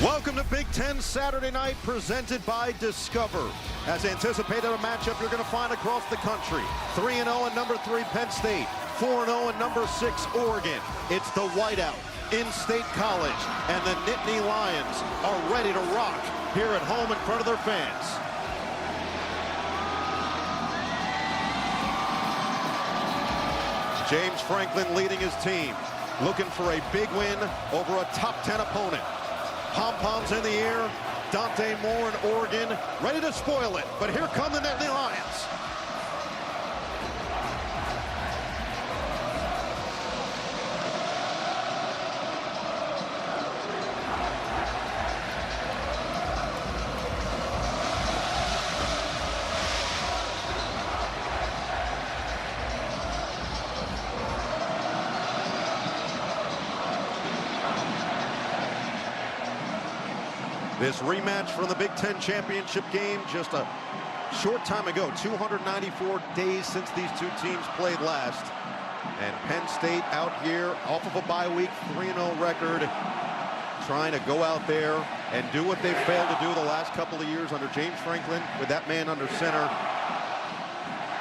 Welcome to Big Ten Saturday Night, presented by Discover. As anticipated, a matchup you're going to find across the country. 3-0 and number 3 Penn State, 4-0 and number 6 Oregon. It's the whiteout in-state college, and the Nittany Lions are ready to rock here at home in front of their fans. James Franklin leading his team, looking for a big win over a top 10 opponent. Pom-poms in the air, Dante Moore in Oregon, ready to spoil it. But here come the Nittany Lions. This rematch from the Big Ten championship game just a short time ago, 294 days since these two teams played last. And Penn State out here off of a bye week, 3-0 record, trying to go out there and do what they failed to do the last couple of years under James Franklin, with that man under center,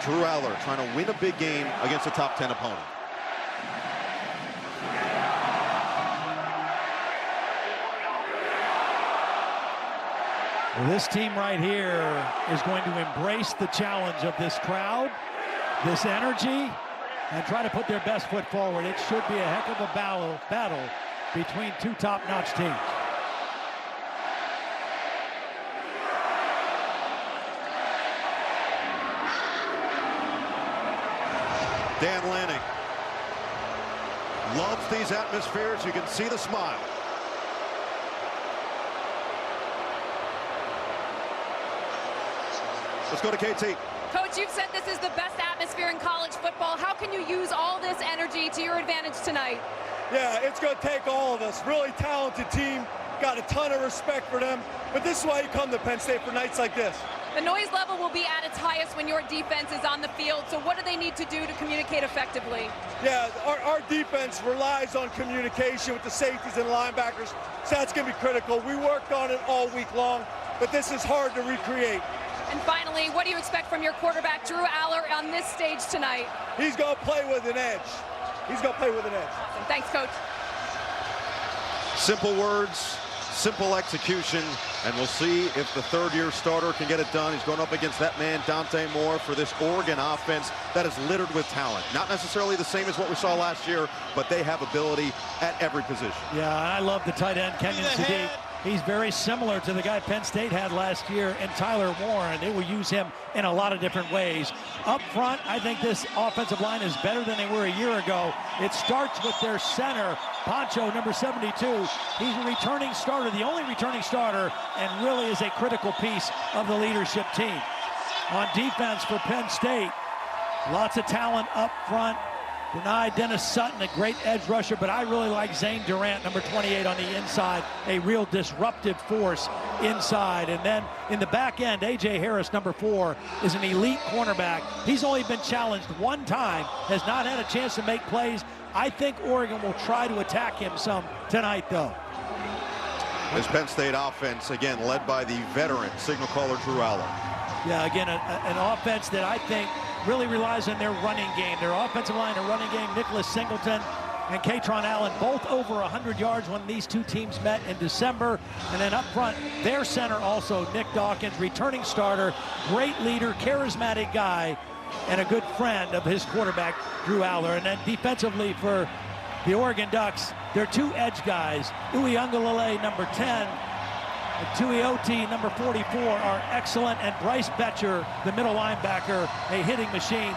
Drew Aller, trying to win a big game against a top 10 opponent. Well, this team right here is going to embrace the challenge of this crowd, this energy, and try to put their best foot forward. It should be a heck of a battle between two top-notch teams. Dan Lanning loves these atmospheres. You can see the smile. Let's go to KT. Coach, you've said this is the best atmosphere in college football. How can you use all this energy to your advantage tonight? Yeah, it's going to take all of us. Really talented team. Got a ton of respect for them. But this is why you come to Penn State for nights like this. The noise level will be at its highest when your defense is on the field. So what do they need to do to communicate effectively? Yeah, our defense relies on communication with the safeties and linebackers. So that's going to be critical. We worked on it all week long, but this is hard to recreate. And finally, what do you expect from your quarterback, Drew Aller, on this stage tonight? He's going to play with an edge. He's going to play with an edge. Awesome. Thanks, Coach. Simple words, simple execution, and we'll see if the third-year starter can get it done. He's going up against that man, Dante Moore, for this Oregon offense that is littered with talent. Not necessarily the same as what we saw last year, but they have ability at every position. Yeah, I love the tight end, Kenyon Sadiq. He's very similar to the guy Penn State had last year in Tyler Warren. They will use him in a lot of different ways. Up front, I think this offensive line is better than they were a year ago. It starts with their center, Poncho, number 72. He's a returning starter, the only returning starter, and really is a critical piece of the leadership team. On defense for Penn State, lots of talent up front. Denied Dennis Sutton, a great edge rusher, but I really like Zane Durant, number 28 on the inside, a real disruptive force inside. And then in the back end, A.J. Harris, number 4, is an elite cornerback. He's only been challenged one time, has not had a chance to make plays. I think Oregon will try to attack him some tonight, though. This Penn State offense, again, led by the veteran signal caller Drew Aller. Yeah, again, an offense that I think really relies on their running game. Their offensive line and running game, Nicholas Singleton and Katron Allen, both over 100 yards when these two teams met in December. And then up front, their center also, Nick Dawkins, returning starter, great leader, charismatic guy, and a good friend of his quarterback, Drew Aller. And then defensively for the Oregon Ducks, their two edge guys, Uiagalelei, number 10, and Tuioti, number 44, are excellent, and Bryce Betcher, the middle linebacker, a hitting machine.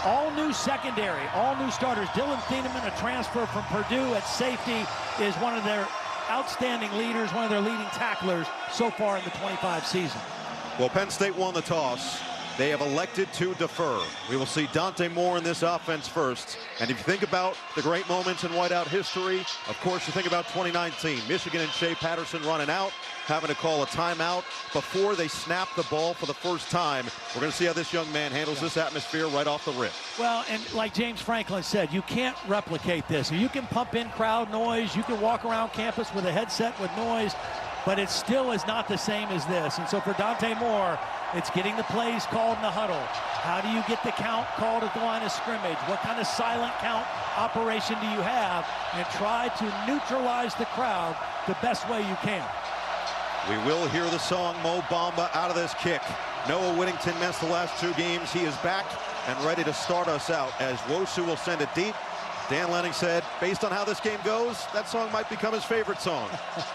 All new secondary, all new starters. Dylan Thieneman, a transfer from Purdue at safety, is one of their outstanding leaders, one of their leading tacklers so far in the 25 season. Well, Penn State won the toss. They have elected to defer. We will see Dante Moore in this offense first. And if you think about the great moments in whiteout history, of course, you think about 2019. Michigan and Shea Patterson running out, having to call a timeout before they snap the ball for the first time. We're going to see how this young man handles this atmosphere right off the rip. Well, and like James Franklin said, you can't replicate this. You can pump in crowd noise. You can walk around campus with a headset with noise. but it still is not the same as this. And so for Dante Moore, it's getting the plays called in the huddle. How do you get the count called at the line of scrimmage? What kind of silent count operation do you have? And try to neutralize the crowd the best way you can. We will hear the song Mo Bamba out of this kick. Noah Whittington missed the last 2 games. He is back and ready to start us out as Wosu will send it deep. Dan Lanning said, based on how this game goes, that song might become his favorite song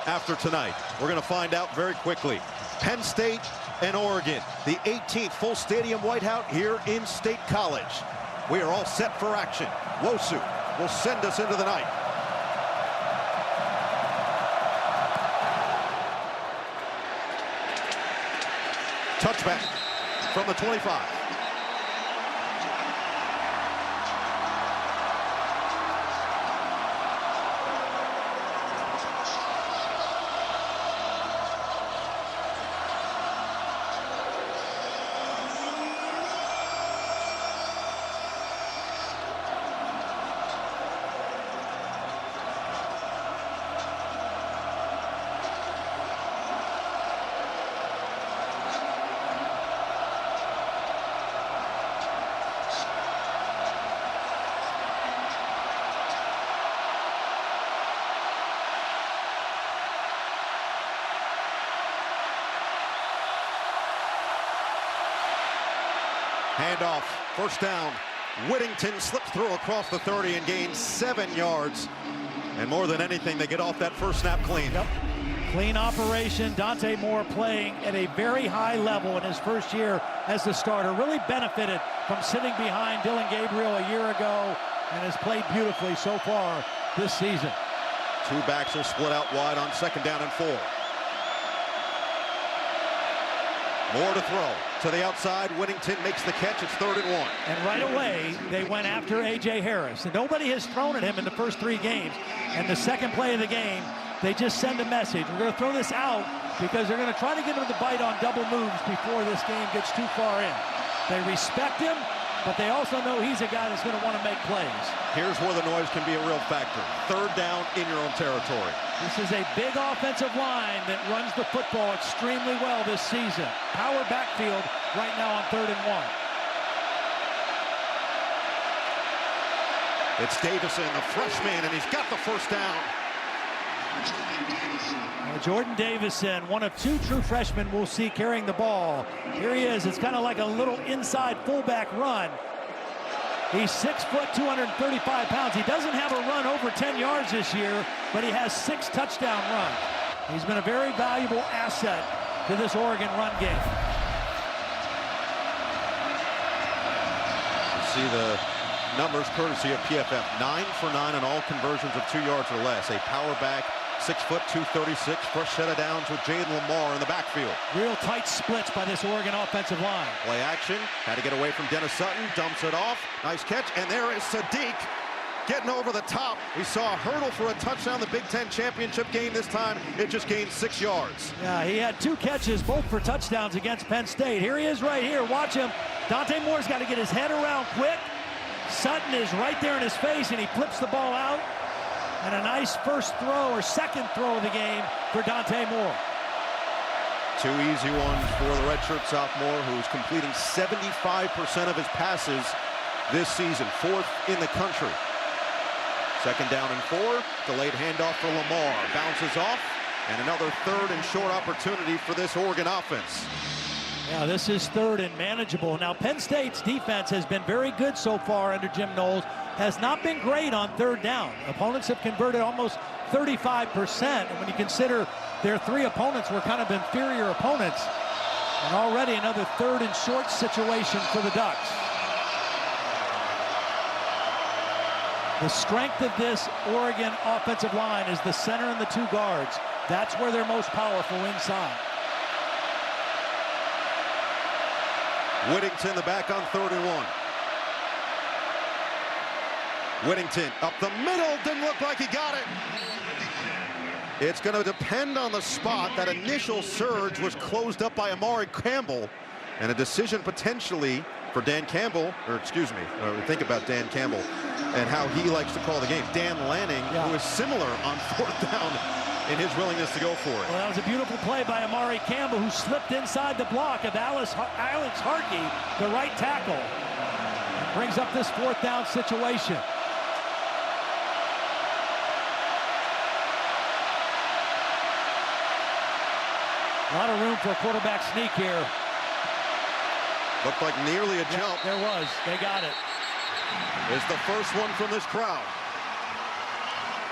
after tonight. We're going to find out very quickly. Penn State and Oregon, the 18th full stadium whiteout here in State College. We are all set for action. Wosu will send us into the night. Touchback from the 25. Handoff, first down. Whittington slips through across the 30 and gains 7 yards. And more than anything, they get off that first snap clean. Yep. Clean operation. Dante Moore playing at a very high level in his first year as the starter. Really benefited from sitting behind Dylan Gabriel a year ago and has played beautifully so far this season. 2 backs will split out wide on 2nd down and 4. Moore to throw. To the outside, Whittington makes the catch. It's 3rd and 1. And right away, they went after A.J. Harris. And nobody has thrown at him in the first 3 games. And the second play of the game, they just send a message. We're going to throw this out because they're going to try to get him to bite on double moves before this game gets too far in. They respect him, but they also know he's a guy that's going to want to make plays. Here's where the noise can be a real factor. 3rd down in your own territory. This is a big offensive line that runs the football extremely well this season. Power backfield right now on 3rd and 1. It's Davison, the freshman, and he's got the first down. Jordan Davison, one of 2 true freshmen we'll see carrying the ball. Here he is. It's kind of like a little inside fullback run. He's 6 foot, 235 pounds. He doesn't have a run over 10 yards this year, but he has 6 touchdown runs. He's been a very valuable asset to this Oregon run game. You see the numbers courtesy of PFF. 9 for 9 on all conversions of 2 yards or less. A power back, 6 foot, 236. First set of downs with Jaden Lamar in the backfield. Real tight splits by this Oregon offensive line. Play action. Had to get away from Dennis Sutton. Dumps it off. Nice catch. And there is Sadiq getting over the top. We saw a hurdle for a touchdown in the Big Ten championship game. This time it just gained 6 yards. Yeah, he had 2 catches, both for touchdowns against Penn State. Here he is right here. Watch him. Dante Moore's got to get his head around quick. Sutton is right there in his face, and he flips the ball out. And a nice first throw or second throw of the game for Dante Moore. 2 easy ones for the redshirt sophomore, who's completing 75% of his passes this season, 4th in the country. 2nd down and 4. Delayed handoff for Lamar. Bounces off. And another 3rd and short opportunity for this Oregon offense. Yeah, this is 3rd and manageable. Now, Penn State's defense has been very good so far under Jim Knowles. Has not been great on 3rd down. Opponents have converted almost 35%. And when you consider their 3 opponents were kind of inferior opponents, and already another 3rd and short situation for the Ducks. The strength of this Oregon offensive line is the center and the 2 guards. That's where they're most powerful inside. Whittington, the back on 3rd and 1. Whittington up the middle, didn't look like he got it. It's going to depend on the spot. That initial surge was closed up by Amari Campbell, and a decision potentially for Dan Campbell, or excuse me, think about Dan Campbell and how he likes to call the game. Dan Lanning, who is similar on 4th down in his willingness to go for it. Well, that was a beautiful play by Amari Campbell, who slipped inside the block of Alex Harkey, the right tackle. Brings up this 4th down situation. A lot of room for a quarterback sneak here. Looked like nearly a jump. There was. They got it. It's the first one from this crowd.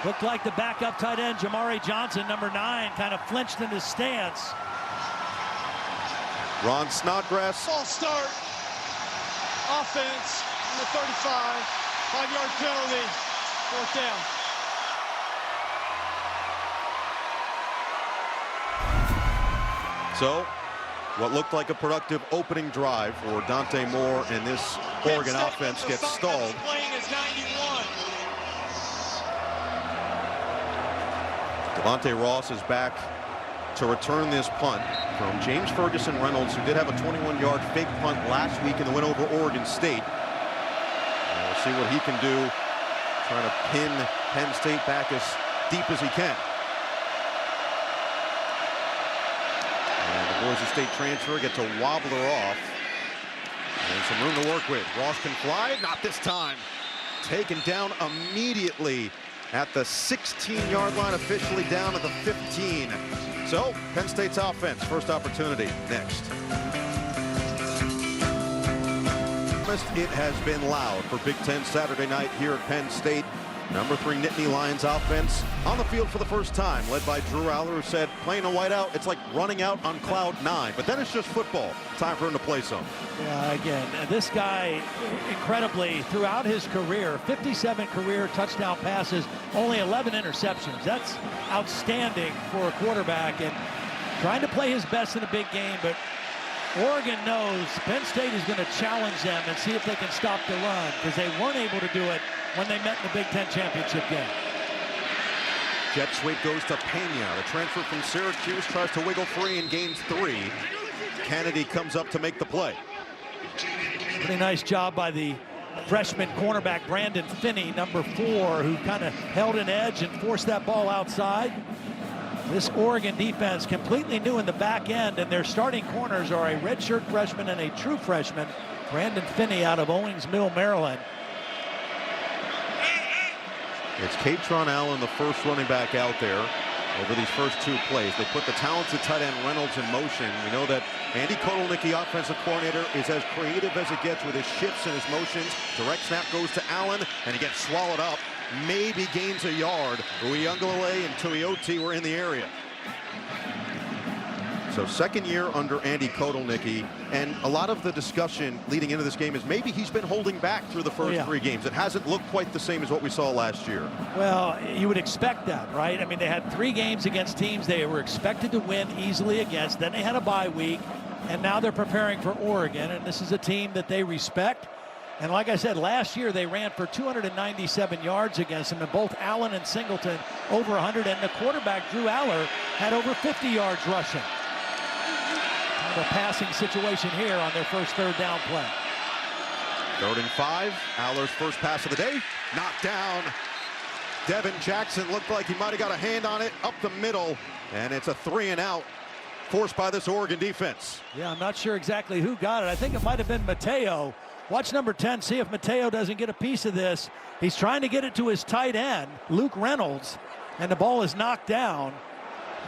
Looked like the backup tight end, Jamari Johnson, number 9, kind of flinched in his stance. Ron Snodgrass. False start. Offense on the 35. 5-yard penalty. 4th down. So, what looked like a productive opening drive for Dante Moore, and this Oregon offense gets stalled. Devontae Ross is back to return this punt from James Ferguson Reynolds, who did have a 21-yard fake punt last week in the win over Oregon State. And we'll see what he can do, trying to pin Penn State back as deep as he can. Boise State transfer gets a wobbler off. And some room to work with. Ross can fly, not this time. Taken down immediately at the 16-yard line, officially down at the 15. So, Penn State's offense, first opportunity next. It has been loud for Big Ten Saturday night here at Penn State. Number 3 Nittany Lions offense on the field for the first time, led by Drew Aller, who said playing a whiteout, it's like running out on cloud 9. But then it's just football. Time for him to play some. Yeah, again, this guy, incredibly, throughout his career, 57 career touchdown passes, only 11 interceptions. That's outstanding for a quarterback, and trying to play his best in a big game. But Oregon knows Penn State is going to challenge them and see if they can stop the run, because they weren't able to do it when they met in the Big Ten championship game. Jet sweep goes to Pena. The transfer from Syracuse tries to wiggle free and gains 3. Kennedy comes up to make the play. Pretty nice job by the freshman cornerback Brandon Finney, number 4, who kind of held an edge and forced that ball outside. This Oregon defense completely new in the back end, and their starting corners are a redshirt freshman and a true freshman, Brandon Finney out of Owings Mill, Maryland. It's Katron Allen, the first running back out there over these first 2 plays. They put the talented tight end Reynolds in motion. We know that Andy Kotelnicki, offensive coordinator, is as creative as it gets with his shifts and his motions. Direct snap goes to Allen, and he gets swallowed up. Maybe gains a yard. Uiagalelei and Tuioti were in the area. So second year under Andy Kotelnicki, and a lot of the discussion leading into this game is maybe he's been holding back through the first 3 games. It hasn't looked quite the same as what we saw last year. Well, you would expect that, right? I mean, they had 3 games against teams they were expected to win easily against. Then they had a bye week, and now they're preparing for Oregon, and this is a team that they respect. And like I said, last year they ran for 297 yards against them, and both Allen and Singleton over 100, and the quarterback, Drew Aller, had over 50 yards rushing. The passing situation here on their first 3rd down play. 3rd and 5. Aller's first pass of the day. Knocked down. Devin Jackson looked like he might have got a hand on it up the middle. And it's a 3 and out forced by this Oregon defense. Yeah, I'm not sure exactly who got it. I think it might have been Mateo. Watch number 10, see if Mateo doesn't get a piece of this. He's trying to get it to his tight end, Luke Reynolds, and the ball is knocked down.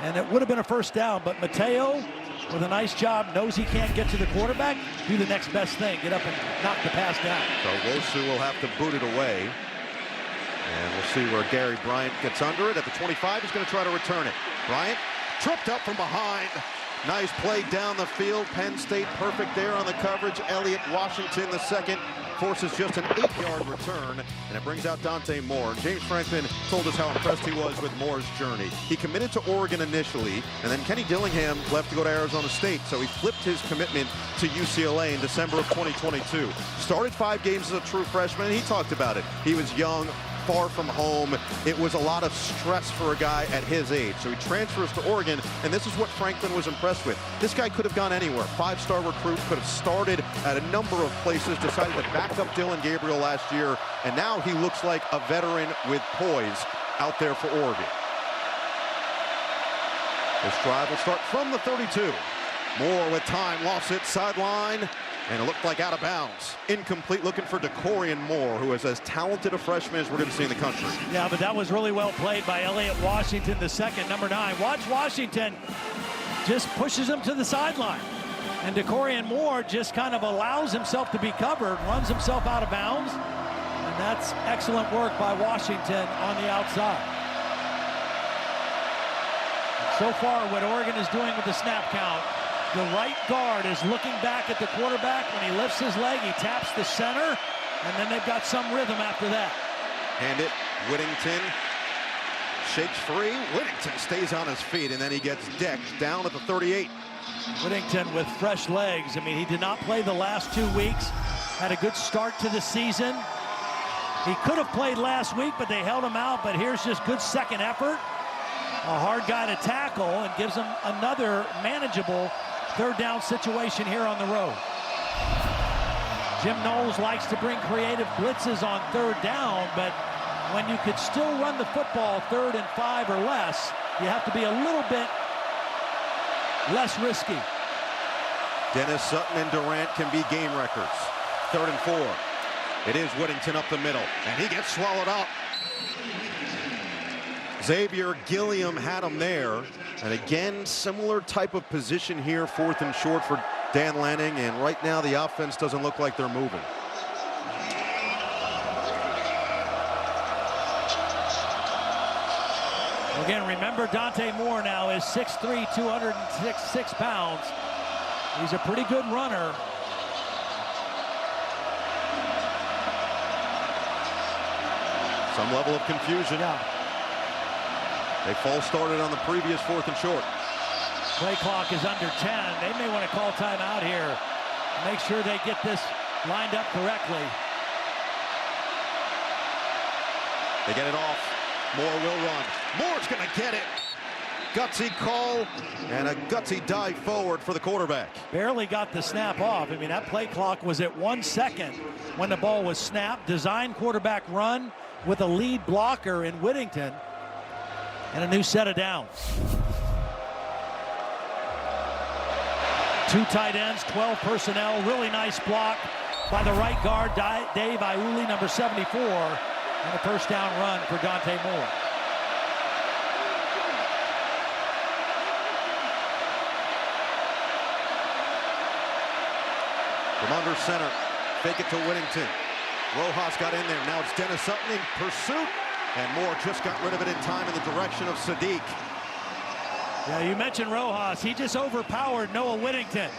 And it would have been a first down, but Mateo, with a nice job, knows he can't get to the quarterback, do the next best thing, get up and knock the pass down. So Wosu will have to boot it away. And we'll see where Gary Bryant gets under it. At the 25, he's going to try to return it. Bryant tripped up from behind. Nice play down the field. Penn State perfect there on the coverage. Elliott Washington, the second, forces just an 8-yard return, and it brings out Dante Moore. James Franklin told us how impressed he was with Moore's journey. He committed to Oregon initially, and then Kenny Dillingham left to go to Arizona State, so he flipped his commitment to UCLA in December of 2022. Started 5 games as a true freshman, and he talked about it. He was young, far from home. It was a lot of stress for a guy at his age. So he transfers to Oregon, and this is what Franklin was impressed with. This guy could have gone anywhere. 5-star recruit, could have started at a number of places, decided to back up Dylan Gabriel last year, and now he looks like a veteran with poise out there for Oregon. This drive will start from the 32. Moore with time, lost it, sideline, and it looked like out of bounds. Incomplete, looking for Decorian Moore, who is as talented a freshman as we're going to see in the country. Yeah, but that was really well played by Elliott Washington, the second, number 9. Watch Washington just pushes him to the sideline. And Decorian Moore just kind of allows himself to be covered, runs himself out of bounds. And that's excellent work by Washington on the outside. So far, what Oregon is doing with the snap count, the right guard is looking back at the quarterback. When he lifts his leg, he taps the center, and then they've got some rhythm after that. Hand it, Whittington shakes free. Whittington stays on his feet, and then he gets decked down at the 38. Whittington with fresh legs. I mean, he did not play the last 2 weeks. Had a good start to the season. He could have played last week, but they held him out. But here's just good second effort. A hard guy to tackle and gives him another manageable third down situation here on the road. Jim Knowles likes to bring creative blitzes on third down, but when you could still run the football 3rd and 5 or less, you have to be a little bit less risky. Dennis Sutton and Durant can be game records. 3rd and 4. It is Whittington up the middle, and he gets swallowed up. Xavier Gilliam had him there, and again, similar type of position here, 4th and short for Dan Lanning, and right now the offense doesn't look like they're moving. Again, remember Dante Moore now is 6'3", 206 pounds. He's a pretty good runner. Some level of confusion. Yeah. They false started on the previous 4th and short. Play clock is under 10. They may want to call timeout here. Make sure they get this lined up correctly. They get it off. Moore will run. Moore's going to get it. Gutsy call and a gutsy dive forward for the quarterback. Barely got the snap off. I mean, that play clock was at 1 second when the ball was snapped. Design quarterback run with a lead blocker in Whittington. And a new set of downs. 2 tight ends, 12 personnel. Really nice block by the right guard, Dave Iuli, number 74. And a first down run for Dante Moore. From under center, fake it to Whittington. Rojas got in there. Now it's Dennis Sutton in pursuit. And Moore just got rid of it in time in the direction of Sadiq. Yeah, you mentioned Rojas. He just overpowered Noah Whittington.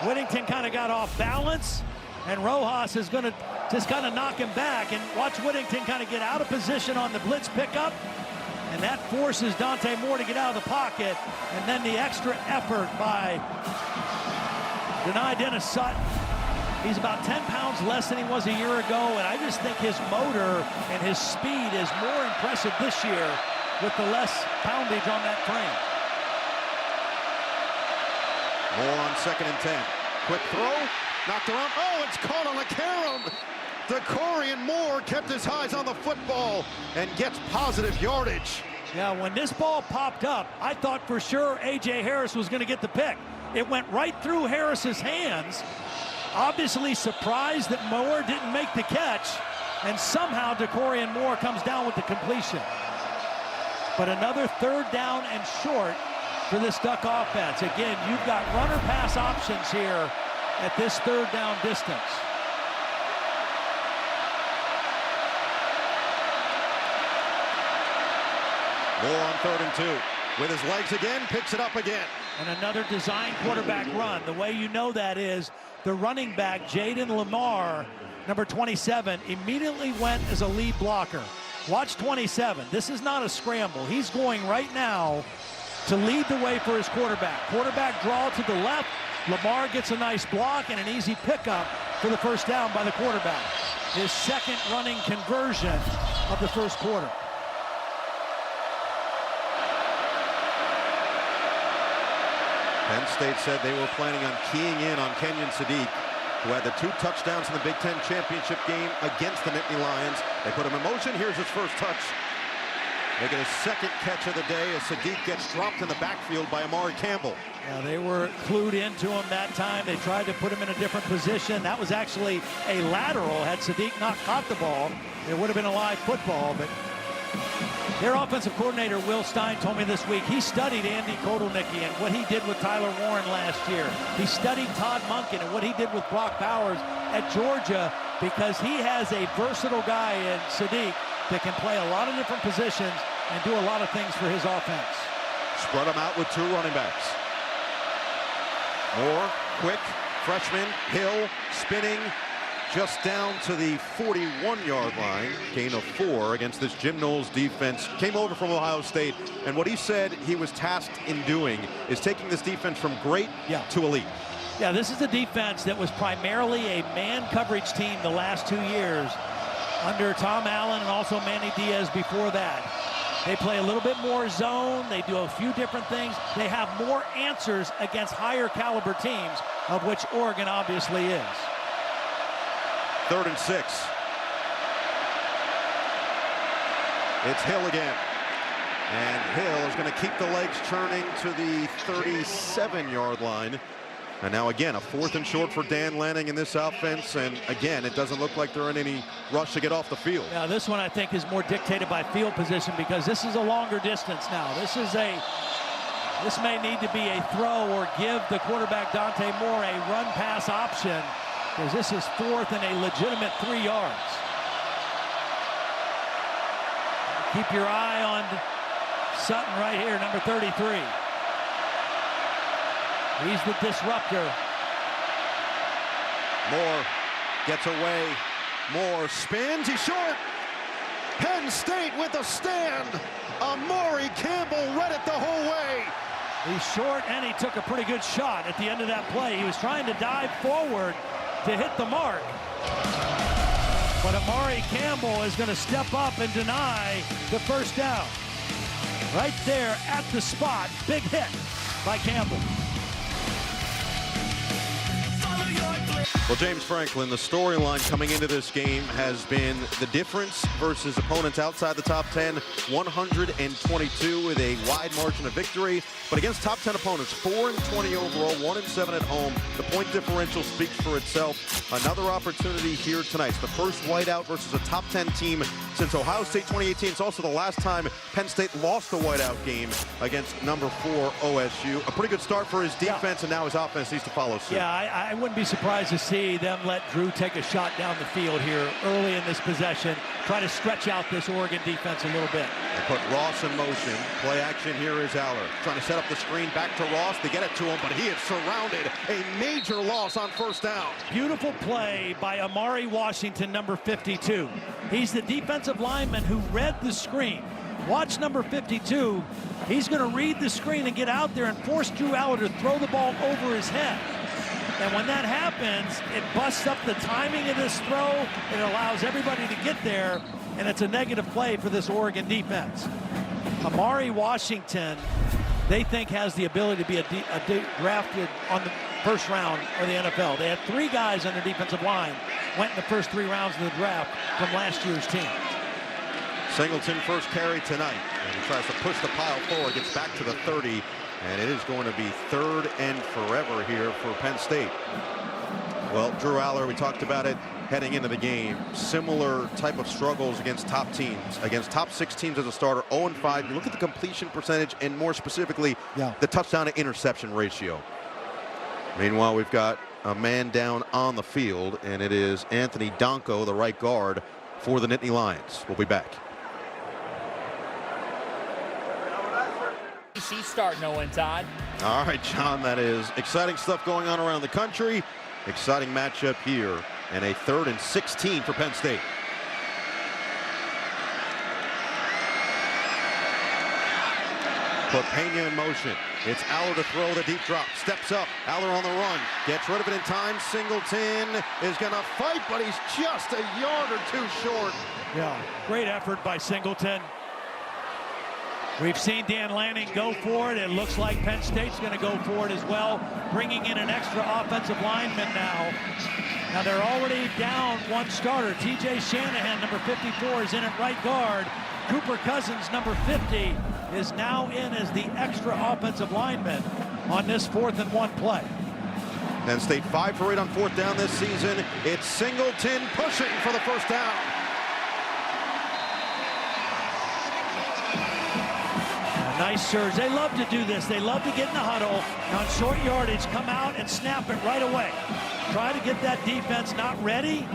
Whittington kind of got off balance, and Rojas is going to just kind of knock him back. And watch Whittington kind of get out of position on the blitz pickup, and that forces Dante Moore to get out of the pocket. And then the extra effort by Dennis Sutton. He's about 10 pounds less than he was a year ago, and I just think his motor and his speed is more impressive this year with the less poundage on that frame. Moore on 2nd and 10. Quick throw, knocked around. Oh, it's caught on a carom. Decorian Moore kept his eyes on the football and gets positive yardage. Yeah, when this ball popped up, I thought for sure A.J. Harris was going to get the pick. It went right through Harris's hands. Obviously surprised that Moore didn't make the catch, and somehow Decorian Moore comes down with the completion. But another 3rd down and short for this Duck offense. Again, you've got runner pass options here at this 3rd down distance. Moore on 3rd and 2. With his legs again, picks it up again. And another design quarterback run. The way you know that is the running back, Jaden Lamar, number 27, immediately went as a lead blocker. Watch 27. This is not a scramble. He's going right now to lead the way for his quarterback. Quarterback draw to the left. Lamar gets a nice block and an easy pickup for the first down by the quarterback. His 2nd running conversion of the first quarter. Penn State said they were planning on keying in on Kenyon Sadiq, who had the 2 touchdowns in the Big Ten championship game against the Nittany Lions. They put him in motion. Here's his first touch. Making his second catch of the day as Sadiq gets dropped in the backfield by Amari Campbell. Yeah, they were clued into him that time. They tried to put him in a different position. That was actually a lateral. Had Sadiq not caught the ball, it would have been a live football. But their offensive coordinator, Will Stein, told me this week he studied Andy Kotelnicki and what he did with Tyler Warren last year. He studied Todd Monken and what he did with Brock Bowers at Georgia, because he has a versatile guy in Sadiq that can play a lot of different positions and do a lot of things for his offense. Spread them out with two running backs. Moore, quick, freshman, Hill, spinning, just down to the 41-yard line. Gain of 4 against this Jim Knowles defense. Came over from Ohio State, and what he said he was tasked in doing is taking this defense from great to elite. Yeah, this is a defense that was primarily a man coverage team the last 2 years under Tom Allen and also Manny Diaz before that. They play a little bit more zone. They do a few different things. They have more answers against higher caliber teams, of which Oregon obviously is. 3rd and 6. It's Hill again. And Hill is going to keep the legs churning to the 37-yard line. And now again, a 4th and short for Dan Lanning in this offense. And again, it doesn't look like they're in any rush to get off the field. Yeah, this one I think is more dictated by field position, because this is a longer distance now. This may need to be a throw or give the quarterback Dante Moore a run pass option, because this is 4th and a legitimate 3 yards. Keep your eye on Sutton right here, number 33. He's the disruptor. Moore gets away. Moore spins. He's short. Penn State with a stand. Amari Campbell read it the whole way. He's short, and he took a pretty good shot at the end of that play. He was trying to dive forward to hit the mark. But Amari Campbell is going to step up and deny the first down. Right there at the spot. Big hit by Campbell. Well, James Franklin, the storyline coming into this game has been the difference versus opponents outside the top 10. 122 with a wide margin of victory. But against top 10 opponents, 4-20 overall, 1-7 at home. The point differential speaks for itself. Another opportunity here tonight. It's the first whiteout versus a top 10 team since Ohio State 2018. It's also the last time Penn State lost a whiteout game against number 4 OSU. A pretty good start for his defense, and now his offense needs to follow suit. Yeah, I wouldn't be surprised to see them let Drew take a shot down the field here early in this possession. Try to stretch out this Oregon defense a little bit. They put Ross in motion. Play action here is Aller. Trying to set up the screen back to Ross. They get it to him, but he is surrounded. A major loss on first down. Beautiful play by Amari Washington, number 52. He's the defensive lineman who read the screen. Watch number 52. He's going to read the screen and get out there and force Drew Aller to throw the ball over his head. And when that happens, it busts up the timing of this throw. It allows everybody to get there, and it's a negative play for this Oregon defense. Amari Washington, they think, has the ability to be drafted on the first round of the NFL. They had 3 guys on their defensive line went in the first 3 rounds of the draft from last year's team. Singleton first carry tonight, and he tries to push the pile forward, gets back to the 30. And it is going to be 3rd and forever here for Penn State. Well, Drew Aller, we talked about it heading into the game. Similar type of struggles against top teams, against top 6 teams as a starter. 0-5. You look at the completion percentage, and more specifically, the touchdown to interception ratio. Meanwhile, we've got a man down on the field, and it is Anthony Donko, the right guard for the Nittany Lions. We'll be back. Starting 0 Todd. All right, John, that is exciting stuff going on around the country. Exciting matchup here, and a 3rd and 16 for Penn State. Put Pena in motion. It's Aller to throw the deep drop. Steps up. Aller on the run. Gets rid of it in time. Singleton is going to fight, but he's just a yard or 2 short. Yeah, great effort by Singleton. We've seen Dan Lanning go for it. It looks like Penn State's going to go for it as well, bringing in an extra offensive lineman now. Now they're already down 1 starter. TJ Shanahan, number 54, is in at right guard. Cooper Cousins, number 50, is now in as the extra offensive lineman on this 4th and 1 play. Penn State 5 for 8 on 4th down this season. It's Singleton pushing for the first down. A nice surge. They love to do this. They love to get in the huddle on short yardage, come out and snap it right away. Try to get that defense not ready.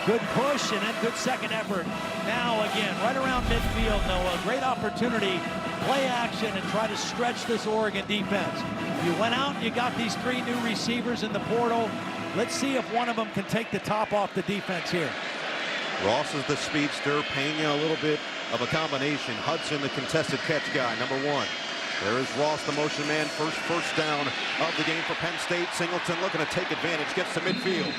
Good push and then good second effort. Now again, right around midfield, Noah. Great opportunity, play action and try to stretch this Oregon defense. You went out and you got these 3 new receivers in the portal. Let's see if one of them can take the top off the defense here. Ross is the speedster, Pena a little bit of a combination. Hudson, the contested catch guy, number 1. There is Ross, the motion man, first down of the game for Penn State. Singleton looking to take advantage, gets to midfield.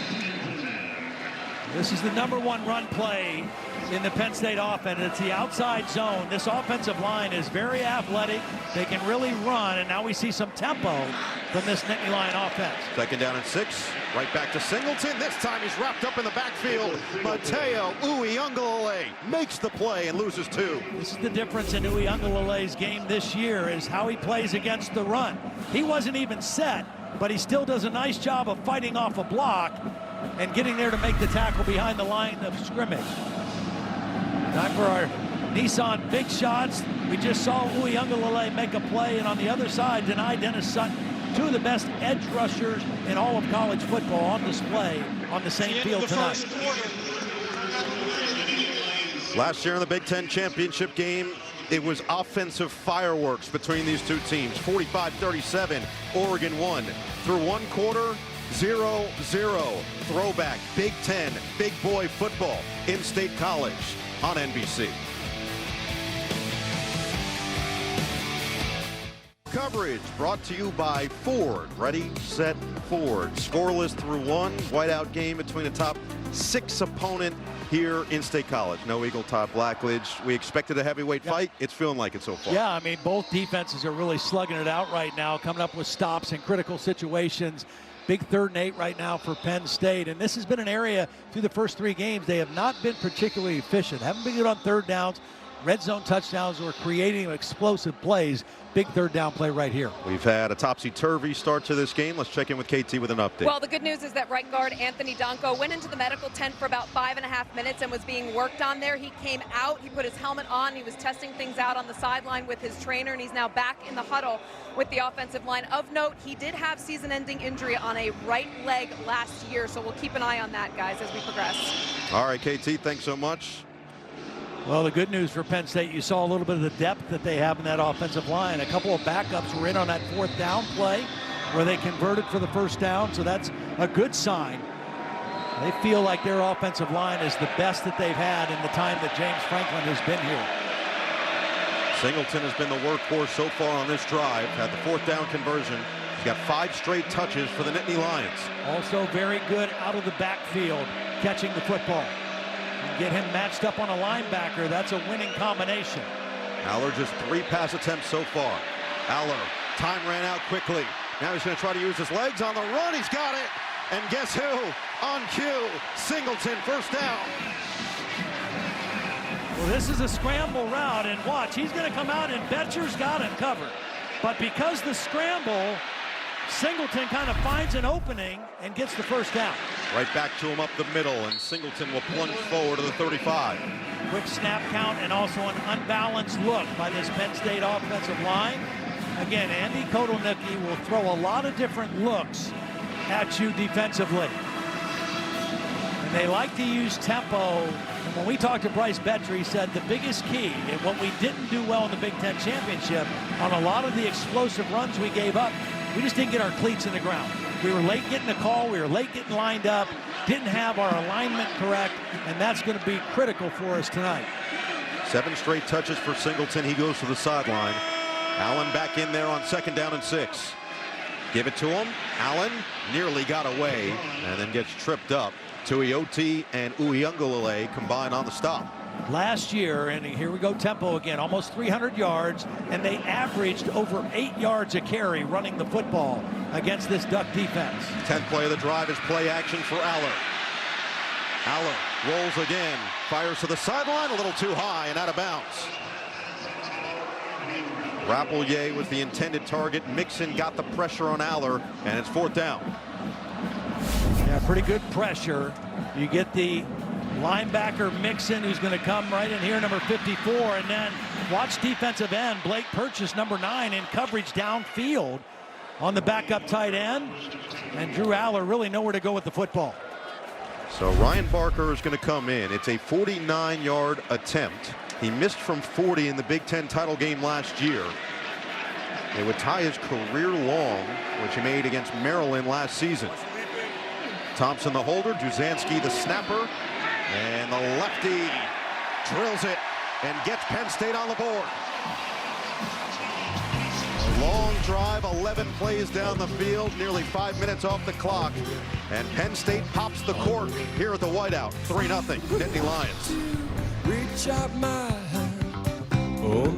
This is the number 1 run play in the Penn State offense. It's the outside zone. This offensive line is very athletic. They can really run, and now we see some tempo from this Nittany Lion offense. 2nd down and 6. Right back to Singleton. This time he's wrapped up in the backfield. Mateo Uiagalelei makes the play and loses 2. This is the difference in Uiagalelei's game this year, is how he plays against the run. He wasn't even set, but he still does a nice job of fighting off a block and getting there to make the tackle behind the line of scrimmage. Time for our Nissan big shots. We just saw Uiagalelei make a play, and on the other side, denied Dennis Sutton. 2 of the best edge rushers in all of college football on display on the same field tonight. Last year in the Big Ten championship game, it was offensive fireworks between these 2 teams. 45-37, Oregon won. Through 1 quarter, 0-0. Throwback, Big Ten, big boy football in State College on NBC. Coverage brought to you by Ford. Ready, set, Ford. Scoreless through 1 whiteout game between a top 6 opponent here in State College. No Eagle Top Blackledge. We expected a heavyweight fight. It's feeling like it so far. Yeah, I mean, both defenses are really slugging it out right now, coming up with stops in critical situations. Big 3rd and 8 right now for Penn State. And this has been an area through the first 3 games they have not been particularly efficient. Haven't been good on 3rd downs, red zone touchdowns, or creating explosive plays. Big 3rd down play right here. We've had a topsy-turvy start to this game. Let's check in with KT with an update. Well, the good news is that right guard Anthony Donko went into the medical tent for about 5.5 minutes and was being worked on there. He came out, he put his helmet on, he was testing things out on the sideline with his trainer, and he's now back in the huddle with the offensive line. Of note, he did have season-ending injury on a right leg last year, so we'll keep an eye on that, guys, as we progress. All right, KT, thanks so much. Well, the good news for Penn State, you saw a little bit of the depth that they have in that offensive line. A couple of backups were in on that 4th down play where they converted for the first down, so that's a good sign. They feel like their offensive line is the best that they've had in the time that James Franklin has been here. Singleton has been the workhorse so far on this drive. Had the 4th down conversion. He's got 5 straight touches for the Nittany Lions. Also very good out of the backfield, catching the football. Get him matched up on a linebacker. That's a winning combination. Aller just 3 pass attempts so far. Aller, time ran out quickly. Now he's going to try to use his legs on the run. He's got it. And guess who? On cue, Singleton, first down. Well, this is a scramble route, and watch, he's going to come out and Betcher's got him covered. But because the scramble, Singleton kind of finds an opening and gets the first down. Right back to him up the middle, and Singleton will plunge forward to the 35. Quick snap count and also an unbalanced look by this Penn State offensive line. Again, Andy Kotelnicki will throw a lot of different looks at you defensively. And they like to use tempo. And when we talked to Bryce Betcher, he said the biggest key, and what we didn't do well in the Big Ten Championship, on a lot of the explosive runs we gave up, we just didn't get our cleats in the ground. We were late getting the call, we were late getting lined up, didn't have our alignment correct, and that's going to be critical for us tonight. 7 straight touches for Singleton. He goes to the sideline. Allen back in there on 2nd down and 6. Give it to him. Allen nearly got away and then gets tripped up. Tuioti and Uiagalelei combined on the stop. Last year, and here we go, tempo again, almost 300 yards, and they averaged over 8 yards a carry running the football against this Duck defense. 10th play of the drive is play action for Aller. Aller rolls again, fires to the sideline, a little too high and out of bounds. Rappleyea was the intended target. Mixon got the pressure on Aller, and it's 4th down. Yeah, pretty good pressure. You get the linebacker Mixon, who's going to come right in here, number 54, and then watch defensive end Blake Purchase, number 9, in coverage downfield on the backup tight end, and Drew Aller really nowhere to go with the football. So Ryan Barker is going to come in. It's a 49-yard attempt. He missed from 40 in the Big Ten title game last year. It would tie his career long, which he made against Maryland last season. Thompson the holder, Duzansky the snapper, and the lefty drills it and gets Penn State on the board. A long drive, 11 plays down the field, nearly 5 minutes off the clock, and Penn State pops the cork here at the whiteout. 3-0, Nittany Lions. Reach out my hand, oh,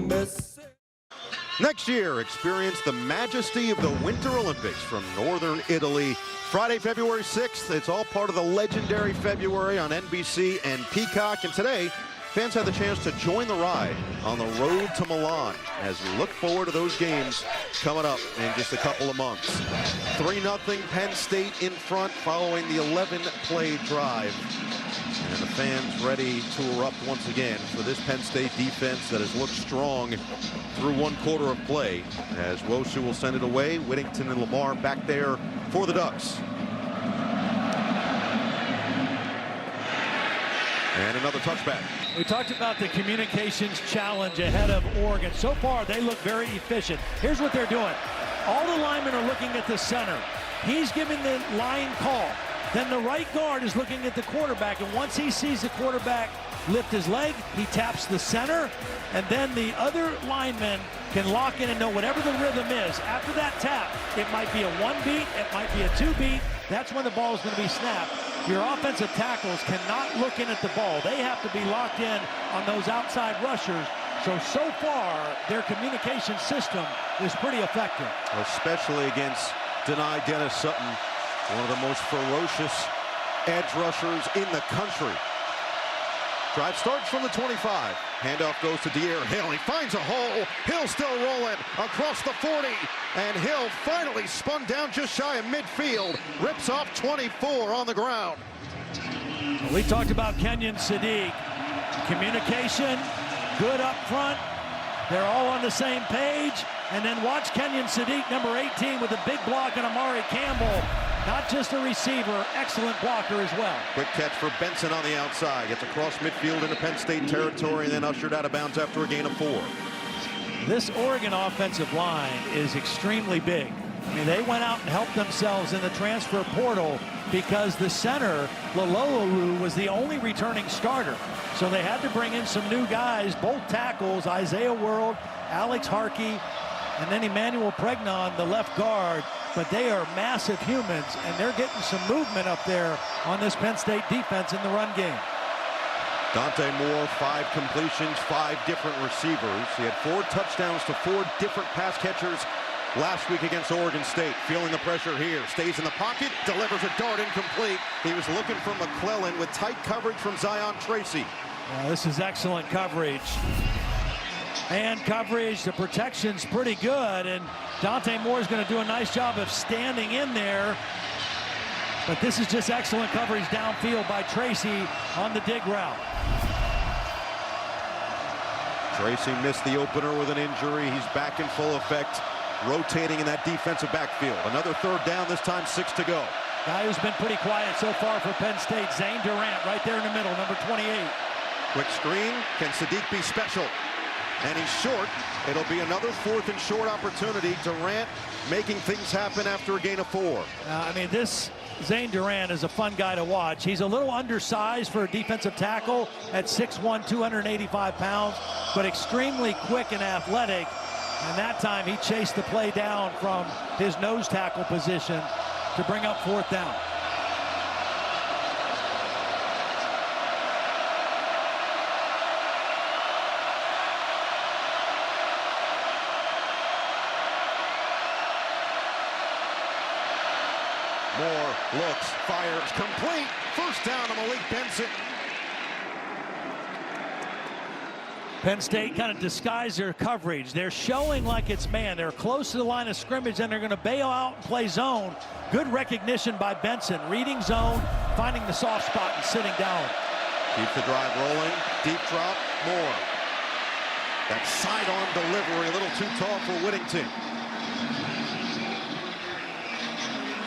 Next year, experience the majesty of the Winter Olympics from Northern Italy. Friday, February 6th. It's all part of the legendary February on NBC and Peacock. And today, fans had the chance to join the ride on the road to Milan as we look forward to those games coming up in just a couple of months. 3-0 Penn State in front following the 11-play drive. And the fans ready to erupt once again for this Penn State defense that has looked strong through 1 quarter of play, as Wosu will send it away. Whittington and Lamar back there for the Ducks. And another touchback. We talked about the communications challenge ahead of Oregon. So far, they look very efficient. Here's what they're doing. All the linemen are looking at the center. He's giving the line call. Then the right guard is looking at the quarterback, and once he sees the quarterback lift his leg, he taps the center, and then the other lineman can lock in and know whatever the rhythm is. After that tap, it might be a 1-beat, it might be a 2-beat. That's when the ball is going to be snapped. Your offensive tackles cannot look in at the ball. They have to be locked in on those outside rushers. So far, their communication system is pretty effective. Especially against Denai Dennis Sutton, one of the most ferocious edge rushers in the country. Drive starts from the 25. Handoff goes to De'Aaron Hill. He finds a hole. Hill still rolling across the 40. And Hill finally spun down just shy of midfield. Rips off 24 on the ground. We talked about Kenyon Sadiq. Communication, good up front. They're all on the same page. And then watch Kenyon Sadiq, number 18, with a big block on Amari Campbell. Not just a receiver, excellent blocker as well. Quick catch for Benson on the outside. Gets across midfield into Penn State territory and then ushered out of bounds after a gain of 4. This Oregon offensive line is extremely big. I mean, they went out and helped themselves in the transfer portal because the center, Lalolu, was the only returning starter. So they had to bring in some new guys, both tackles, Isaiah World, Alex Harkey, and then Emmanuel Pregnon, the left guard. But they are massive humans, and they're getting some movement up there on this Penn State defense in the run game. Dante Moore, 5 completions, 5 different receivers. He had 4 touchdowns to 4 different pass catchers last week against Oregon State. Feeling the pressure here, stays in the pocket, delivers a dart incomplete. He was looking for McClellan with tight coverage from Zion Tracy. This is excellent coverage. And coverage, the protection's pretty good, and Dante Moore is going to do a nice job of standing in there. But this is just excellent coverage downfield by Tracy on the dig route. Tracy missed the opener with an injury. He's back in full effect, rotating in that defensive backfield. Another 3rd down, this time 6 to go. Guy who's been pretty quiet so far for Penn State, Zane Durant, right there in the middle, number 28. Quick screen. Can Sadiq be special? And he's short. It'll be another 4th and short opportunity. Durant making things happen after a gain of 4. I mean, this Zane Durant is a fun guy to watch. He's a little undersized for a defensive tackle at 6'1", 285 pounds, but extremely quick and athletic. And that time he chased the play down from his nose tackle position to bring up 4th down. Moore looks, fires, complete. First down to Malik Benson. Penn State kind of disguised their coverage. They're showing like it's man. They're close to the line of scrimmage, and they're going to bail out and play zone. Good recognition by Benson. Reading zone, finding the soft spot, and sitting down. Keeps the drive rolling. Deep drop. Moore. That sidearm delivery a little too tall for Whittington.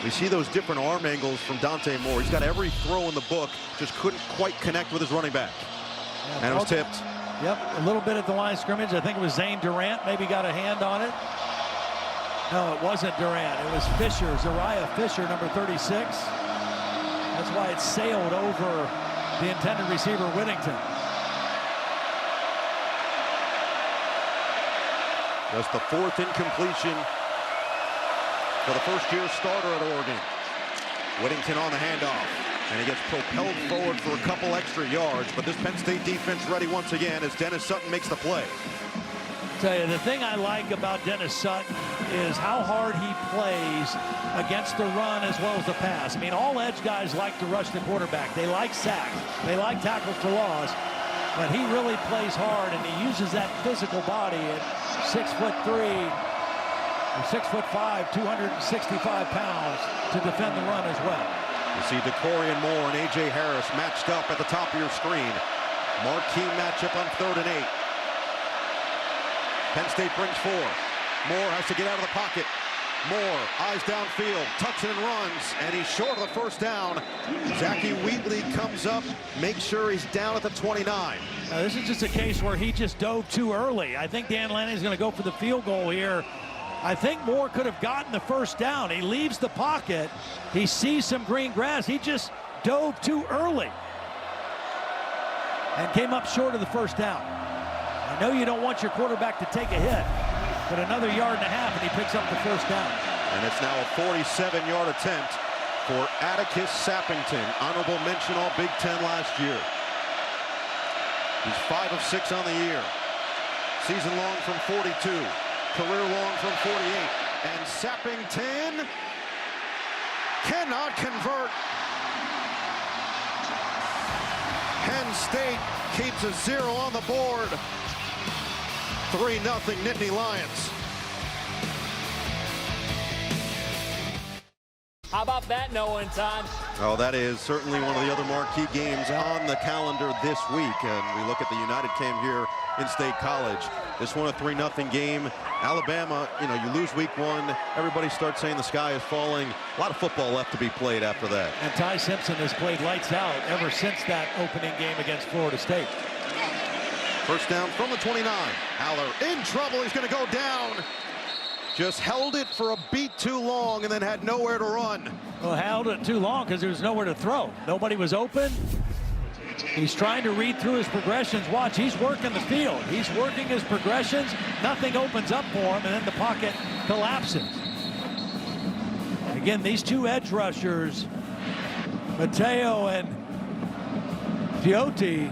We see those different arm angles from Dante Moore. He's got every throw in the book, just couldn't quite connect with his running back. And it was tipped. Yep, a little bit at the line of scrimmage. I think it was Zane Durant maybe got a hand on it. No, it wasn't Durant. It was Fisher, Zariah Fisher, number 36. That's why it sailed over the intended receiver, Whittington. Just the fourth incompletion for the first-year starter at Oregon. Whittington on the handoff. And he gets propelled forward for a couple extra yards, but this Penn State defense ready once again as Dennis Sutton makes the play. Tell you, the thing I like about Dennis Sutton is how hard he plays against the run as well as the pass. I mean, all edge guys like to rush the quarterback. They like sacks. They like tackles for loss. But he really plays hard, and he uses that physical body at 6'3", or 6'5", 265 pounds to defend the run as well. You see DeCorian Moore and A.J. Harris matched up at the top of your screen. Marquee matchup on 3rd and 8. Penn State brings 4. Moore has to get out of the pocket. Moore, eyes downfield, tucks and runs, and he's short of the first down. Zachy Wheatley comes up, makes sure he's down at the 29. Now, this is just a case where he just dove too early. I think Dan Lanning's going to go for the field goal here. I think Moore could have gotten the first down. He leaves the pocket. He sees some green grass. He just dove too early and came up short of the first down. I know you don't want your quarterback to take a hit, but another yard and a half, and he picks up the first down. And it's now a 47-yard attempt for Atticus Sappington. Honorable mention all Big Ten last year. He's 5 of 6 on the year. Season long from 42. Career long from 48. And Sappington cannot convert. Penn State keeps a 0 on the board. 3-0 Nittany Lions. How about that no-win time? Oh, that is certainly one of the other marquee games on the calendar this week. And we look at the United Cam here in State College. This one a 3-0 game. Alabama, you know, you lose week 1. Everybody starts saying the sky is falling. A lot of football left to be played after that. And Ty Simpson has played lights out ever since that opening game against Florida State. First down from the 29. Aller in trouble. He's going to go down. Just held it for a beat too long and then had nowhere to run. Well, held it too long because there was nowhere to throw. Nobody was open. He's trying to read through his progressions. Watch, he's working the field. He's working his progressions. Nothing opens up for him, and then the pocket collapses. Again, these two edge rushers, Mateo and Diotti,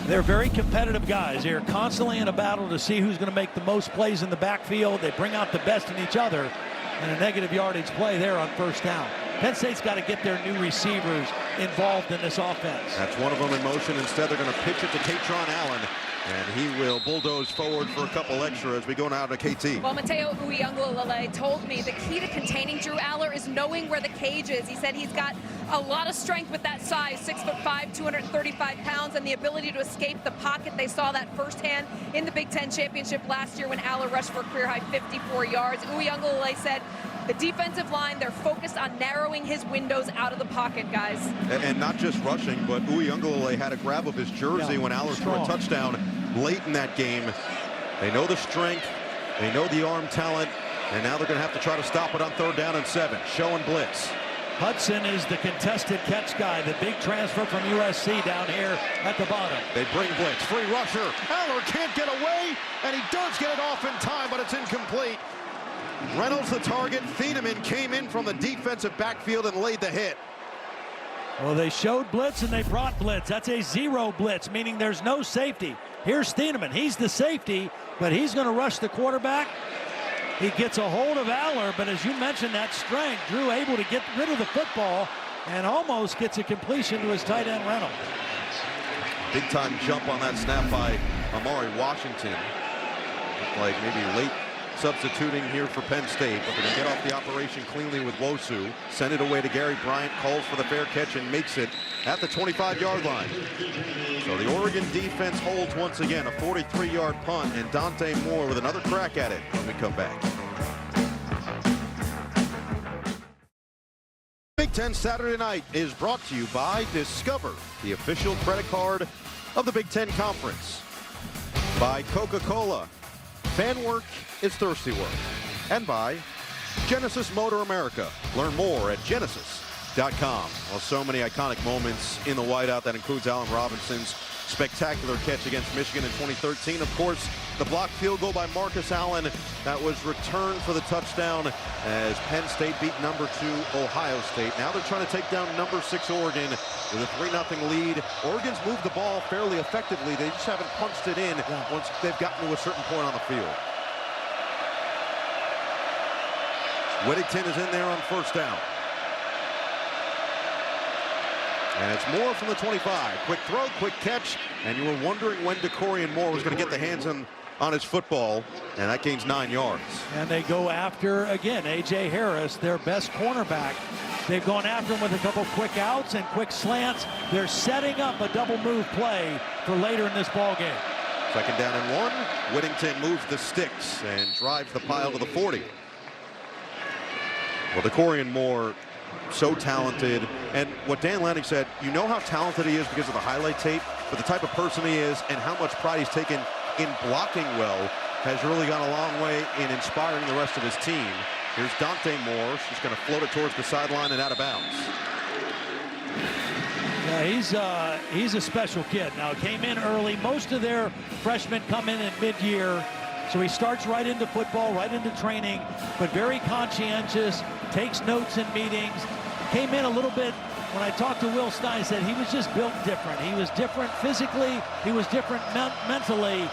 they're very competitive guys. They're constantly in a battle to see who's going to make the most plays in the backfield. They bring out the best in each other, and a negative yardage play there on first down. Penn State's got to get their new receivers involved in this offense. That's one of them in motion. Instead, they're going to pitch it to Tatron Allen, and he will bulldoze forward for a couple extra as we go now to KT. Well, Mateo Uiagalelei told me the key to containing Drew Aller is knowing where the cage is. He said he's got a lot of strength with that size, 6'5", 235 pounds, and the ability to escape the pocket. They saw that firsthand in the Big Ten championship last year when Aller rushed for a career-high 54 yards. Uiagalelei said the defensive line, they're focused on narrowing his windows out of the pocket, guys. And not just rushing, but Uiagalelei had a grab of his jersey when Aller threw a touchdown late in that game. They know the strength, they know the arm talent, and now they're going to have to try to stop it on 3rd down and 7. Show and blitz. Hudson is the contested catch guy, the big transfer from USC down here at the bottom. They bring blitz, free rusher. Aller can't get away, and he does get it off in time, but it's incomplete. Reynolds the target. Thieneman came in from the defensive backfield and laid the hit. Well, they showed blitz and they brought blitz. That's a 0 blitz, meaning there's no safety. Here's Thieneman. He's the safety, but he's going to rush the quarterback. He gets a hold of Aller, but as you mentioned, that strength, Drew able to get rid of the football and almost gets a completion to his tight end Reynolds. Big time jump on that snap by Amari Washington. Looked like maybe late substituting here for Penn State, but they're going to get off the operation cleanly with Wosu. Send it away to Gary Bryant, calls for the fair catch and makes it at the 25-yard line. So the Oregon defense holds once again, a 43-yard punt, and Dante Moore with another crack at it when we come back. Big Ten Saturday Night is brought to you by Discover, the official credit card of the Big Ten Conference. By Coca-Cola, fan work is thirsty work. And by Genesis Motor America. Learn more at genesis.com. Well, so many iconic moments in the whiteout. That includes Allen Robinson's spectacular catch against Michigan in 2013. Of course, the blocked field goal by Marcus Allen that was returned for the touchdown as Penn State beat number 2 Ohio State. Now they're trying to take down number 6 Oregon with a 3-0 lead. Oregon's moved the ball fairly effectively. They just haven't punched it in once they've gotten to a certain point on the field. Whittington is in there on first down. And it's Moore from the 25. Quick throw, quick catch, and you were wondering when DeCorian Moore was going to get the hands on his football, and that gains 9 yards. And they go after, again, A.J. Harris, their best cornerback. They've gone after him with a couple quick outs and quick slants. They're setting up a double move play for later in this ball game. Second down and 1. Whittington moves the sticks and drives the pile to the 40. Well, DeCorian Moore, so talented, and what Dan Lanning said, you know how talented he is because of the highlight tape, but the type of person he is and how much pride he's taken in blocking well has really gone a long way in inspiring the rest of his team. Here's Dante Moore. She's going to float it towards the sideline and out of bounds. Yeah, he's a special kid. Now, came in early. Most of their freshmen come in mid-year, so he starts right into football, right into training, but very conscientious, takes notes in meetings. Came in a little bit, when I talked to Will Stein, he said he was just built different. He was different physically, he was different mentally,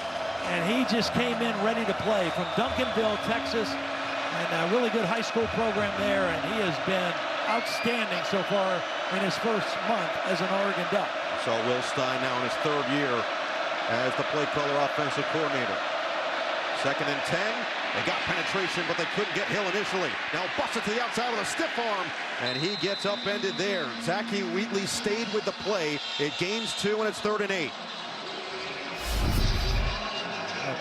and he just came in ready to play from Duncanville, Texas, and a really good high school program there, and he has been outstanding so far in his first month as an Oregon Duck. So Will Stein now in his 3rd year as the play caller offensive coordinator. 2nd and 10. They got penetration, but they couldn't get Hill initially. Now busted to the outside with a stiff arm, and he gets upended there. Zachy Wheatley stayed with the play. It gains 2, and it's 3rd and 8.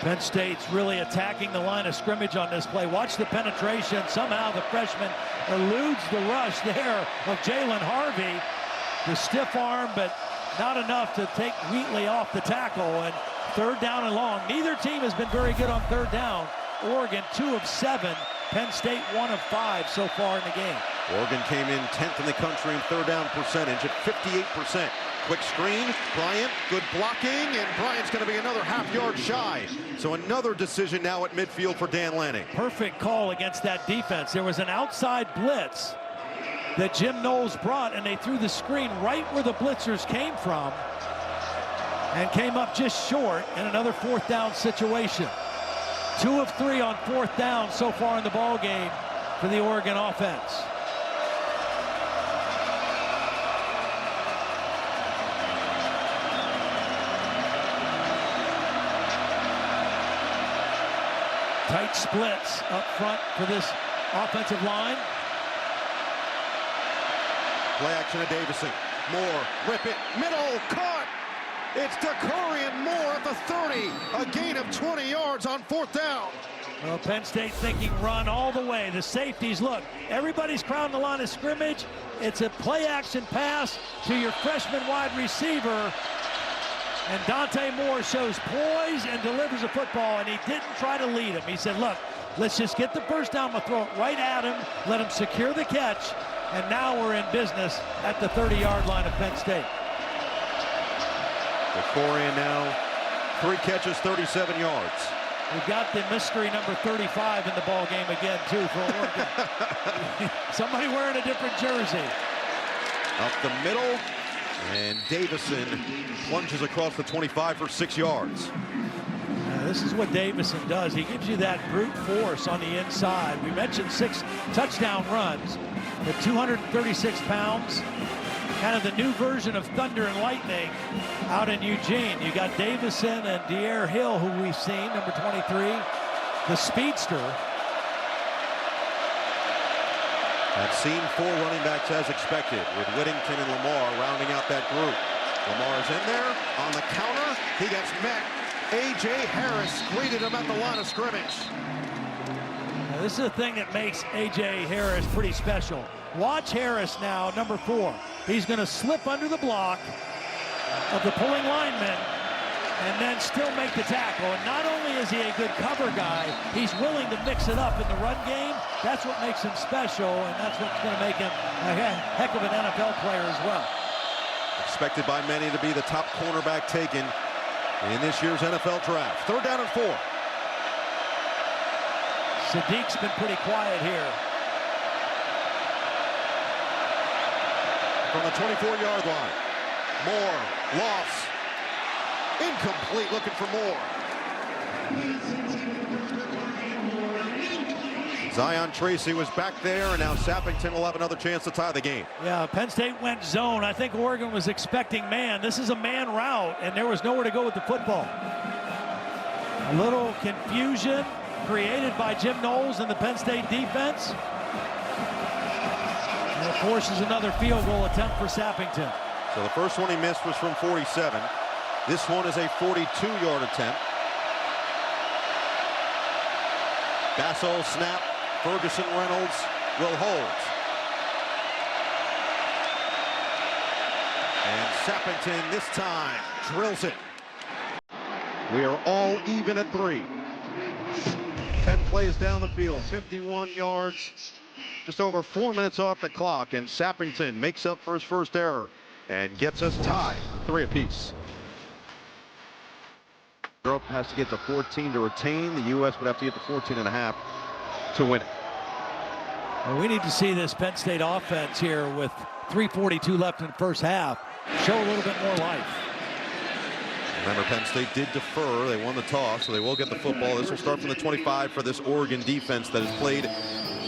Penn State's really attacking the line of scrimmage on this play. Watch the penetration. Somehow the freshman eludes the rush there of Jalen Harvey. The stiff arm, but not enough to take Wheatley off the tackle. And 3rd down and long. Neither team has been very good on 3rd down. Oregon 2 of 7. Penn State 1 of 5 so far in the game. Oregon came in 10th in the country in 3rd down percentage at 58%. Quick screen, Bryant, good blocking, and Bryant's going to be another half-yard shy. So another decision now at midfield for Dan Lanning. Perfect call against that defense. There was an outside blitz that Jim Knowles brought, and they threw the screen right where the blitzers came from and came up just short in another 4th down situation. 2 of 3 on 4th down so far in the ball game for the Oregon offense. Tight splits up front for this offensive line. Play action to Davison. Moore, rip it, middle, caught. It's DeCorian Moore at the 30. A gain of 20 yards on 4th down. Well, Penn State thinking run all the way. The safeties, look, everybody's crowding the line of scrimmage. It's a play action pass to your freshman wide receiver. And Dante Moore shows poise and delivers a football, and he didn't try to lead him. He said, look, let's just get the first down. We'll throw it right at him, let him secure the catch, and now we're in business at the 30-yard line of Penn State. DeCorian now 3 catches, 37 yards. We've got the mystery number 35 in the ball game again, too, for Oregon. Somebody wearing a different jersey. Up the middle, and Davison plunges across the 25 for 6 yards. This is what Davison does. He gives you that brute force on the inside. We mentioned 6 touchdown runs. at 236 pounds. Kind of the new version of Thunder and Lightning out in Eugene. You got Davison and Dier Hill, who we've seen, number 23, the speedster. I've seen 4 running backs as expected, with Whittington and Lamar rounding out that group. Lamar is in there on the counter. He gets met. A.J. Harris greeted him at the line of scrimmage. Now, this is the thing that makes A.J. Harris pretty special. Watch Harris now, number 4. He's going to slip under the block of the pulling lineman and then still make the tackle. And not only is he a good cover guy, he's willing to mix it up in the run game. That's what makes him special, and that's what's going to make him a heck of an NFL player as well. Expected by many to be the top cornerback taken in this year's NFL draft. 3rd down and 4. Sadiq's been pretty quiet here. From the 24-yard line. Moore, loss. Incomplete, looking for Moore. Zion Tracy was back there, and now Sappington will have another chance to tie the game. Yeah, Penn State went zone. I think Oregon was expecting man. This is a man route, and there was nowhere to go with the football. A little confusion created by Jim Knowles and the Penn State defense. And of course, is another field goal attempt for Sappington. So the first one he missed was from 47. This one is a 42-yard attempt. Bassel snap. Ferguson Reynolds will hold. And Sappington this time drills it. We are all even at 3. 10 plays down the field, 51 yards. Just over 4 minutes off the clock, and Sappington makes up for his first error and gets us tied, 3 apiece. Europe has to get to 14 to retain. The U.S. would have to get to 14.5 to win it. Well, we need to see this Penn State offense here with 3:42 left in the first half show a little bit more life. Remember, Penn State did defer. They won the toss, so they will get the football. This will start from the 25 for this Oregon defense that has played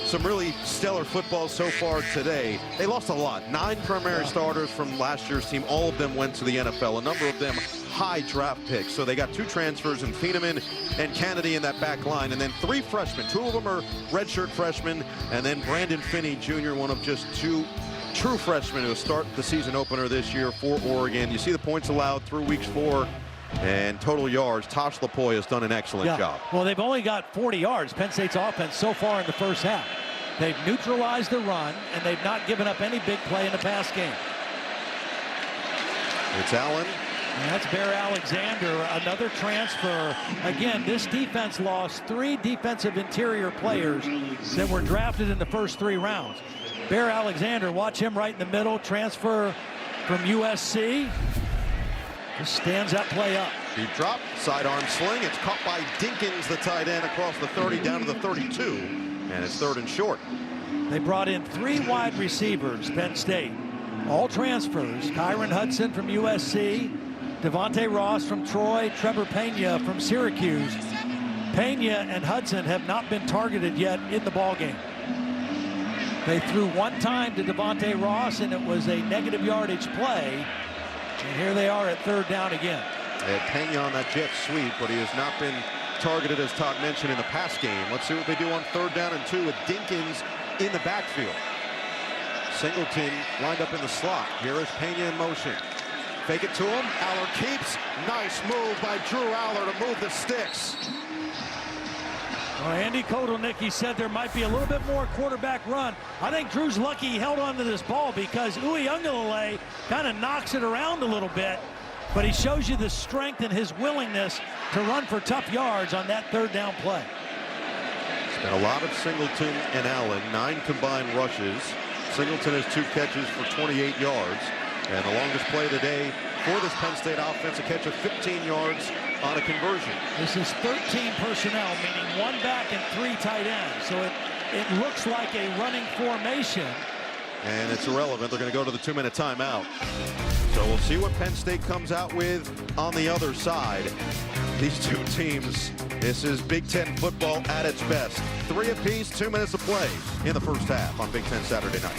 some really stellar football so far today. They lost a lot. 9 primary starters from last year's team. All of them went to the NFL. A number of them high draft picks. So they got 2 transfers in Thieneman and Kennedy in that back line. And then 3 freshmen. 2 of them are redshirt freshmen. And then Brandon Finney Jr., one of just 2 true freshmen who start the season opener this year for Oregon. You see the points allowed through weeks 4 and total yards. Tosh Lapoy has done an excellent job. Well, they've only got 40 yards, Penn State's offense, so far in the first half. They've neutralized the run, and they've not given up any big play in the pass game. It's Allen. And that's Bear Alexander, another transfer. Again, this defense lost 3 defensive interior players that were drafted in the first 3 rounds. Bear Alexander, watch him right in the middle, transfer from USC. Just stands that play up. Deep drop, sidearm sling. It's caught by Dinkins, the tight end, across the 30 down to the 32. And it's 3rd and short. They brought in 3 wide receivers, Penn State. All transfers. Kyron Hudson from USC, Devontae Ross from Troy, Trevor Pena from Syracuse. Pena and Hudson have not been targeted yet in the ballgame. They threw 1 time to Devontae Ross, and it was a negative yardage play. And here they are at 3rd down again. They had Pena on that jet sweep, but he has not been targeted, as Todd mentioned, in the pass game. Let's see what they do on 3rd down and 2 with Dinkins in the backfield. Singleton lined up in the slot. Here is Pena in motion. Fake it to him. Aller keeps. Nice move by Drew Aller to move the sticks. Well, Andy Kotelnicki said there might be a little bit more quarterback run. I think Drew's lucky he held on to this ball because Uiagalelei kind of knocks it around a little bit, but he shows you the strength and his willingness to run for tough yards on that 3rd down play. It's been a lot of Singleton and Allen, 9 combined rushes. Singleton has 2 catches for 28 yards. And the longest play of the day for this Penn State offense, a catch of 15 yards on a conversion. This is 13 personnel, meaning 1 back and 3 tight ends. So it looks like a running formation. And it's irrelevant. They're going to go to the 2-minute timeout. So we'll see what Penn State comes out with on the other side. These two teams, this is Big Ten football at its best. 3 apiece, 2 minutes to play in the first half on Big Ten Saturday night.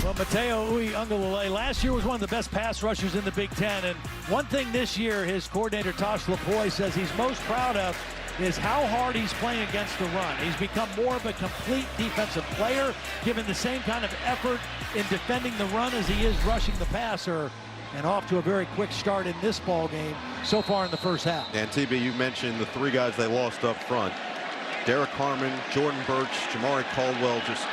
Well, Mateo Uiagalelei last year was one of the best pass rushers in the Big Ten. And one thing this year, his coordinator, Tosh Lapoy, says he's most proud of is how hard he's playing against the run. He's become more of a complete defensive player, given the same kind of effort in defending the run as he is rushing the passer. And off to a very quick start in this ball game so far in the first half. And TB, you mentioned the 3 guys they lost up front. Derek Harmon, Jordan Birch, Jamari Caldwell just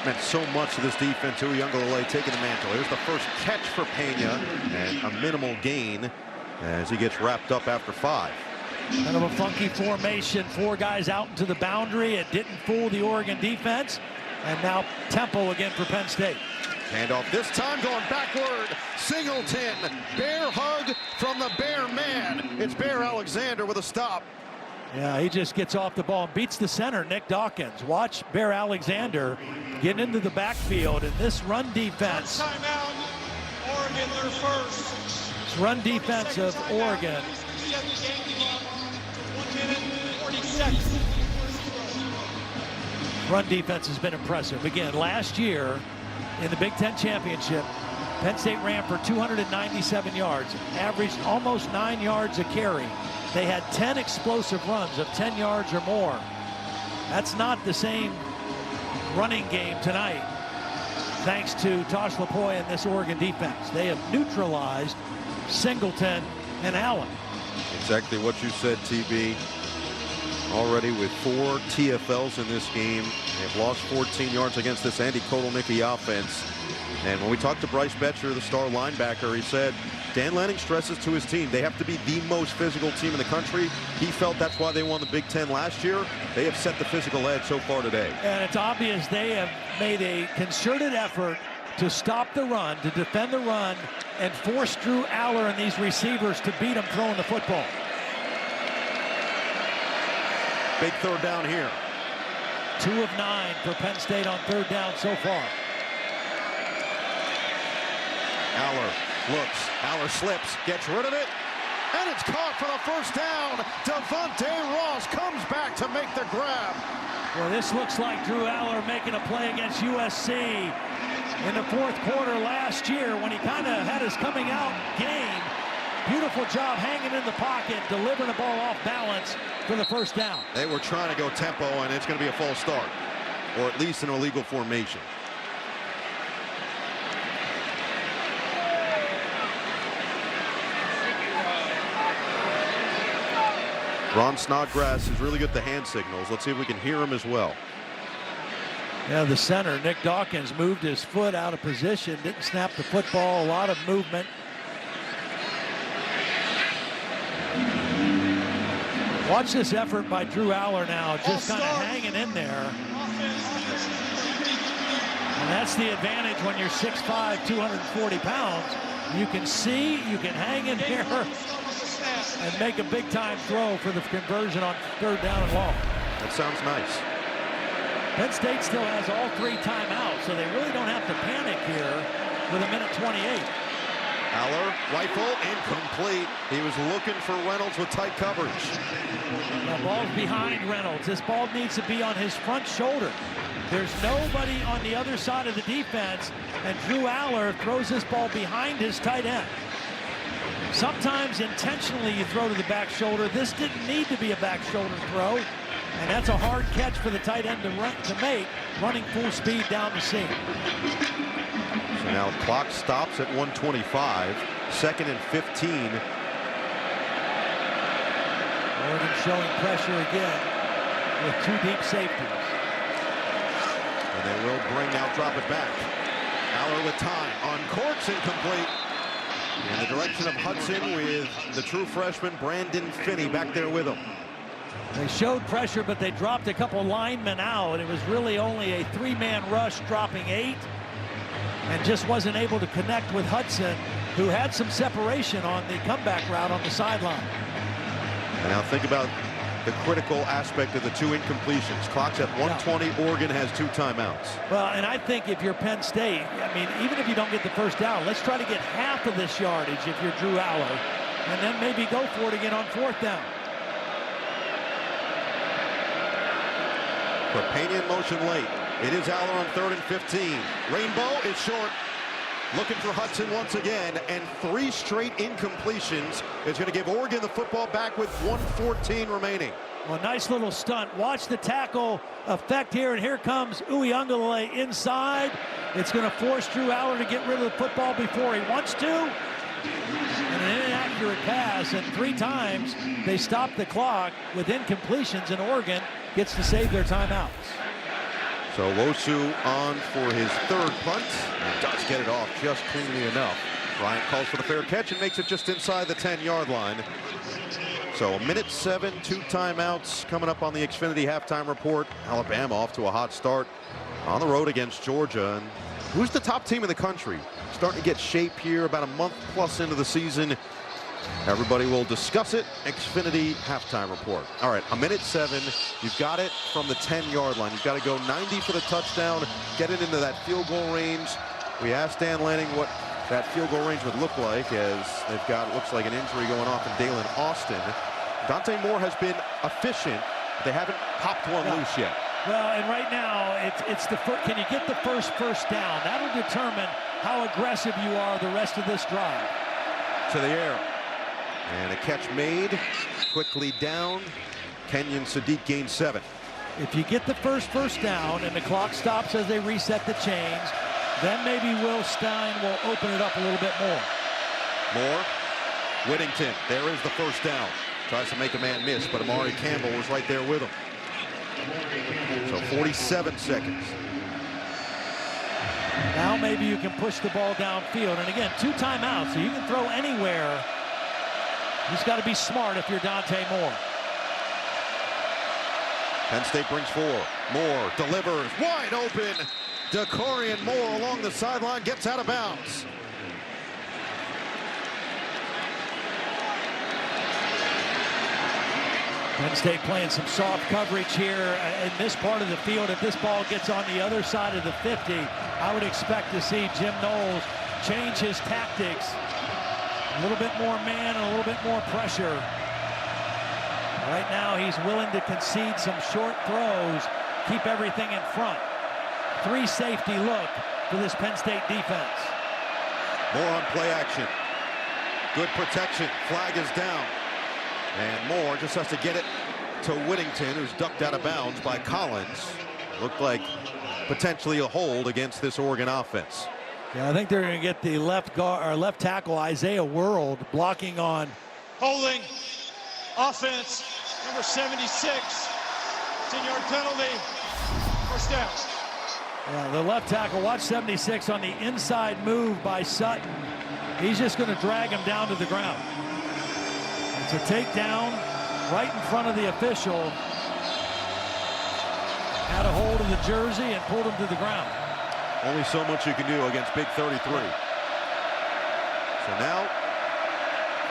meant so much to this defense. Uiagalelei taking the mantle. Here's the first catch for Pena and a minimal gain as he gets wrapped up after 5. Kind of a funky formation. 4 guys out into the boundary. It didn't fool the Oregon defense. And now tempo again for Penn State. Handoff this time going backward. Singleton. Bear hug from the Bear man. It's Bear Alexander with a stop. Yeah, he just gets off the ball and beats the center, Nick Dawkins. Watch Bear Alexander get into the backfield, and this run defense. Timeout, Oregon, their first. This run defense of Oregon. 1 minute, 40 seconds. Run defense has been impressive. Again, last year in the Big Ten Championship, Penn State ran for 297 yards, averaged almost 9 yards a carry. They had 10 explosive runs of 10 yards or more. That's not the same running game tonight, thanks to Tosh Lapoy and this Oregon defense. They have neutralized Singleton and Allen. Exactly what you said, TB. Already with 4 TFLs in this game. They've lost 14 yards against this Andy Kotelnicki offense. And when we talked to Bryce Betcher, the star linebacker, he said Dan Lanning stresses to his team they have to be the most physical team in the country. He felt that's why they won the Big Ten last year. They have set the physical edge so far today. And it's obvious they have made a concerted effort to stop the run, to defend the run, and force Drew Aller and these receivers to beat him throwing the football. Big third down here. 2 of 9 for Penn State on third down so far. Aller looks, Aller slips, gets rid of it, and it's caught for the first down. Devontae Ross comes back to make the grab. Well, this looks like Drew Aller making a play against USC in the 4th quarter last year when he kind of had his coming out game. Beautiful job hanging in the pocket, delivering the ball off balance for the first down. They were trying to go tempo, and it's going to be a false start, or at least an illegal formation. Ron Snodgrass is really good at the hand signals. Let's see if we can hear him as well. Yeah, the center, Nick Dawkins, moved his foot out of position, didn't snap the football, a lot of movement. Watch this effort by Drew Aller now, just kind of hanging in there. And that's the advantage when you're 6'5", 240 pounds. You can see, you can hang in here and make a big-time throw for the conversion on third down and long. That sounds nice. Penn State still has all 3 timeouts, so they really don't have to panic here with 1:28. Aller, rifle, incomplete. He was looking for Reynolds with tight coverage. The ball's behind Reynolds. This ball needs to be on his front shoulder. There's nobody on the other side of the defense, and Drew Aller throws this ball behind his tight end. Sometimes intentionally you throw to the back shoulder. This didn't need to be a back shoulder throw, and that's a hard catch for the tight end to make, running full speed down the seam. So now clock stops at 1:25, 2nd and 15. Oregon showing pressure again with 2 deep safeties. And they will bring now, drop it back. Aller with time on courts, incomplete. In the direction of Hudson with the true freshman Brandon Finney back there with him. They showed pressure, but they dropped a couple linemen out. It was really only a 3-man rush, dropping 8, and just wasn't able to connect with Hudson, who had some separation on the comeback route on the sideline. And now think about the critical aspect of the 2 incompletions. Clock's at 1:20. Oregon has 2 timeouts. Well, and I think if you're Penn State, I mean, even if you don't get the first down, let's try to get half of this yardage if you're Drew Aller, and then maybe go for it again on 4th down. Put Pena in motion late. It is Aller on 3rd and 15. Rainbow is short. Looking for Hudson once again, and 3 straight incompletions is going to give Oregon the football back with 1:14 remaining. Well, nice little stunt. Watch the tackle effect here, and here comes Uiagalelei inside. It's going to force Drew Aller to get rid of the football before he wants to. And an inaccurate pass, and 3 times they stop the clock with incompletions, and Oregon gets to save their timeouts. So Wosu on for his 3rd punt, and does get it off just cleanly enough. Bryant calls for the fair catch and makes it just inside the 10-yard line. So 1:07, 2 timeouts coming up on the Xfinity halftime report. Alabama off to a hot start on the road against Georgia. And who's the top team in the country? Starting to get shape here about a month plus into the season. Everybody will discuss it. Xfinity halftime report. All right, 1:07. You've got it from the 10-yard line. You've got to go 90 for the touchdown, get it into that field goal range. We asked Dan Lanning what that field goal range would look like, as they've got, it looks like, an injury going off in Dalen Austin. Dante Moore has been efficient. They haven't popped one loose yet. Well, and right now, it's the can you get the first down? That'll determine how aggressive you are the rest of this drive. To the air. And a catch made. Quickly down. Kenyon Sadiq gains 7. If you get the first down and the clock stops as they reset the chains, then maybe Will Stein will open it up a little bit more. Moore. Whittington. There is the first down. Tries to make a man miss, but Amari Campbell was right there with him. So 47 seconds. Now maybe you can push the ball downfield. And again, 2 timeouts, so you can throw anywhere. You just got to be smart if you're Dante Moore. Penn State brings 4. Moore delivers wide open. DeCorian Moore along the sideline gets out of bounds. Penn State playing some soft coverage here in this part of the field. If this ball gets on the other side of the 50, I would expect to see Jim Knowles change his tactics. A little bit more man and a little bit more pressure. Right now he's willing to concede some short throws, keep everything in front. 3 safety look for this Penn State defense. Moore on play action. Good protection. Flag is down. And Moore just has to get it to Whittington, who's ducked out of bounds by Collins. Looked like potentially a hold against this Oregon offense. Yeah, I think they're going to get the left tackle Isaiah World blocking on. Holding, offense, number 76, 10-yard penalty, first down. Yeah, the left tackle, watch 76 on the inside move by Sutton. He's just going to drag him down to the ground. It's a takedown right in front of the official. Had a hold of the jersey and pulled him to the ground. Only so much you can do against Big 33. So now,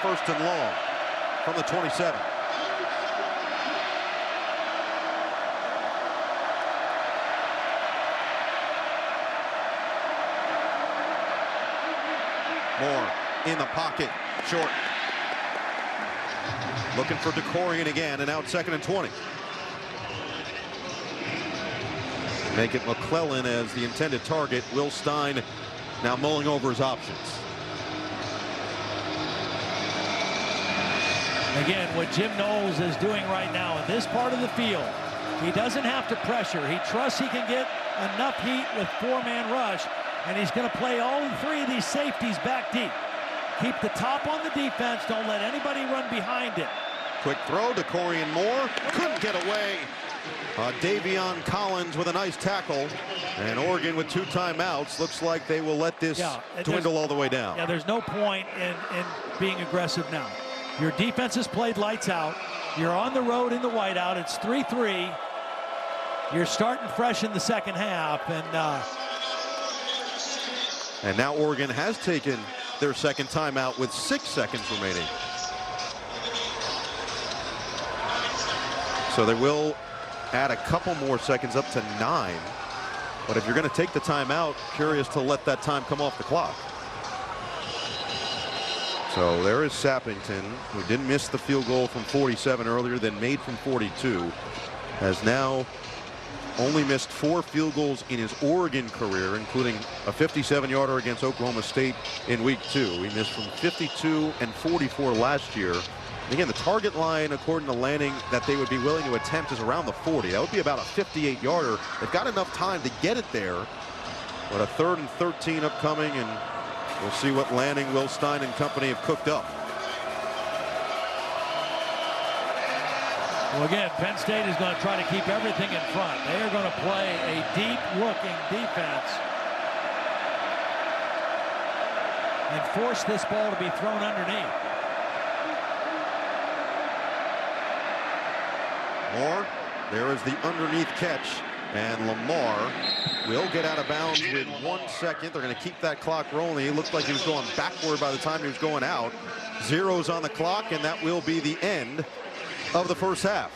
1st and long from the 27. Moore in the pocket, short. Looking for DeCorian again, and out 2nd and 20. Make it McClellan as the intended target. Will Stein now mulling over his options. Again, what Jim Knowles is doing right now in this part of the field, he doesn't have to pressure. He trusts he can get enough heat with 4-man rush, and he's going to play all 3 of these safeties back deep. Keep the top on the defense. Don't let anybody run behind it. Quick throw to Corian Moore. Couldn't get away. Davion Collins with a nice tackle. And Oregon with 2 timeouts. Looks like they will let this dwindle all the way down. Yeah, there's no point in being aggressive now. Your defense has played lights out. You're on the road in the whiteout. It's 3-3. You're starting fresh in the second half. And now Oregon has taken their second timeout with 6 seconds remaining. So they will add a couple more seconds up to 9. But if you're going to take the timeout, curious to let that time come off the clock. So there is Sappington, who didn't miss the field goal from 47 earlier, then made from 42, has now only missed 4 field goals in his Oregon career, including a 57-yarder against Oklahoma State in week 2. He missed from 52 and 44 last year. And again, the target line, according to Lanning, that they would be willing to attempt is around the 40. That would be about a 58-yarder. They've got enough time to get it there. But a 3rd and 13 upcoming, and we'll see what Lanning, Will Stein, and company have cooked up. Well, again, Penn State is going to try to keep everything in front. They are going to play a deep-looking defense and force this ball to be thrown underneath. Moore, there is the underneath catch, and Lamar will get out of bounds with 1 second. They're going to keep that clock rolling. It looked like he was going backward by the time he was going out. 0's on the clock, and that will be the end of the first half.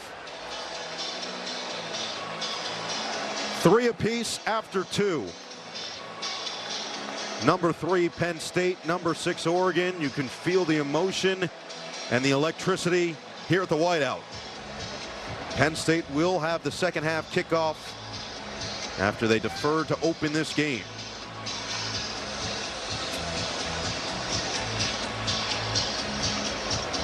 3 apiece after 2. Number 3 Penn State, number 6 Oregon. You can feel the emotion and the electricity here at the whiteout. Penn State will have the second half kickoff after they defer to open this game.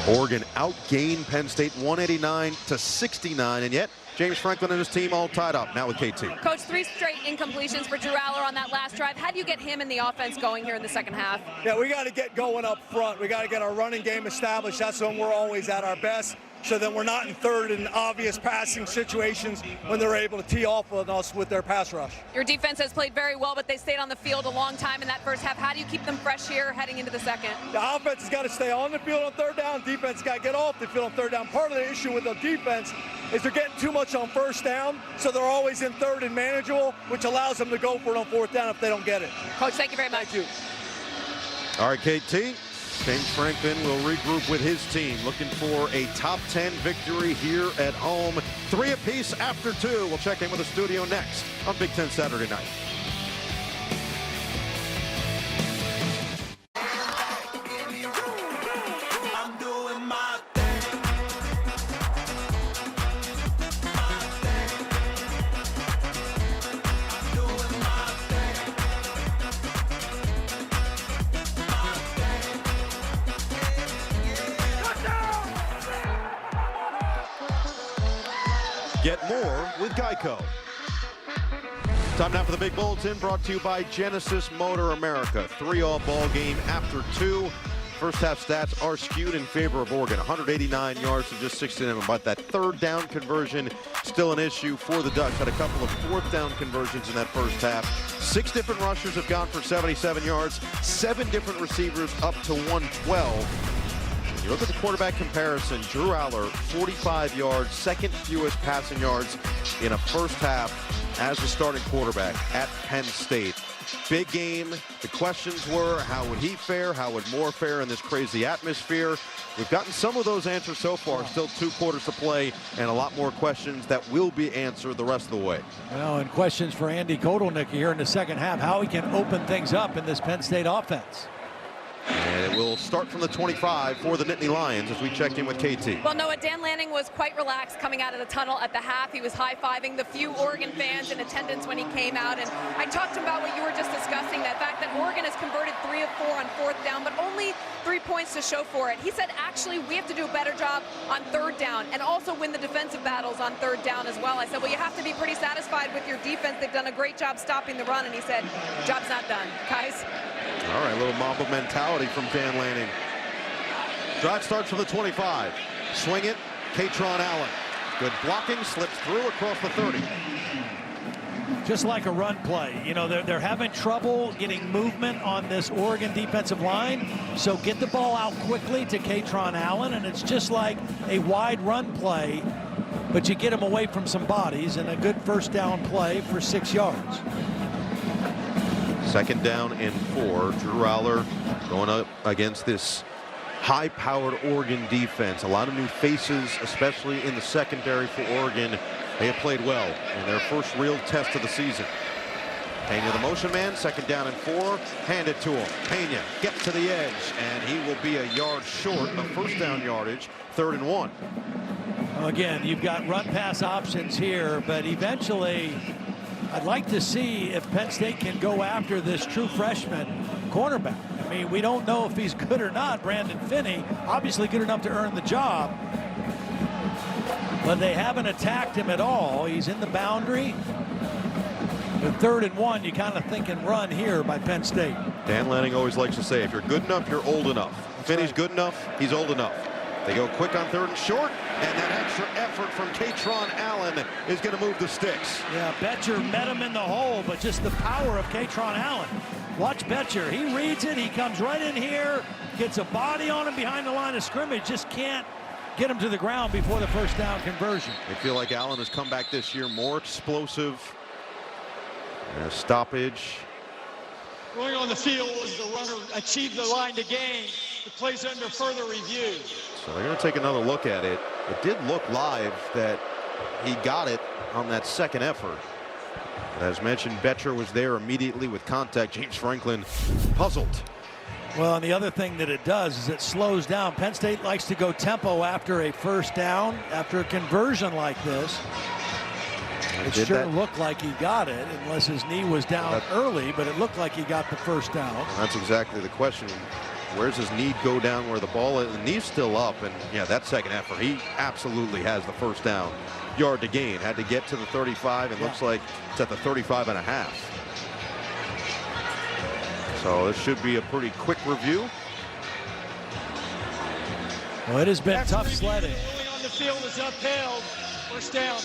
Oregon outgained Penn State 189-69, and yet James Franklin and his team all tied up now with KT. Coach, 3 straight incompletions for Drew Aller on that last drive. How do you get him and the offense going here in the second half? Yeah, we got to get going up front. We got to get our running game established. That's when we're always at our best. So then we're not in third and obvious passing situations when they're able to tee off on us with their pass rush. Your defense has played very well, but they stayed on the field a long time in that first half. How do you keep them fresh here heading into the second? The offense has got to stay on the field on third down. Defense has got to get off the field on third down. Part of the issue with the defense is they're getting too much on first down, so they're always in third and manageable, which allows them to go for it on fourth down if they don't get it. Coach, thank you very much. Thank you. All right, KT. James Franklin will regroup with his team, looking for a top 10 victory here at home. 3 apiece after 2. We'll check in with the studio next on Big Ten Saturday Night. Get more with Geico. Time now for the Big Bulletin, brought to you by Genesis Motor America. 3-all ball game after 2. First half stats are skewed in favor of Oregon. 189 yards to just 69, but that third down conversion still an issue for the Ducks. Had a couple of fourth down conversions in that first half. 6 different rushers have gone for 77 yards. 7 different receivers up to 112. You look at the quarterback comparison, Drew Aller, 45 yards, second fewest passing yards in a first half as the starting quarterback at Penn State. Big game. The questions were, how would he fare? How would Moore fare in this crazy atmosphere? We've gotten some of those answers so far. Still 2 quarters to play and a lot more questions that will be answered the rest of the way. Well, and questions for Andy Kotelnicki here in the second half, how he can open things up in this Penn State offense. And it will start from the 25 for the Nittany Lions as we check in with KT. Well, Noah, Dan Lanning was quite relaxed coming out of the tunnel at the half. He was high-fiving the few Oregon fans in attendance when he came out. And I talked about what you were just discussing, that fact that Oregon has converted 3 of 4 on fourth down, but only 3 points to show for it. He said, actually, we have to do a better job on third down and also win the defensive battles on third down as well. I said, well, you have to be pretty satisfied with your defense. They've done a great job stopping the run. And he said, job's not done, guys. All right, a little Mamba mentality from Dan Lanning. Drive starts from the 25. Swing it, Katron Allen. Good blocking, slips through across the 30. Just like a run play. You know, they're having trouble getting movement on this Oregon defensive line. So get the ball out quickly to Katron Allen, and it's just like a wide run play, but you get him away from some bodies, and a good first down play for 6 yards. Second down and 4. Drew Aller going up against this high-powered Oregon defense. A lot of new faces, especially in the secondary for Oregon. They have played well in their first real test of the season. Pena, the motion man, 2nd down and 4. Hand it to him. Pena gets to the edge, and he will be a yard short of 1st down yardage, 3rd and 1. Again, you've got run-pass options here, but eventually I'd like to see if Penn State can go after this true freshman cornerback. I mean, we don't know if he's good or not. Brandon Finney, obviously good enough to earn the job, but they haven't attacked him at all. He's in the boundary. With 3rd and 1, you kind of think and run here by Penn State. Dan Lanning always likes to say, if you're good enough, you're old enough. Finney's good enough, he's old enough. They go quick on 3rd and short, and that extra effort from Katron Allen is going to move the sticks. Yeah, Betcher met him in the hole, but just the power of Katron Allen. Watch Betcher. He reads it. He comes right in here, gets a body on him behind the line of scrimmage. Just can't get him to the ground before the 1st down conversion. I feel like Allen has come back this year more explosive. And a stoppage. Going on the field as the runner achieved the line to gain. The play's under further review. So they're going to take another look at it. It did look live that he got it on that 2nd effort. As mentioned, Betcher was there immediately with contact. James Franklin puzzled. Well, and the other thing that it does is it slows down. Penn State likes to go tempo after a 1st down, after a conversion like this. It sure looked like he got it, unless his knee was down early, but it looked like he got the 1st down. That's exactly the question. Where's his knee go down where the ball is? The knee's still up, and yeah, that 2nd effort, he absolutely has the 1st down yard to gain. Had to get to the 35, and looks like it's at the 35.5. So this should be a pretty quick review. Well, it has been tough sledding. On the field is upheld. 1st down.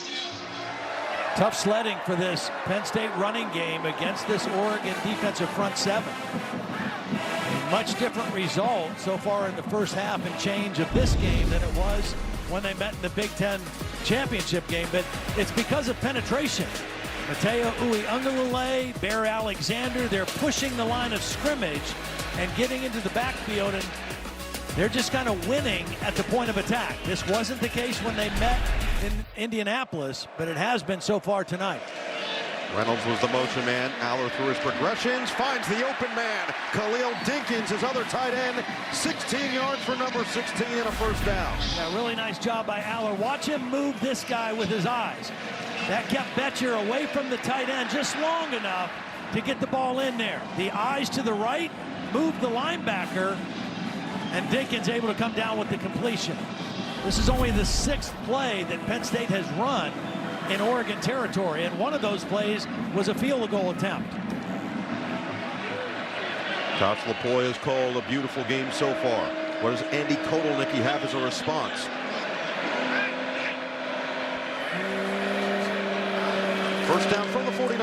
Tough sledding for this Penn State running game against this Oregon defensive front 7. A much different result so far in the 1st half and change of this game than it was when they met in the Big Ten championship game, but it's because of penetration. Mateo Uiagalelei, Bear Alexander, they're pushing the line of scrimmage and getting into the backfield, and they're just kind of winning at the point of attack. This wasn't the case when they met in Indianapolis, but it has been so far tonight. Reynolds was the motion man. Aller through his progressions, finds the open man. Khalil Dinkins, his other tight end, 16 yards for number 16 and a 1st down. Yeah, really nice job by Aller. Watch him move this guy with his eyes. That kept Betcher away from the tight end just long enough to get the ball in there. The eyes to the right, moved the linebacker, and Dinkins able to come down with the completion. This is only the 6th play that Penn State has run in Oregon territory, and one of those plays was a field goal attempt. Tosh Lupoi has called a beautiful game so far. What does Andy Kotelnicki have as a response? 1st down from the 49.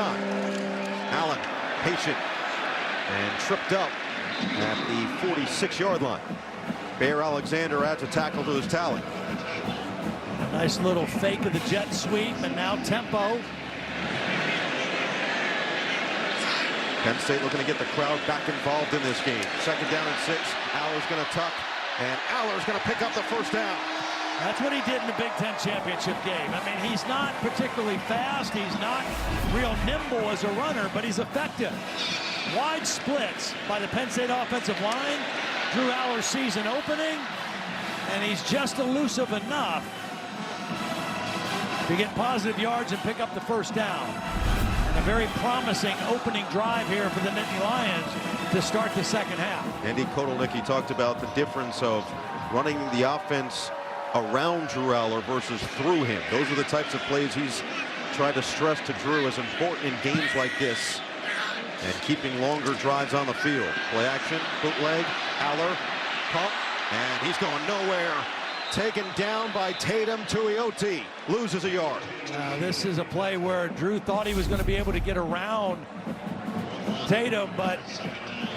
Allen, patient, and tripped up at the 46-yard line. Bear Alexander adds a tackle to his tally. Nice little fake of the jet sweep, and now tempo. Penn State looking to get the crowd back involved in this game. 2nd down and 6. Aller's going to tuck, and Aller's going to pick up the 1st down. That's what he did in the Big Ten championship game. I mean, he's not particularly fast. He's not real nimble as a runner, but he's effective. Wide splits by the Penn State offensive line. Drew Aller's season opening, and he's just elusive enough to get positive yards and pick up the 1st down. And a very promising opening drive here for the Nittany Lions to start the 2nd half. Andy Kotelnicki talked about the difference of running the offense around Drew Aller versus through him. Those are the types of plays he's tried to stress to Drew as important in games like this, and keeping longer drives on the field. Play action, bootleg, Aller, pump, and he's going nowhere. Taken down by Tatum. Tuioti loses a yard. This is a play where Drew thought he was going to be able to get around Tatum, but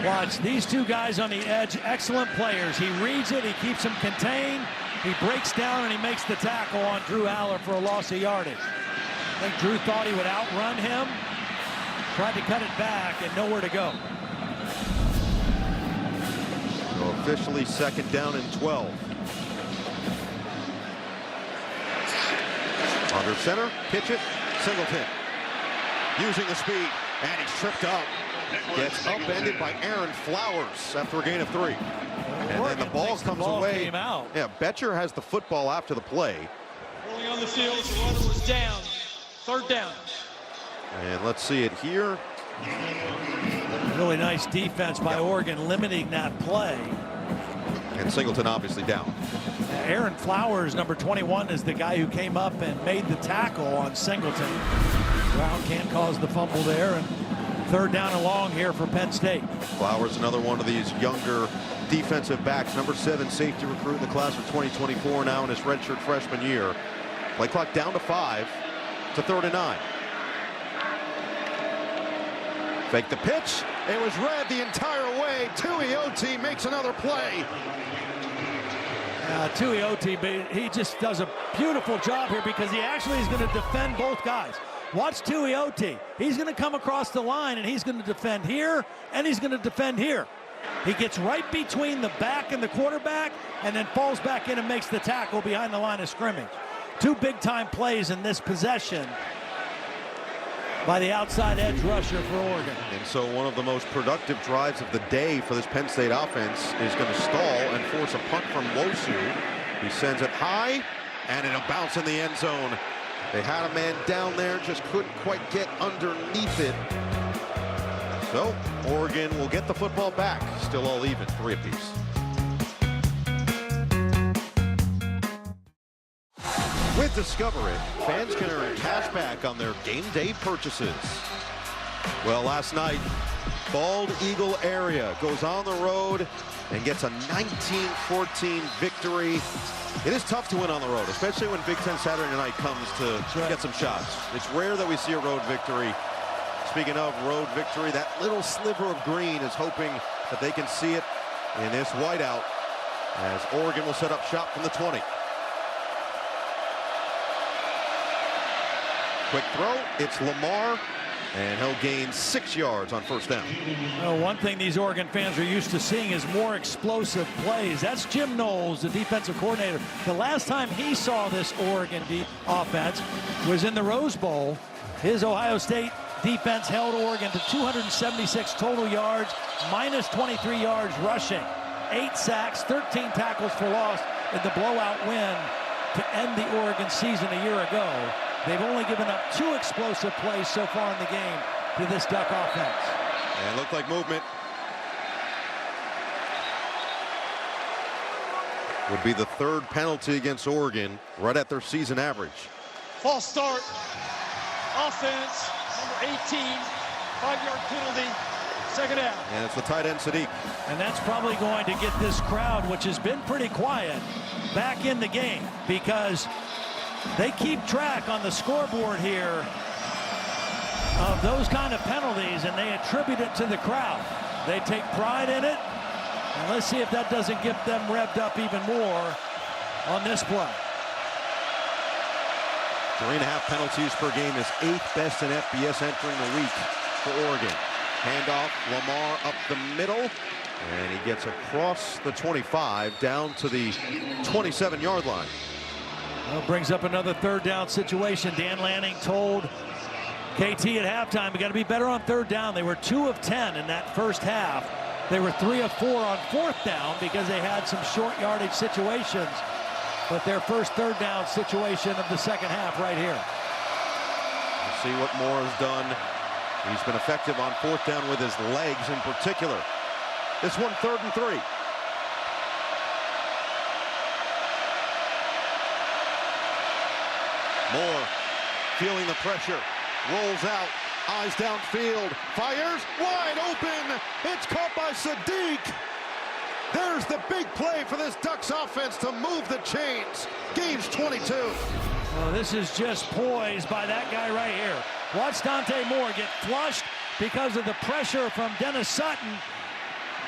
watch these two guys on the edge, excellent players. He reads it, he keeps him contained, he breaks down, and he makes the tackle on Drew Aller for a loss of yardage. I think Drew thought he would outrun him, tried to cut it back, and nowhere to go. So officially second down and 12. Under center, pitch it, Singleton. Using the speed, and he's tripped up. Gets upended by Aaron Flowers after a gain of 3. And then the ball comes away. Came out. Yeah, Betcher has the football after the play. Rolling on the field, the runner was down. Third down. And let's see it here. Really nice defense by Oregon, limiting that play. And Singleton obviously down. Aaron Flowers, number 21, is the guy who came up and made the tackle on Singleton. Brown can't cause the fumble there, and third down and long here for Penn State. Flowers, another one of these younger defensive backs, number 7 safety recruit in the class of 2024, now in his redshirt freshman year. Play clock down to 5. To 3rd and 9. Fake the pitch. It was read the entire way. Tuioti makes another play. Tuioti, he just does a beautiful job here because he actually is going to defend both guys. Watch Tuioti. He's going to come across the line and he's going to defend here and he's going to defend here. He gets right between the back and the quarterback and then falls back in and makes the tackle behind the line of scrimmage. 2 big-time plays in this possession by the outside edge rusher for Oregon. And so one of the most productive drives of the day for this Penn State offense is going to stall and force a punt from Wosu. He sends it high, and it'll bounce in the end zone. They had a man down there, just couldn't quite get underneath it. So Oregon will get the football back. Still all even, 3 apiece. With Discover It, fans can earn cash back on their game day purchases. Well, last night, Bald Eagle area goes on the road and gets a 19-14 victory. It is tough to win on the road, especially when Big Ten Saturday night comes to get some shots. It's rare that we see a road victory. Speaking of road victory, that little sliver of green is hoping that they can see it in this whiteout as Oregon will set up shop from the 20. Quick throw, it's Lamar, and he'll gain 6 yards on first down. Well, one thing these Oregon fans are used to seeing is more explosive plays. That's Jim Knowles, the defensive coordinator. The last time he saw this Oregon offense was in the Rose Bowl. His Ohio State defense held Oregon to 276 total yards, minus 23 yards rushing. 8 sacks, 13 tackles for loss in the blowout win to end the Oregon season a year ago. They've only given up 2 explosive plays so far in the game to this Duck offense. And it looked like movement. Would be the 3rd penalty against Oregon, right at their season average. False start. Offense, number 18. 5-yard penalty. Second down. And it's the tight end, Sadiq. And that's probably going to get this crowd, which has been pretty quiet, back in the game because they keep track on the scoreboard here of those kind of penalties, and they attribute it to the crowd. They take pride in it, and let's see if that doesn't get them revved up even more on this play. 3.5 penalties per game is 8th best in FBS entering the week for Oregon. Handoff, Lamar up the middle, and he gets across the 25 down to the 27-yard line. Well, brings up another 3rd down situation. Dan Lanning told KT at halftime, we got to be better on 3rd down. They were 2 of 10 in that first half. They were 3 of 4 on 4th down because they had some short yardage situations. But their first 3rd down situation of the second half right here. We'll see what Moore has done. He's been effective on 4th down with his legs in particular. This one 3rd and 3. Moore feeling the pressure, rolls out, eyes downfield, fires, wide open. It's caught by Sadiq. There's the big play for this Ducks offense to move the chains. Gains 22. Well, this is just poised by that guy right here. Watch Dante Moore get flushed because of the pressure from Dennis Sutton.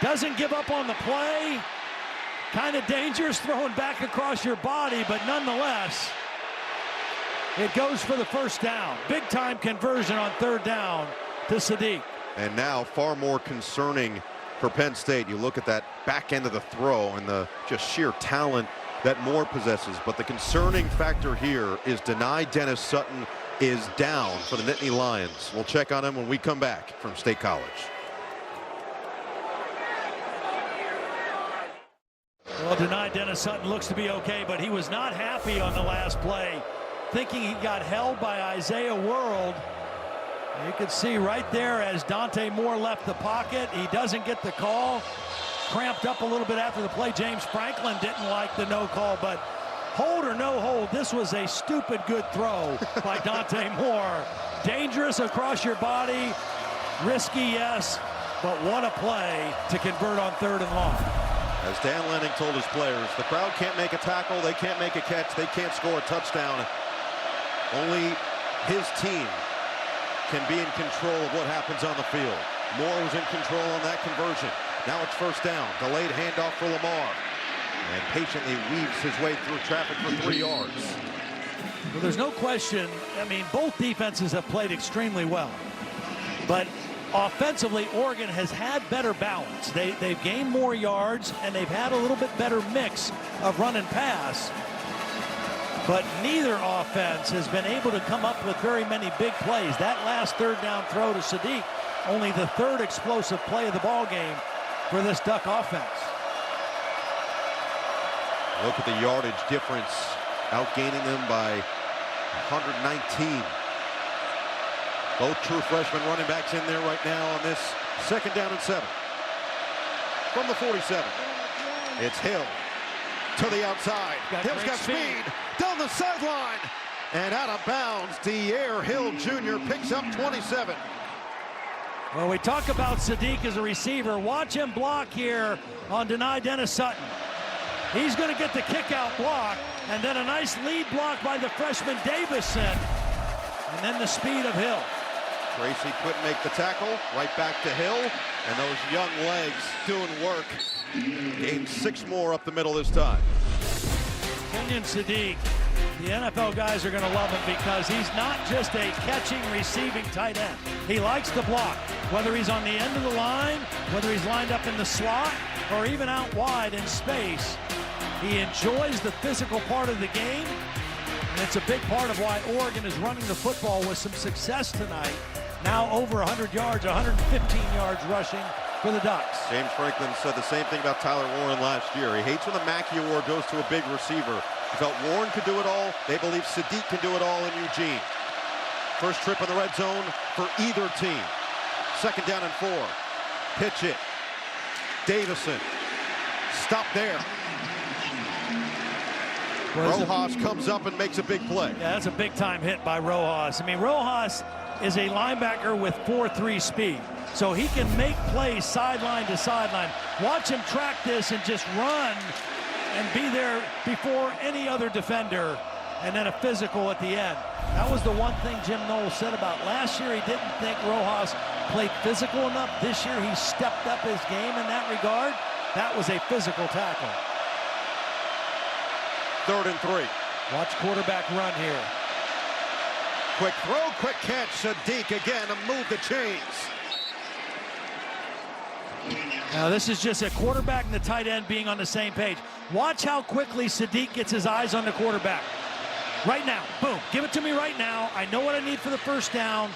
Doesn't give up on the play. Kind of dangerous throwing back across your body, but nonetheless, it goes for the first down. Big time conversion on 3rd down to Sadiq. And now far more concerning for Penn State. You look at that back end of the throw and the just sheer talent that Moore possesses. But the concerning factor here is Dennis Sutton is down for the Nittany Lions. We'll check on him when we come back from State College. Well, Dennis Sutton looks to be okay, but he was not happy on the last play, thinking he got held by Isaiah World. You can see right there as Dante Moore left the pocket. He doesn't get the call. Cramped up a little bit after the play. James Franklin didn't like the no call, but hold or no hold, this was a stupid good throw by Dante Moore. Dangerous across your body, risky, yes, but what a play to convert on 3rd and long. As Dan Lanning told his players, the crowd can't make a tackle, they can't make a catch, they can't score a touchdown. Only his team can be in control of what happens on the field. Moore was in control on that conversion. Now it's 1st down. Delayed handoff for Lamar. And patiently weaves his way through traffic for 3 yards. Well, there's no question. I mean, both defenses have played extremely well. But offensively, Oregon has had better balance. They've gained more yards, and they've had a little bit better mix of run and pass. But neither offense has been able to come up with very many big plays. That last 3rd down throw to Sadiq, only the 3rd explosive play of the ball game for this Duck offense. Look at the yardage difference, outgaining them by 119. Both true freshman running backs in there right now on this 2nd down and 7. From the 47, it's Hill to the outside. Hill's got speed down the sideline and out of bounds. De'Air Hill Jr. picks up 27. Well, we talk about Sadiq as a receiver. Watch him block here on Dennis Sutton. He's going to get the kick-out block, and then a nice lead block by the freshman Davison, and then the speed of Hill. Tracy couldn't make the tackle. Right back to Hill, and those young legs doing work. Gained 6 more up the middle this time. Kenyon Sadiq, the NFL guys are going to love him because he's not just a catching, receiving tight end. He likes to block, whether he's on the end of the line, whether he's lined up in the slot, or even out wide in space. He enjoys the physical part of the game, and it's a big part of why Oregon is running the football with some success tonight. Now over 100 yards, 115 yards rushing for the Ducks. James Franklin said the same thing about Tyler Warren last year. He hates when the Mackey Award goes to a big receiver. He felt Warren could do it all. They believe Sadiq can do it all in Eugene. First trip in the red zone for either team. 2nd down and 4. Pitch it. Davison. Stop there. Rojas comes up and makes a big play. Yeah, that's a big-time hit by Rojas. I mean, Rojas is a linebacker with 4.3 speed, so he can make plays sideline to sideline. Watch him track this and just run and be there before any other defender, and then a physical at the end. That was the one thing Jim Knowles said about last year. He didn't think Rojas played physical enough. This year he stepped up his game in that regard. That was a physical tackle. 3rd and 3. Watch quarterback run here. Quick throw, quick catch. Sadiq again to move the chains. Now this is just a quarterback and the tight end being on the same page. Watch how quickly Sadiq gets his eyes on the quarterback. Right now, boom, give it to me right now. I know what I need for the 1st down.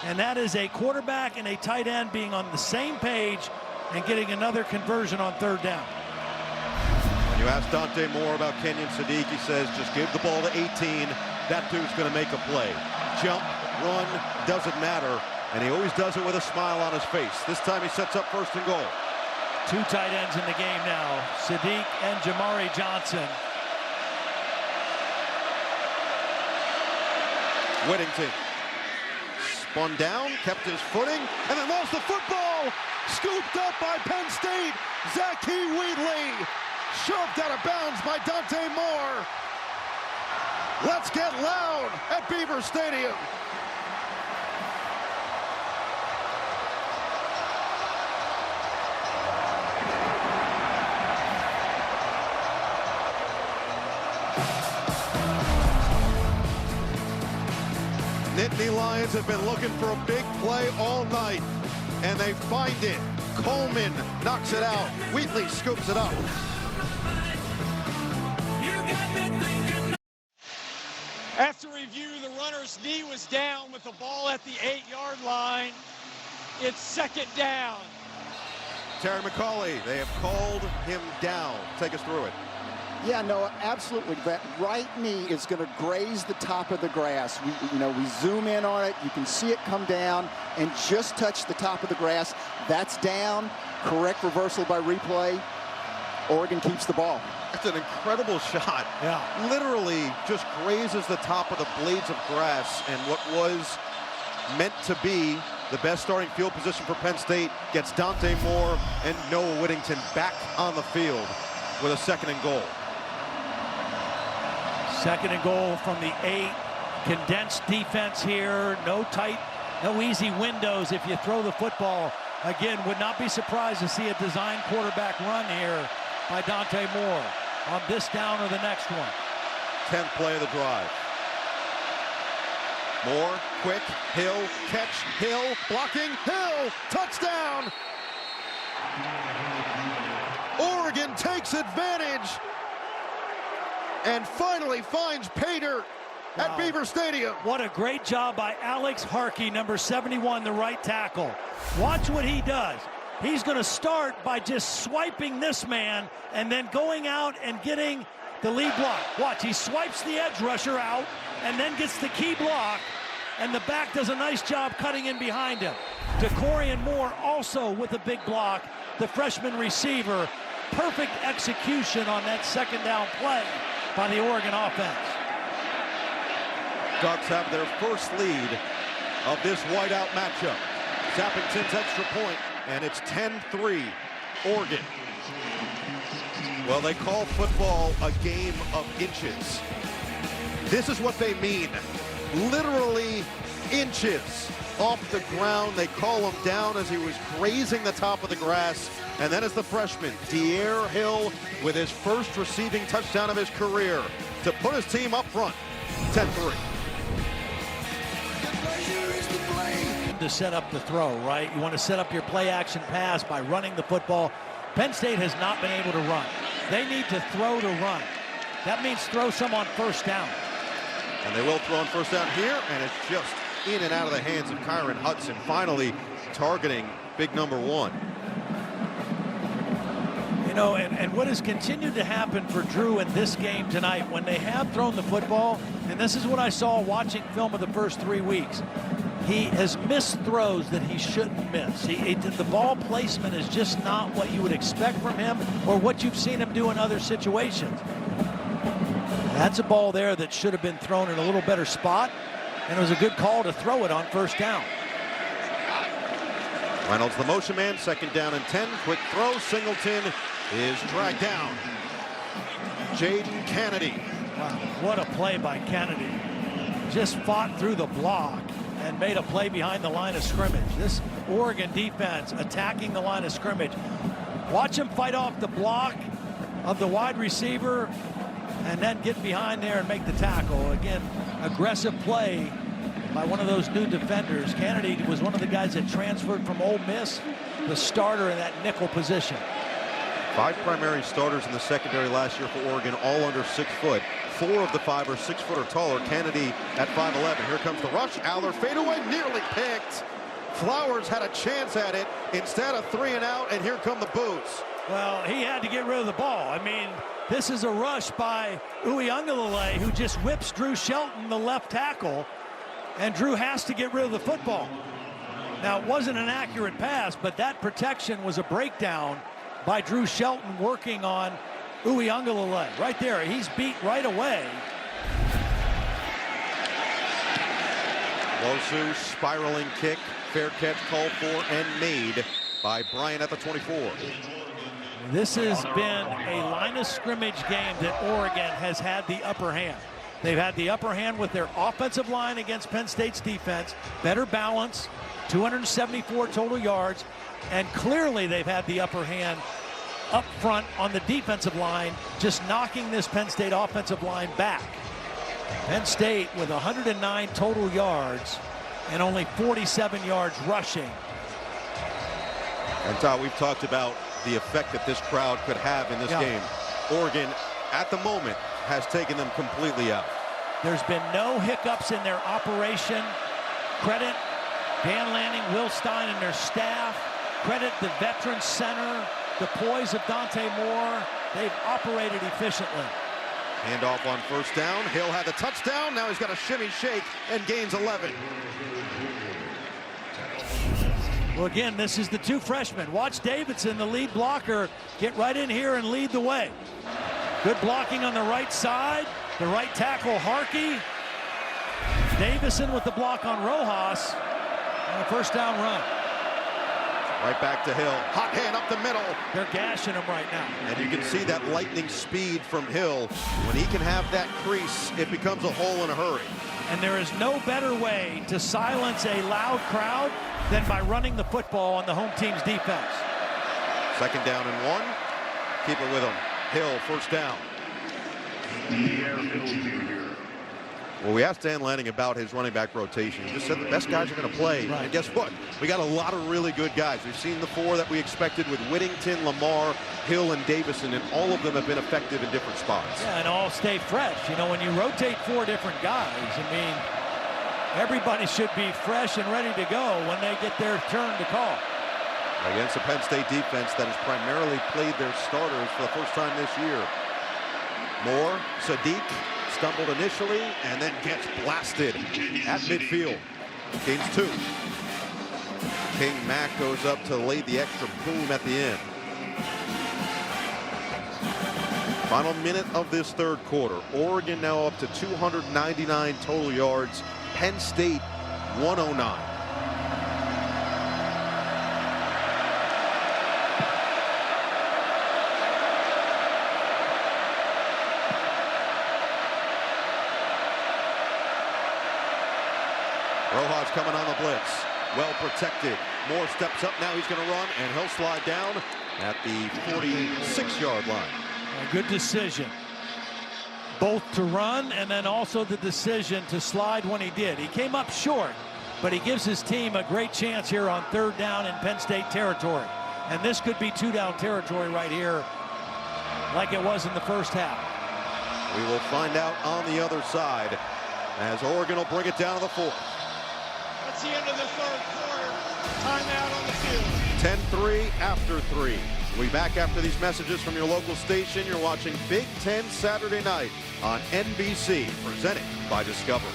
And that is a quarterback and a tight end being on the same page and getting another conversion on 3rd down. When you ask Dante Moore about Kenyon Sadiq, he says just give the ball to 18. That dude's going to make a play. Jump, run, doesn't matter. And he always does it with a smile on his face. This time he sets up 1st and goal. 2 tight ends in the game now, Sadiq and Jamari Johnson. Whittington spun down, kept his footing, and then lost the football. Scooped up by Penn State. Zachy Wheatley shoved out of bounds by Dante Moore. Let's get loud at Beaver Stadium. Nittany Lions have been looking for a big play all night, and they find it. Coleman knocks it out. Wheatley scoops it up. After review, the runner's knee was down with the ball at the 8-yard line. It's second down. Terry McCauley, they have called him down. Take us through it. Yeah, no, absolutely. That right knee is going to graze the top of the grass. We zoom in on it. You can see it come down and just touch the top of the grass. That's down. Correct reversal by replay. Oregon keeps the ball. That's an incredible shot. Yeah. Literally just grazes the top of the blades of grass, and what was meant to be the best starting field position for Penn State gets Dante Moore and Noah Whittington back on the field with a 2nd and goal. 2nd and goal from the 8. Condensed defense here. No easy windows if you throw the football. Again, would not be surprised to see a design quarterback run here by Dante Moore on this down or the next one. 10th play of the drive. Moore, quick, Hill, catch, Hill, blocking, Hill, touchdown! Oregon takes advantage and finally finds Pater at Beaver Stadium. What a great job by Alex Harkey, number 71, the right tackle. Watch what he does. He's going to start by just swiping this man and then going out and getting the lead block. Watch, he swipes the edge rusher out and then gets the key block, and the back does a nice job cutting in behind him. DeCorian Moore also with a big block, the freshman receiver. Perfect execution on that 2nd down play by the Oregon offense. Ducks have their first lead of this whiteout matchup. Sappington's extra point, and it's 10-3 Oregon. Well, they call football a game of inches. This is what they mean. Literally inches off the ground. They call him down as he was grazing the top of the grass. And then as the freshman, De'Air Hill with his first receiving touchdown of his career to put his team up front, 10-3. To set up the throw, right? You want to set up your play action pass by running the football. Penn State has not been able to run. They need to throw to run. That means throw some on 1st down. And they will throw on 1st down here, and it's just in and out of the hands of Kyron Hudson, finally targeting big number 1. You know, and what has continued to happen for Drew in this game tonight, when they have thrown the football, and this is what I saw watching film of the first 3 weeks, he has missed throws that he shouldn't miss. The ball placement is just not what you would expect from him or what you've seen him do in other situations. That's a ball there that should have been thrown in a little better spot, and it was a good call to throw it on 1st down. Reynolds the motion man, 2nd down and 10. Quick throw, Singleton is dragged down. Jaden Kennedy. Wow, what a play by Kennedy. Just fought through the block and made a play behind the line of scrimmage. This Oregon defense attacking the line of scrimmage. Watch him fight off the block of the wide receiver and then get behind there and make the tackle. Again, aggressive play by one of those new defenders. Kennedy was one of the guys that transferred from Ole Miss, the starter in that nickel position. 5 primary starters in the secondary last year for Oregon, all under 6 foot. 4 of the 5 are 6 foot or taller. Kennedy at 5'11". Here comes the rush. Aller fadeaway, nearly picked. Flowers had a chance at it. Instead of 3 and out, and here come the boos. Well, he had to get rid of the ball. I mean, this is a rush by Uiagalelei, who just whips Drew Shelton, the left tackle, and Drew has to get rid of the football. Now, it wasn't an accurate pass, but that protection was a breakdown by Drew Shelton working on Uiagalelei. Right there, he's beat right away. Losu spiraling kick, fair catch called for and made by Bryant at the 24. This has been a line of scrimmage game that Oregon has had the upper hand. They've had the upper hand with their offensive line against Penn State's defense, better balance, 274 total yards, and clearly they've had the upper hand up front on the defensive line, just knocking this Penn State offensive line back. Penn State with 109 total yards and only 47 yards rushing. And Todd, we've talked about the effect that this crowd could have in this game. Oregon, at the moment, has taken them completely out. There's been no hiccups in their operation. Credit Dan Lanning, Will Stein, and their staff. Credit the veteran center, the poise of Dante Moore. They've operated efficiently. Handoff on first down. Hill had the touchdown. Now he's got a shimmy shake and gains 11. Well, again, this is the two freshmen. Watch Davidson, the lead blocker, get right in here and lead the way. Good blocking on the right side. The right tackle, Harkey. Davison with the block on Rojas. And a first down run. Right back to Hill. Hot hand up the middle. They're gashing him right now. And you can see that lightning speed from Hill. When he can have that crease, it becomes a hole in a hurry. And there is no better way to silence a loud crowd than by running the football on the home team's defense. Second down and 1. Keep it with him. Hill, first down. Well, we asked Dan Lanning about his running back rotation. He just said the best guys are going to play. Right. And guess what? We got a lot of really good guys. We've seen the 4 that we expected with Whittington, Lamar, Hill, and Davison, and all of them have been effective in different spots. Yeah, and all stay fresh. You know, when you rotate 4 different guys, I mean, everybody should be fresh and ready to go when they get their turn to call. Against a Penn State defense that has primarily played their starters for the first time this year. Moore, Sadiq, stumbled initially and then gets blasted at midfield. Gains 2. King Mack goes up to lay the extra boom at the end. Final minute of this third quarter. Oregon now up to 299 total yards. Penn State 109. Rojas coming on the blitz. Well protected. Moore steps up. Now he's going to run, and he'll slide down at the 46-yard line. A good decision. Both to run and then also the decision to slide when he did. He came up short, but he gives his team a great chance here on third down in Penn State territory. And this could be 2-down territory right here, like it was in the first half. We will find out on the other side as Oregon will bring it down to the 4th. That's the end of the third quarter. Timeout on the field. 10-3 after 3. We'll be back after these messages from your local station. You're watching Big Ten Saturday night on NBC, presented by Discovery.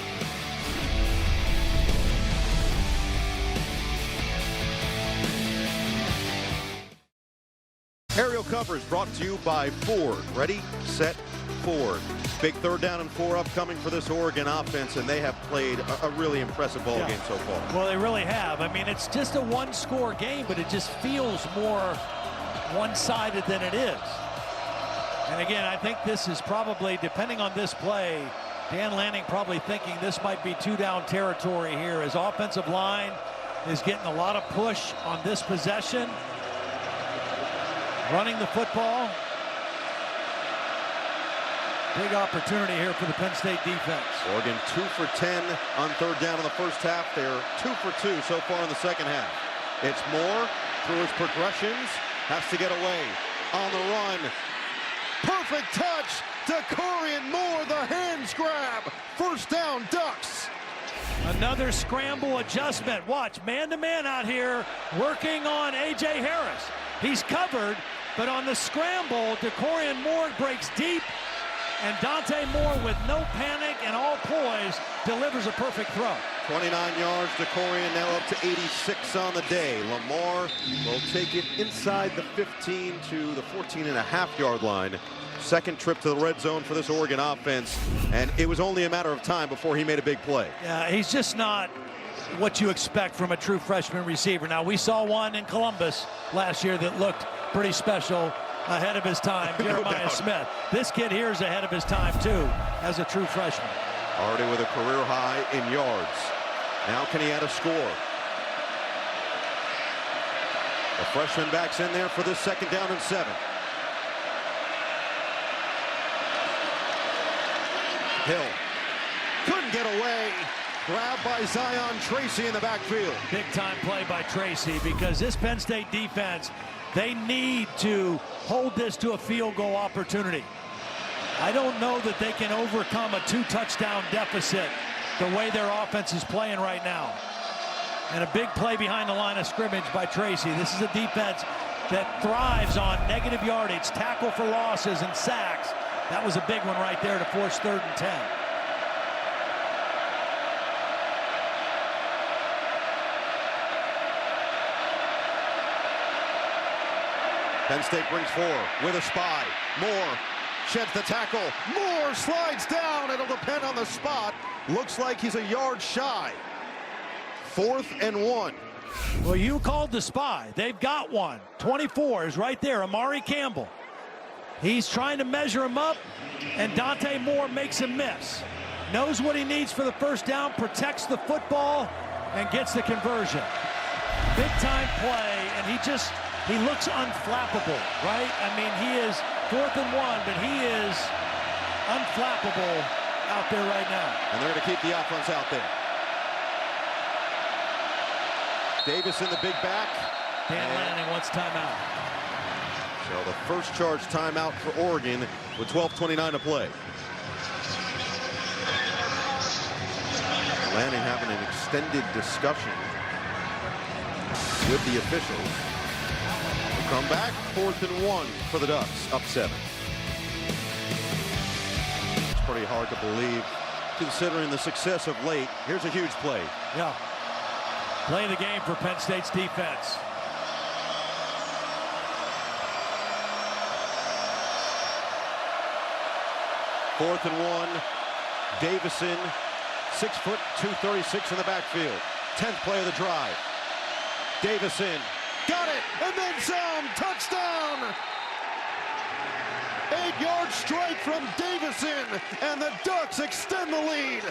Aerial coverage brought to you by Ford. Ready, set, Ford. Big third down and 4 upcoming for this Oregon offense, and they have played a really impressive ball game so far. Well, they really have. I mean, it's just a one-score game, but it just feels more one-sided than it is. And again, I think this is probably, depending on this play, Dan Lanning probably thinking this might be 2-down territory here. His offensive line is getting a lot of push on this possession. Running the football. Big opportunity here for the Penn State defense. Oregon 2 for 10 on third down in the first half. They're 2 for 2 so far in the second half. It's Moore through his progressions. Has to get away on the run. Perfect touch. DeCorian Moore, the hands grab. First down, Ducks. Another scramble adjustment. Watch, man-to-man out here working on A.J. Harris. He's covered, but on the scramble, DeCorian Moore breaks deep, and Dante Moore, with no panic and all poise, delivers a perfect throw. 29 yards. DeCorian now up to 86 on the day. Lamar will take it inside the 15 to the 14.5-yard line. Second trip to the red zone for this Oregon offense, and it was only a matter of time before he made a big play. Yeah, he's just not what you expect from a true freshman receiver. Now, we saw one in Columbus last year that looked pretty special, ahead of his time, Jeremiah Smith. This kid here is ahead of his time, too, as a true freshman. Already with a career high in yards. Now can he add a score? The freshman backs in there for this second down and 7. Hill couldn't get away. Grab by Zion Tracy in the backfield. Big time play by Tracy, because this Penn State defense, they need to hold this to a field goal opportunity. I don't know that they can overcome a 2-touchdown deficit the way their offense is playing right now. And a big play behind the line of scrimmage by Tracy. This is a defense that thrives on negative yardage, tackle for losses, and sacks. That was a big one right there to force 3rd and 10. Penn State brings 4 with a spy. Moore sheds the tackle. Moore slides down. It'll depend on the spot. Looks like he's a yard shy. 4th and 1. Well, you called the spy. They've got one. 24 is right there, Amari Campbell. He's trying to measure him up, and Dante Moore makes him miss. Knows what he needs for the first down, protects the football, and gets the conversion. Big time play, and he looks unflappable, right? I mean, he is 4th and 1, but he is unflappable out there right now. And they're going to keep the offense out there. Davis in the big back. Dan Lanning wants timeout. So the first charge timeout for Oregon with 12:29 to play. Lanning having an extended discussion with the officials. We'll come back, 4th and 1 for the Ducks, up 7. It's pretty hard to believe considering the success of late. Here's a huge play. Yeah. Play of the game for Penn State's defense. Fourth and 1. Davison, 6 foot, 236 in the backfield. 10th play of the drive. Davison got it, and then some. Touchdown! 8-yard strike from Davison, and the Ducks extend the lead.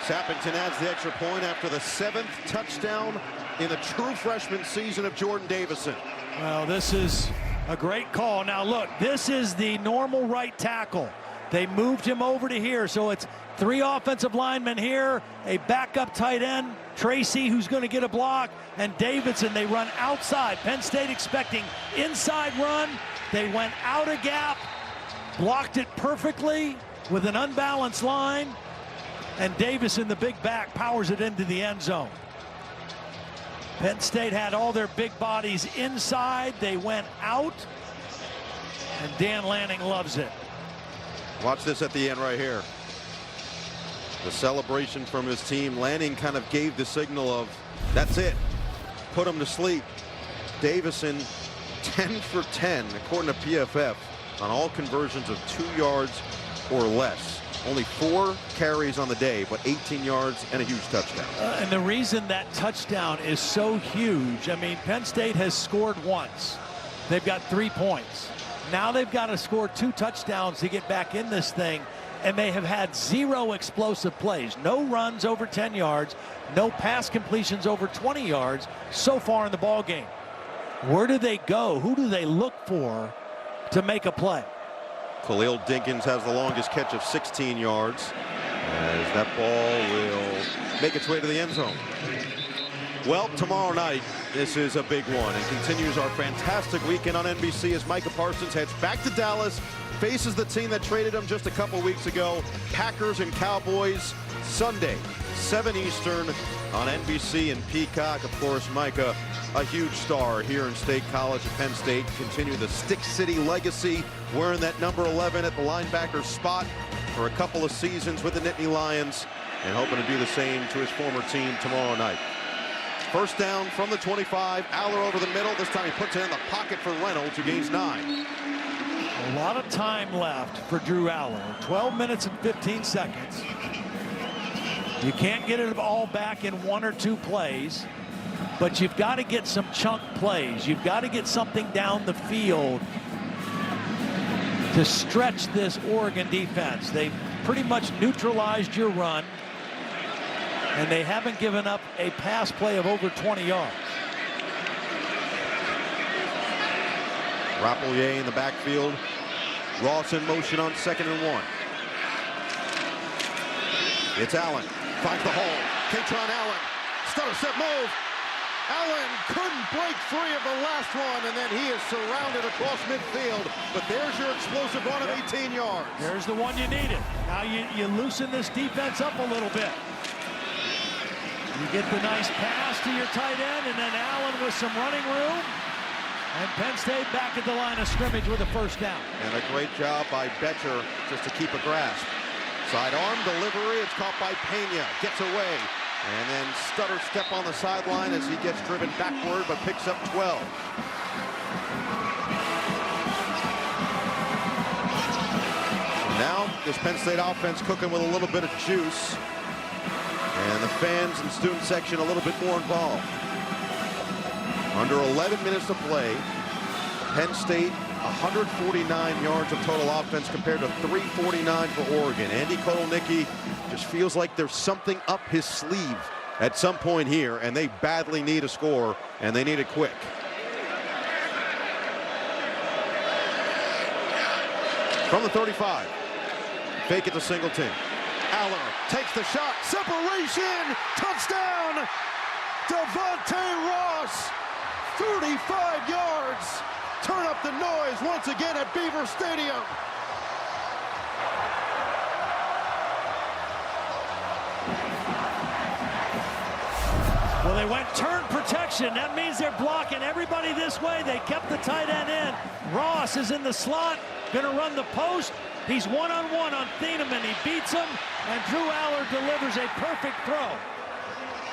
Sappington adds the extra point after the 7th touchdown in the true freshman season of Jordan Davison. Well, this is a great call. Now look, this is the normal right tackle. They moved him over to here, so it's 3 offensive linemen here, a backup tight end, Tracy, who's going to get a block, and Davidson. They run outside. Penn State expecting inside run. They went out a gap, blocked it perfectly with an unbalanced line, and Davis in the big back powers it into the end zone. Penn State had all their big bodies inside. They went out, and Dan Lanning loves it. Watch this at the end right here. The celebration from his team. Lanning kind of gave the signal of, that's it. Put him to sleep. Davison, 10 for 10, according to PFF, on all conversions of 2 yards or less. Only 4 carries on the day, but 18 yards and a huge touchdown. And the reason that touchdown is so huge, I mean, Penn State has scored once. They've got 3 points. Now they've got to score 2 touchdowns to get back in this thing, and they have had 0 explosive plays. No runs over 10 yards, no pass completions over 20 yards so far in the ball game. Where do they go? Who do they look for to make a play? Khalil Dinkins has the longest catch of 16 yards as that ball will make its way to the end zone. Well, tomorrow night, this is a big one and continues our fantastic weekend on NBC as Micah Parsons heads back to Dallas, faces the team that traded him just a couple weeks ago, Packers and Cowboys, Sunday, 7 Eastern on NBC and Peacock. Of course, Micah, a huge star here in State College at Penn State. Continue the Stick City legacy, wearing that number 11 at the linebacker spot for a couple of seasons with the Nittany Lions, and hoping to do the same to his former team tomorrow night. First down from the 25. Aller over the middle. This time he puts it in the pocket for Reynolds, who gains 9. A lot of time left for Drew Aller. 12 minutes and 15 seconds. You can't get it all back in 1 or 2 plays, but you've got to get some chunk plays. You've got to get something down the field to stretch this Oregon defense. They've pretty much neutralized your run, and they haven't given up a pass play of over 20 yards. Rapelier in the backfield. Ross in motion on 2nd and 1. It's Allen. Finds the hole. Katron Allen. Stutter step move. Allen couldn't break free of the last one, and then he is surrounded across midfield. But there's your explosive run of 18 yards. There's the one you needed. Now you loosen this defense up a little bit. You get the nice pass to your tight end, and then Allen with some running room. And Penn State back at the line of scrimmage with a first down. And a great job by Betcher just to keep a grasp. Sidearm delivery. It's caught by Pena. Gets away. And then stutter step on the sideline as he gets driven backward, but picks up 12. Now this Penn State offense cooking with a little bit of juice. And the fans and student section a little bit more involved. Under 11 minutes to play, Penn State 149 yards of total offense compared to 349 for Oregon. Andy Kotelnicki just feels like there's something up his sleeve at some point here, and they badly need a score, and they need it quick. From the 35, fake it to Singleton. Aller takes the shot, separation, touchdown, Devontae Ross, 35 yards. Turn up the noise once again at Beaver Stadium. Well, they went turn protection. That means they're blocking everybody this way. They kept the tight end in. Ross is in the slot, going to run the post. He's one-on-one on Thieneman. He beats him, and Drew Aller delivers a perfect throw.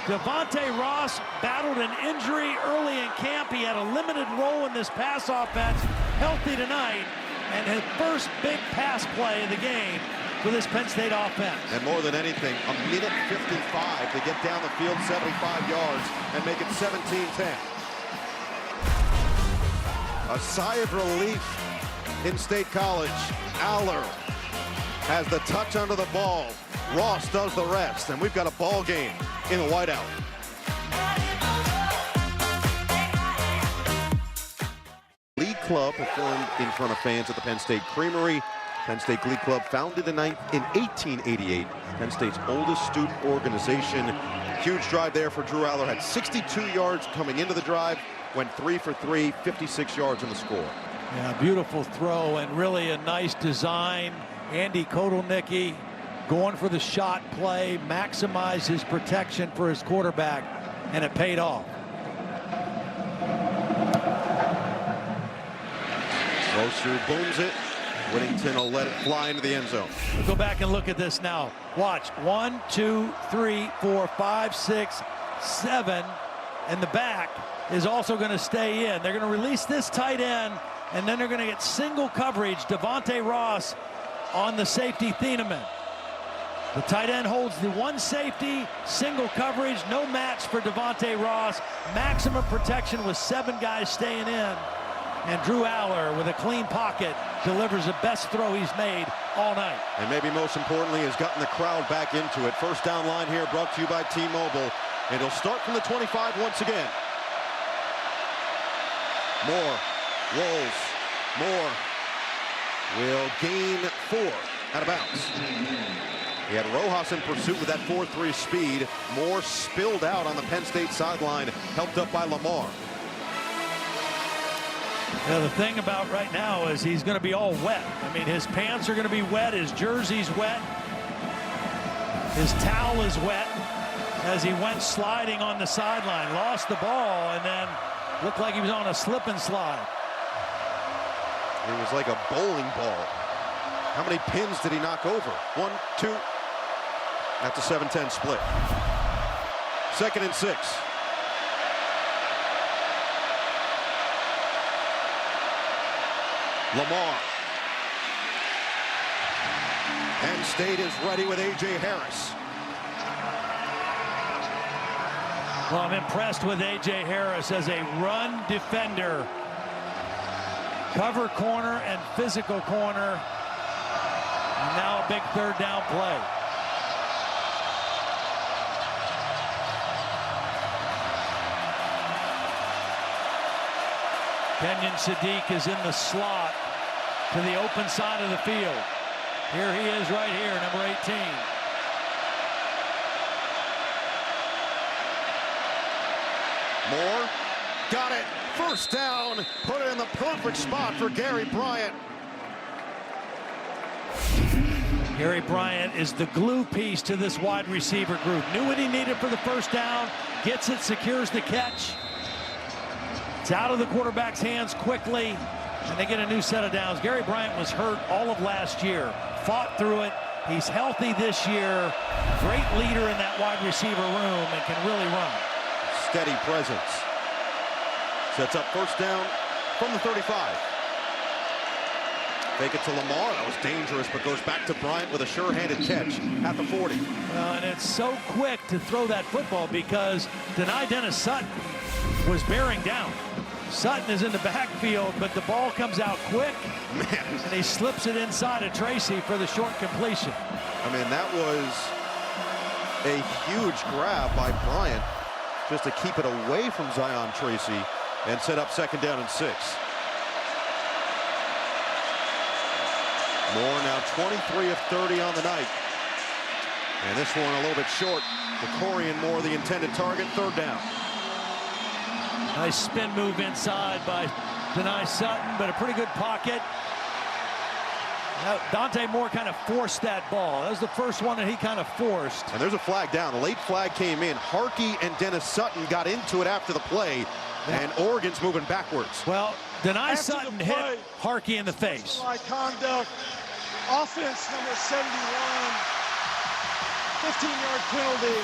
Devontae Ross battled an injury early in camp. He had a limited role in this pass offense, healthy tonight, and his first big pass play of the game for this Penn State offense. And more than anything, a minute 55 to get down the field 75 yards and make it 17-10. A sigh of relief in State College. Aller has the touch under the ball. Ross does the rest, and we've got a ball game in the whiteout. Glee Club performed in front of fans at the Penn State Creamery. Penn State Glee Club founded in 1888. Penn State's oldest student organization. Huge drive there for Drew Aller. Had 62 yards coming into the drive. Went 3 for 3, 56 yards in the score. Yeah, beautiful throw and really a nice design. Andy Kotelnicki going for the shot play, maximize his protection for his quarterback, and it paid off. Rosu booms it. Whittington will let it fly into the end zone. We'll go back and look at this now. Watch. 1, 2, 3, 4, 5, 6, 7. And the back is also going to stay in. They're going to release this tight end, and then they're going to get single coverage. Devontae Ross on the safety, Thieneman. The tight end holds the one safety, single coverage, no match for Devontae Ross. Maximum protection with 7 guys staying in. And Drew Aller, with a clean pocket, delivers the best throw he's made all night. And maybe most importantly, has gotten the crowd back into it. First down line here brought to you by T-Mobile. And it'll start from the 25 once again. Moore rolls. Moore will gain 4 out of bounds. He had Rojas in pursuit with that 4.3 speed. Moore spilled out on the Penn State sideline, helped up by Lamar. Yeah, the thing about right now is he's going to be all wet. I mean, his pants are going to be wet, his jersey's wet, his towel is wet as he went sliding on the sideline. Lost the ball and then looked like he was on a slip and slide. It was like a bowling ball. How many pins did he knock over? 1, 2. That's a 7-10 split. 2nd and 6. Lamar Penn State is ready with A.J. Harris. Well, I'm impressed with A.J. Harris as a run defender. Cover corner and physical corner. And now a big third down play. Kenyon Sadiq is in the slot to the open side of the field. Here he is right here, number 18. Moore got it. First down. Put it in the perfect spot for Gary Bryant. Gary Bryant is the glue piece to this wide receiver group. Knew what he needed for the first down. Gets it, secures the catch. It's out of the quarterback's hands quickly, and they get a new set of downs. Gary Bryant was hurt all of last year. Fought through it. He's healthy this year. Great leader in that wide receiver room and can really run. Steady presence. Sets up first down from the 35. Fake it to Lamar. That was dangerous, but goes back to Bryant with a sure-handed catch at the 40. And it's so quick to throw that football because Dennis Sutton was bearing down. Sutton is in the backfield, but the ball comes out quick. Man. And he slips it inside of Tracy for the short completion. I mean, that was a huge grab by Bryant just to keep it away from Zion Tracy and set up second down and 6. Moore now 23 of 30 on the night. And this one a little bit short. Corian Moore, the intended target, third down. Nice spin move inside by Dennis Sutton, but a pretty good pocket. Now, Dante Moore kind of forced that ball. That was the first one that he kind of forced. And there's a flag down. The late flag came in. Harkey and Dennis Sutton got into it after the play, and Oregon's moving backwards. Well, Dennis Sutton hit Harkey in the face. Conduct. Offense number 71. 15-yard penalty.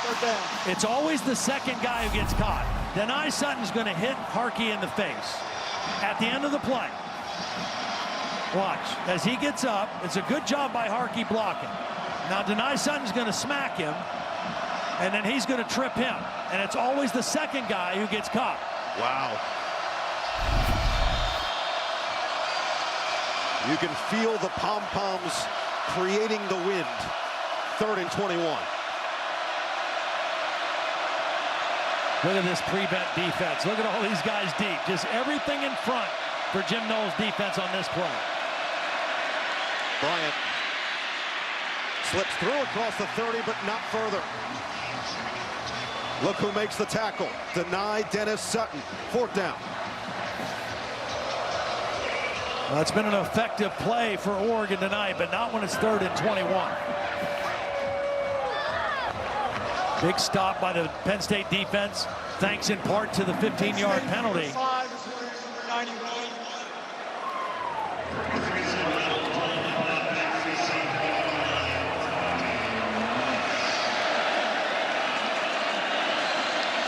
Third down. It's always the second guy who gets caught. Dennis Sutton's going to hit Harkey in the face at the end of the play. Watch, as he gets up, it's a good job by Harkey blocking. Now Dennis Sutton's going to smack him, and then he's going to trip him. And it's always the second guy who gets caught. Wow. You can feel the pom-poms creating the wind. 3rd and 21. Look at this prevent defense. Look at all these guys deep. Just everything in front for Jim Knowles' defense on this play. Bryant slips through across the 30, but not further. Look who makes the tackle. Deny Dennis Sutton. 4th down. Well, it's been an effective play for Oregon tonight, but not when it's 3rd and 21. Big stop by the Penn State defense, thanks in part to the 15-yard penalty.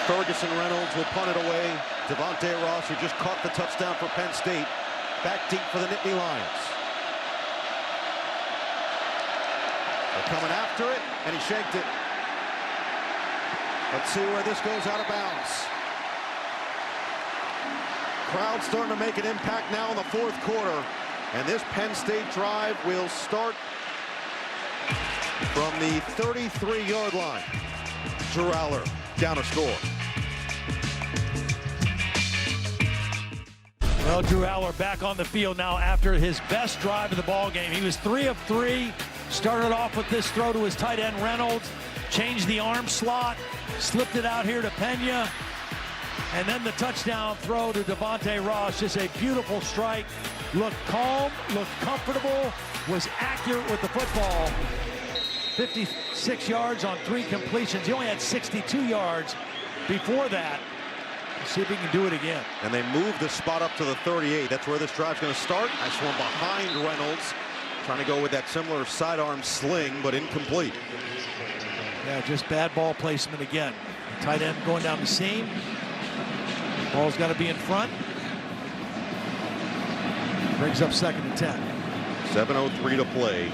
Ferguson Reynolds will punt it away. Devontae Ross, who just caught the touchdown for Penn State, back deep for the Nittany Lions. They're coming after it, and he shanked it. Let's see where this goes out of bounds. Crowd starting to make an impact now in the 4th quarter. And this Penn State drive will start from the 33-yard line. Drew Aller down a score. Well, Drew Aller back on the field now after his best drive of the ball game. He was 3 of 3. Started off with this throw to his tight end Reynolds. Changed the arm slot. Slipped it out here to Pena. And then the touchdown throw to Devontae Ross. Just a beautiful strike. Looked calm, looked comfortable, was accurate with the football. 56 yards on 3 completions. He only had 62 yards before that. Let's see if he can do it again. And they move the spot up to the 38. That's where this drive's going to start. Nice one behind Reynolds. Trying to go with that similar sidearm sling, but incomplete. Yeah, just bad ball placement again. Tight end going down the seam. Ball's got to be in front. Brings up 2nd and 10. 7:03 to play.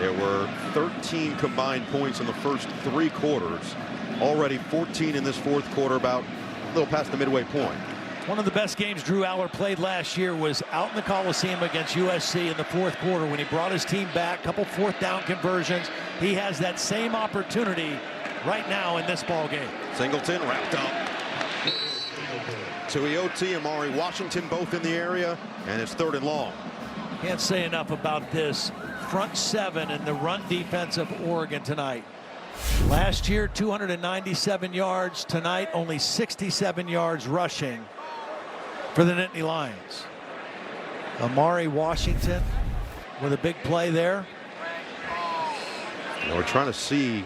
There were 13 combined points in the first 3 quarters. Already 14 in this fourth quarter, about a little past the midway point. One of the best games Drew Aller played last year was out in the Coliseum against USC in the fourth quarter when he brought his team back, couple fourth down conversions. He has that same opportunity right now in this ball game. Singleton wrapped up. Tuioti, Amari Washington both in the area, and it's 3rd and long. Can't say enough about this front 7 and the run defense of Oregon tonight. Last year 297 yards, tonight only 67 yards rushing for the Nittany Lions. Amari Washington with a big play there. We're trying to see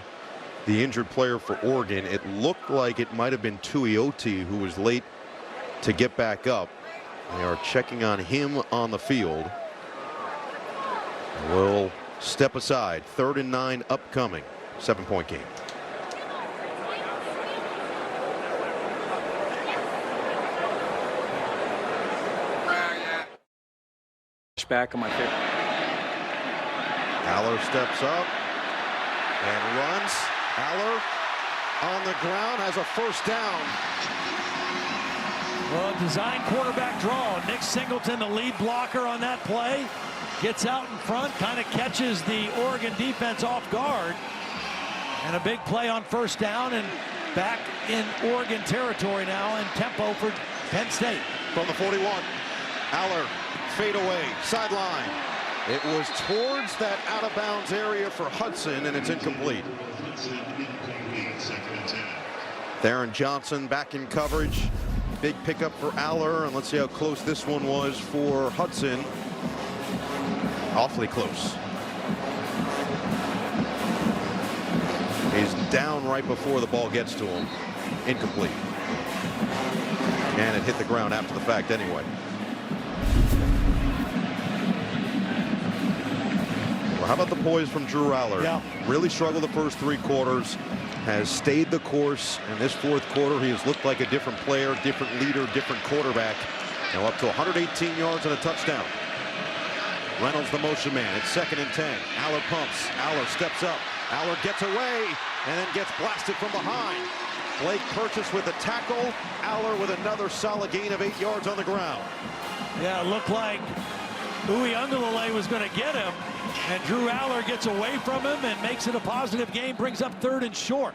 the injured player for Oregon. It looked like it might have been Tuioti who was late to get back up. They are checking on him on the field. We'll step aside. 3rd and 9 upcoming. 7-point game. Back on my favorite. Aller steps up and runs. Aller on the ground has a first down. Well, design quarterback draw. Nick Singleton, the lead blocker on that play, gets out in front, kind of catches the Oregon defense off guard. And a big play on first down, and back in Oregon territory now, and tempo for Penn State. From the 41, Aller fade away, sideline. It was towards that out-of-bounds area for Hudson, and it's incomplete. Theron Johnson back in coverage. Big pickup for Aller, and let's see how close this one was for Hudson. Awfully close. He's down right before the ball gets to him. Incomplete. And it hit the ground after the fact anyway. Well, how about the poise from Drew Aller? Yeah. Really struggled the first 3 quarters. Has stayed the course. In this fourth quarter, he has looked like a different player, different leader, different quarterback. Now up to 118 yards and a touchdown. Reynolds the motion man. It's 2nd and 10. Aller pumps. Aller steps up. Aller gets away and then gets blasted from behind. Blake Purchase with the tackle. Aller with another solid gain of 8 yards on the ground. Yeah, it looked like Uiagalelei was going to get him, and Drew Aller gets away from him and makes it a positive game, brings up 3rd and short.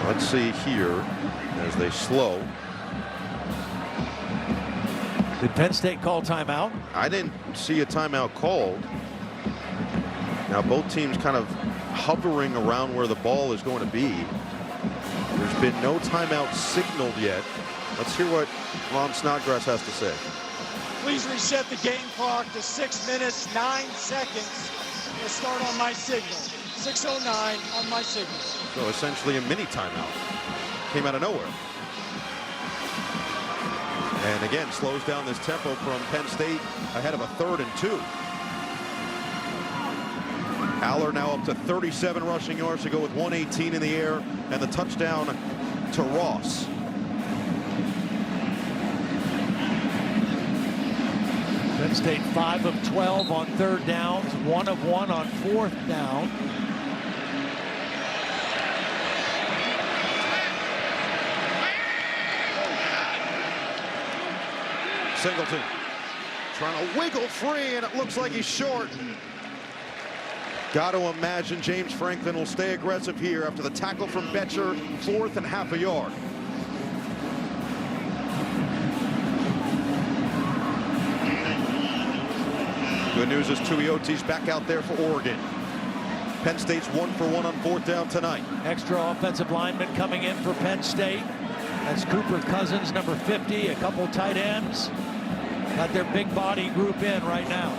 Let's see here as they slow. Did Penn State call timeout? I didn't see a timeout called. Now both teams kind of hovering around where the ball is going to be. There's been no timeout signaled yet. Let's hear what Ron Snodgrass has to say. Please reset the game clock to 6 minutes, 9 seconds. We'll start on my signal. 6:09 on my signal. So essentially a mini timeout. Came out of nowhere. And again, slows down this tempo from Penn State ahead of a 3rd and 2. Aller now up to 37 rushing yards to go with 118 in the air, and the touchdown to Ross. Penn State 5 of 12 on 3rd downs, 1 of 1 on 4th down. Singleton trying to wiggle free, and it looks like he's short. Got to imagine James Franklin will stay aggressive here after the tackle from Betcher, 4th and half a yard. Good news is Tuioti's back out there for Oregon. Penn State's 1 for 1 on 4th down tonight. Extra offensive lineman coming in for Penn State. That's Cooper Cousins, number 50, a couple tight ends. Got their big body group in right now.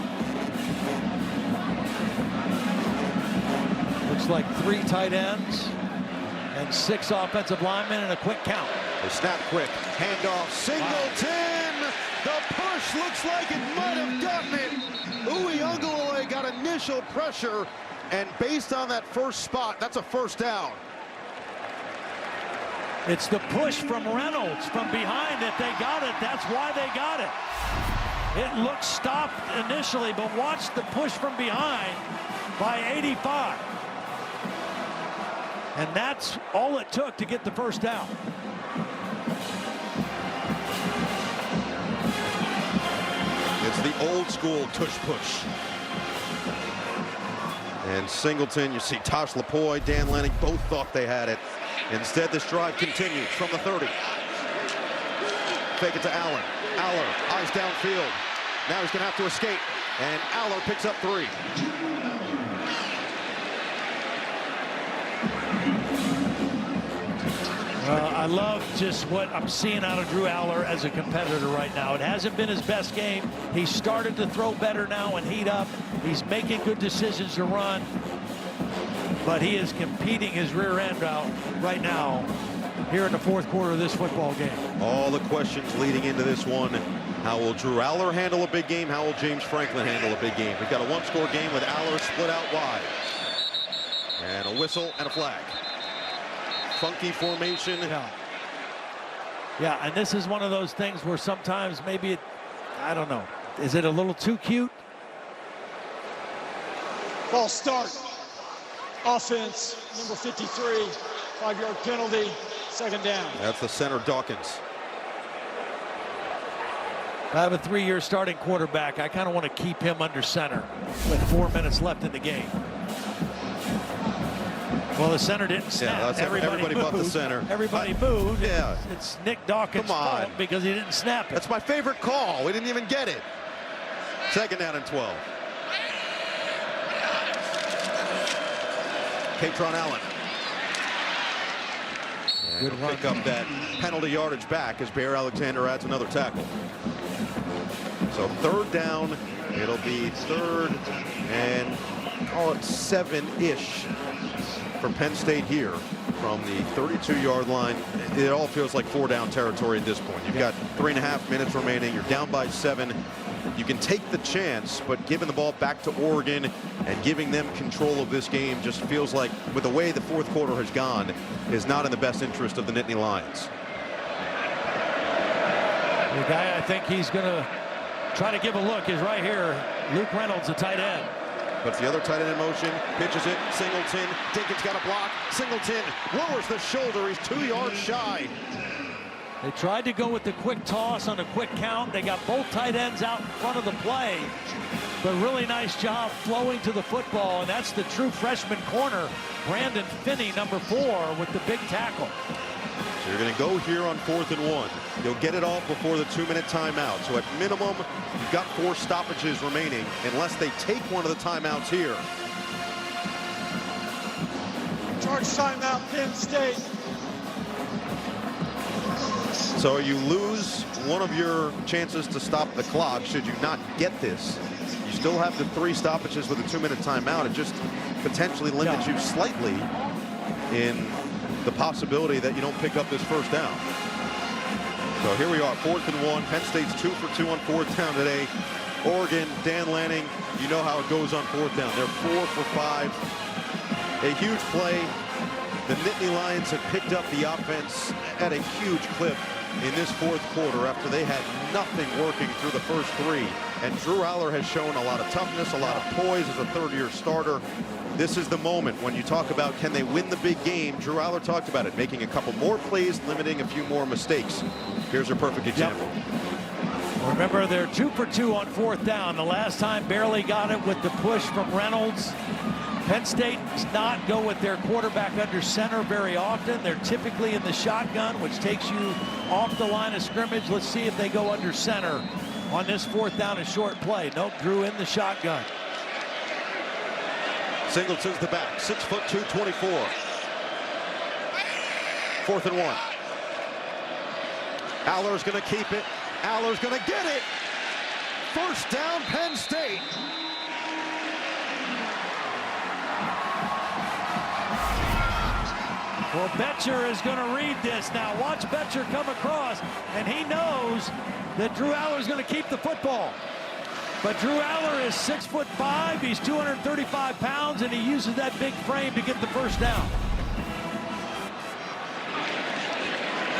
Looks like 3 tight ends and 6 offensive linemen and a quick count. They snap quick, handoff, Singleton! The push looks like it might have gotten it. Uiagalelei got initial pressure, and based on that first spot, that's a first down. It's the push from Reynolds from behind that they got it. That's why they got it. It looked stopped initially, but watch the push from behind by 85. And that's all it took to get the first down. It's the old school tush push. And Singleton, you see Tosh Lapoy, Dan Lanning, both thought they had it. Instead, this drive continues from the 30. Fake it to Allen. Aller, eyes downfield. Now he's going to have to escape. And Aller picks up 3. I love just what I'm seeing out of Drew Aller as a competitor right now. It hasn't been his best game. He started to throw better now and heat up. He's making good decisions to run. But he is competing his rear end out right now here in the fourth quarter of this football game. All the questions leading into this one. How will Drew Aller handle a big game? How will James Franklin handle a big game? We've got a one-score game with Aller split out wide. And a whistle and a flag. Funky formation. Yeah, and this is one of those things where sometimes maybe I don't know. Is it a little too cute? False start. Offense, number 53, 5-yard penalty, second down. That's the center, Dawkins. I have a 3-year starting quarterback. I kind of want to keep him under center with 4 minutes left in the game. Well, the center didn't snap. Yeah, everybody but the center. Everybody moved. Yeah. It's Nick Dawkins' fault because he didn't snap it. That's my favorite call. We didn't even get it. Second down and 12. Katron Allen. Good run. Pick up that penalty yardage back as Bear Alexander adds another tackle. So third down. It'll be third and call it 7-ish for Penn State here from the 32-yard line. It all feels like 4-down territory at this point. You've got 3.5 minutes remaining. You're down by 7. You can take the chance, but giving the ball back to Oregon and giving them control of this game just feels like, with the way the fourth quarter has gone, is not in the best interest of the Nittany Lions. The guy I think he's going to try to give a look is right here, Luke Reynolds, the tight end. Puts the other tight end in motion, pitches it, Singleton, Dinkins got a block, Singleton lowers the shoulder, he's 2 yards shy. They tried to go with the quick toss on a quick count. They got both tight ends out in front of the play, but really nice job flowing to the football, and that's the true freshman corner, Brandon Finney, number 4, with the big tackle. So you're going to go here on 4th and 1. You'll get it off before the 2-minute timeout. So at minimum, you've got 4 stoppages remaining unless they take one of the timeouts here. Charge timeout, Penn State. So you lose one of your chances to stop the clock should you not get this. You still have the 3 stoppages with a 2-minute timeout. It just potentially limits you slightly in the possibility that you don't pick up this first down. So here we are, 4th and 1. Penn State's 2 for 2 on 4th down today. Oregon, Dan Lanning, you know how it goes on 4th down. They're 4 for 5. A huge play. The Nittany Lions have picked up the offense at a huge clip in this fourth quarter after they had nothing working through the first 3. And Drew Aller has shown a lot of toughness, a lot of poise as a third-year starter. This is the moment when you talk about can they win the big game. Drew Aller talked about it, making a couple more plays, limiting a few more mistakes. Here's a perfect example. Remember, they're 2 for 2 on 4th down. The last time barely got it with the push from Reynolds. Penn State does not go with their quarterback under center very often. They're typically in the shotgun, which takes you off the line of scrimmage. Let's see if they go under center on this 4th down and short play. Nope, Drew in the shotgun. Singleton's the back, 6'2", 224. 4th and 1. Aller's going to keep it. Aller's going to get it. First down, Penn State. Well, Betcher is going to read this now. Watch Betcher come across, and he knows that Drew Aller is going to keep the football. But Drew Aller is 6'5". He's 235 pounds, and he uses that big frame to get the first down.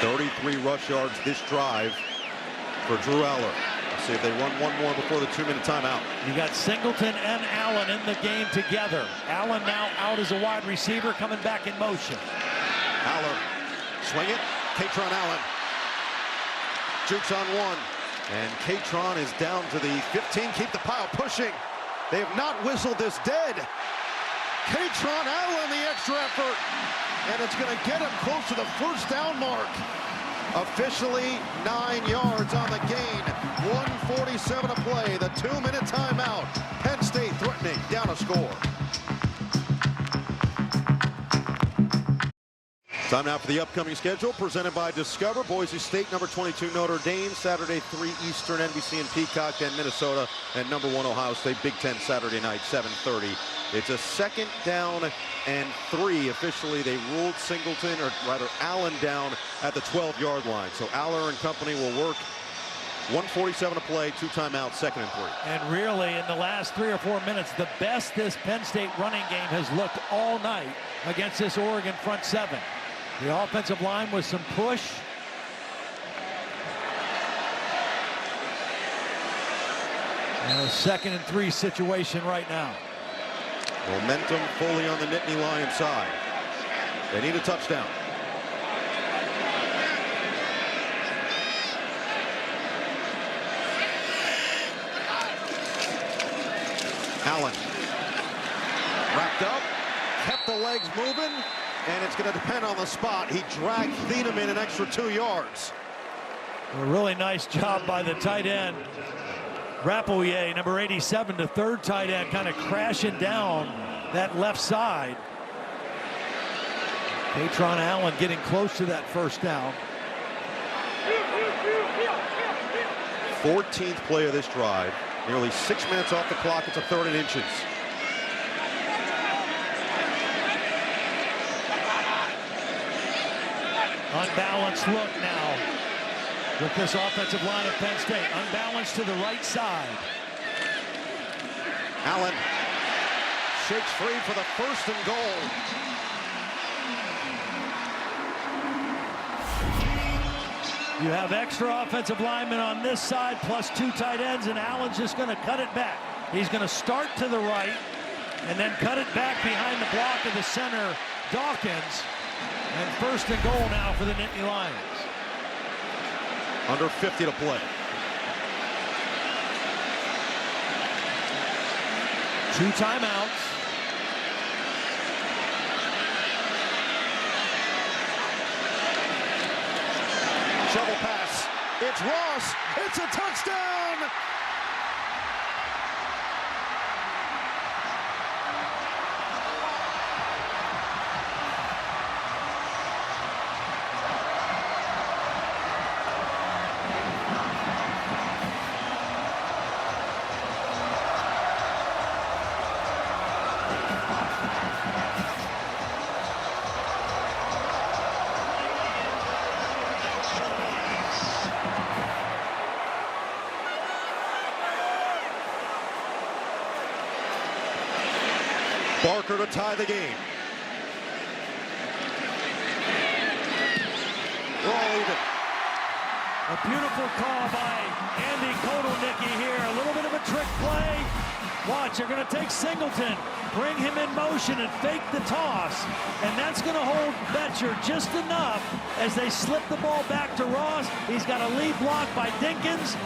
33 rush yards this drive for Drew Aller. See if they run one more before the 2-minute timeout. You got Singleton and Allen in the game together. Allen now out as a wide receiver, coming back in motion. Allen, swing it. Katron Allen jukes on one, and Katron is down to the 15. Keep the pile pushing. They have not whistled this dead. Katron Allen, the extra effort, and it's going to get him close to the first down mark. Officially 9 yards on the gain. 1:47 to play. The 2-minute timeout. Penn State threatening down a score. Time now for the upcoming schedule presented by Discover. Boise State, number 22 Notre Dame, Saturday 3 Eastern, NBC and Peacock, and Minnesota, and number 1 Ohio State, Big Ten, Saturday night, 7:30. It's a 2nd down and 3. Officially, they ruled Singleton, or rather Allen, down at the 12-yard line. So Aller and company will work. 1:47 to play, 2 timeouts, 2nd and 3. And really, in the last 3 or 4 minutes, the best this Penn State running game has looked all night against this Oregon front 7. The offensive line with some push. And a 2nd and 3 situation right now. Momentum fully on the Nittany Lions side. They need a touchdown. Allen wrapped up, kept the legs moving, and it's going to depend on the spot. He dragged Thieneman an extra 2 yards. A really nice job by the tight end. Rapouillet, number 87, the 3rd tight end, kind of crashing down that left side. Katron Allen getting close to that first down. 14th play of this drive. Nearly 6 minutes off the clock. It's a 3rd and inches. Unbalanced look now with this offensive line of Penn State. Unbalanced to the right side. Allen shakes free for the 1st and goal. You have extra offensive linemen on this side, plus 2 tight ends, and Allen's just going to cut it back. He's going to start to the right and then cut it back behind the block of the center, Dawkins. And 1st and goal now for the Nittany Lions. Under 50 to play. 2 timeouts. Shovel pass. It's Ross. It's a touchdown. Barker to tie the game. We're all even. A beautiful call by Andy Kotelnicki here. A little bit of a trick play. Watch, they're going to take Singleton, bring him in motion and fake the toss. And that's going to hold Betcher just enough as they slip the ball back to Ross. He's got a lead block by Dinkins.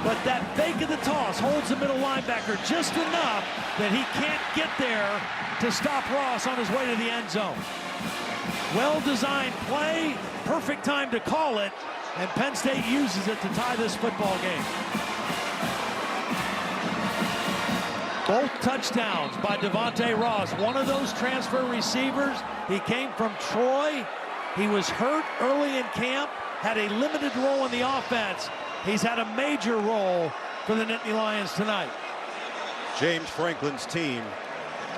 But that fake of the toss holds the middle linebacker just enough that he can't get there to stop Ross on his way to the end zone. Well-designed play, perfect time to call it, and Penn State uses it to tie this football game. Both touchdowns by Devontae Ross. One of those transfer receivers, he came from Troy. He was hurt early in camp, had a limited role in the offense. He's had a major role for the Nittany Lions tonight. James Franklin's team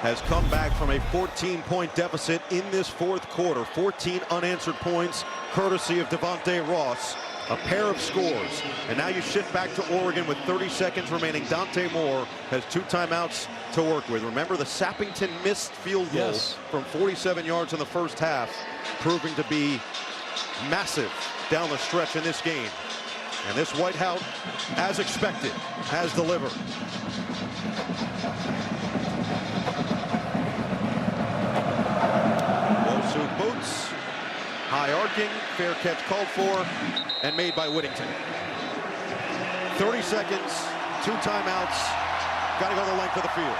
has come back from a 14-point deficit in this 4th quarter. 14 unanswered points, courtesy of Devontae Ross. A pair of scores. And now you shift back to Oregon with 30 seconds remaining. Dante Moore has 2 timeouts to work with. Remember, the Sappington missed field goal from 47 yards in the first half, proving to be massive down the stretch in this game. And this Whiteout, as expected, has delivered. Low suit boots, high arcing, fair catch called for, and made by Whittington. 30 seconds, 2 timeouts, got to go the length of the field.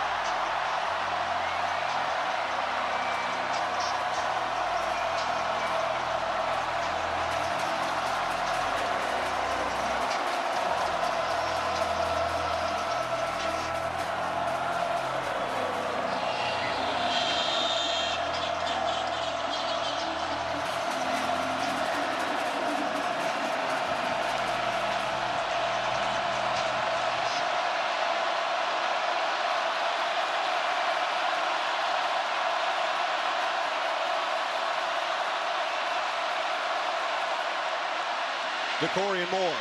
DeCorian Moore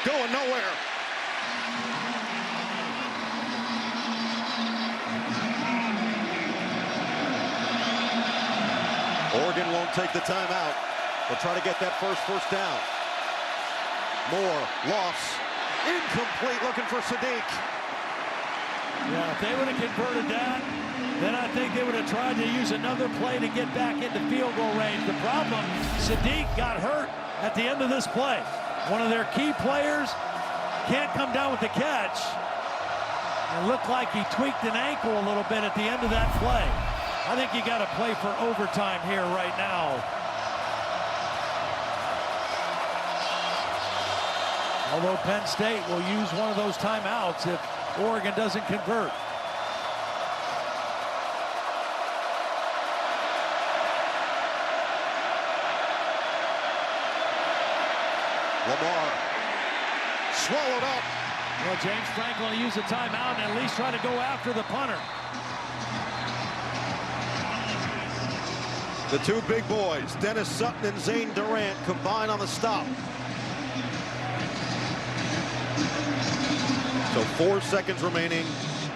going nowhere. Oregon won't take the timeout. They'll try to get that first down. Moore, loss, incomplete, looking for Sadiq. Yeah, if they would have converted that, then I think they would have tried to use another play to get back into field goal range. The problem, Sadiq got hurt at the end of this play. One of their key players can't come down with the catch. It looked like he tweaked an ankle a little bit at the end of that play. I think you got to play for overtime here right now. Although Penn State will use one of those timeouts if Oregon doesn't convert. Lamar swallowed up. Well, James Franklin will use a timeout and at least try to go after the punter. The two big boys, Dennis Sutton and Zane Durant, combine on the stop. So 4 seconds remaining.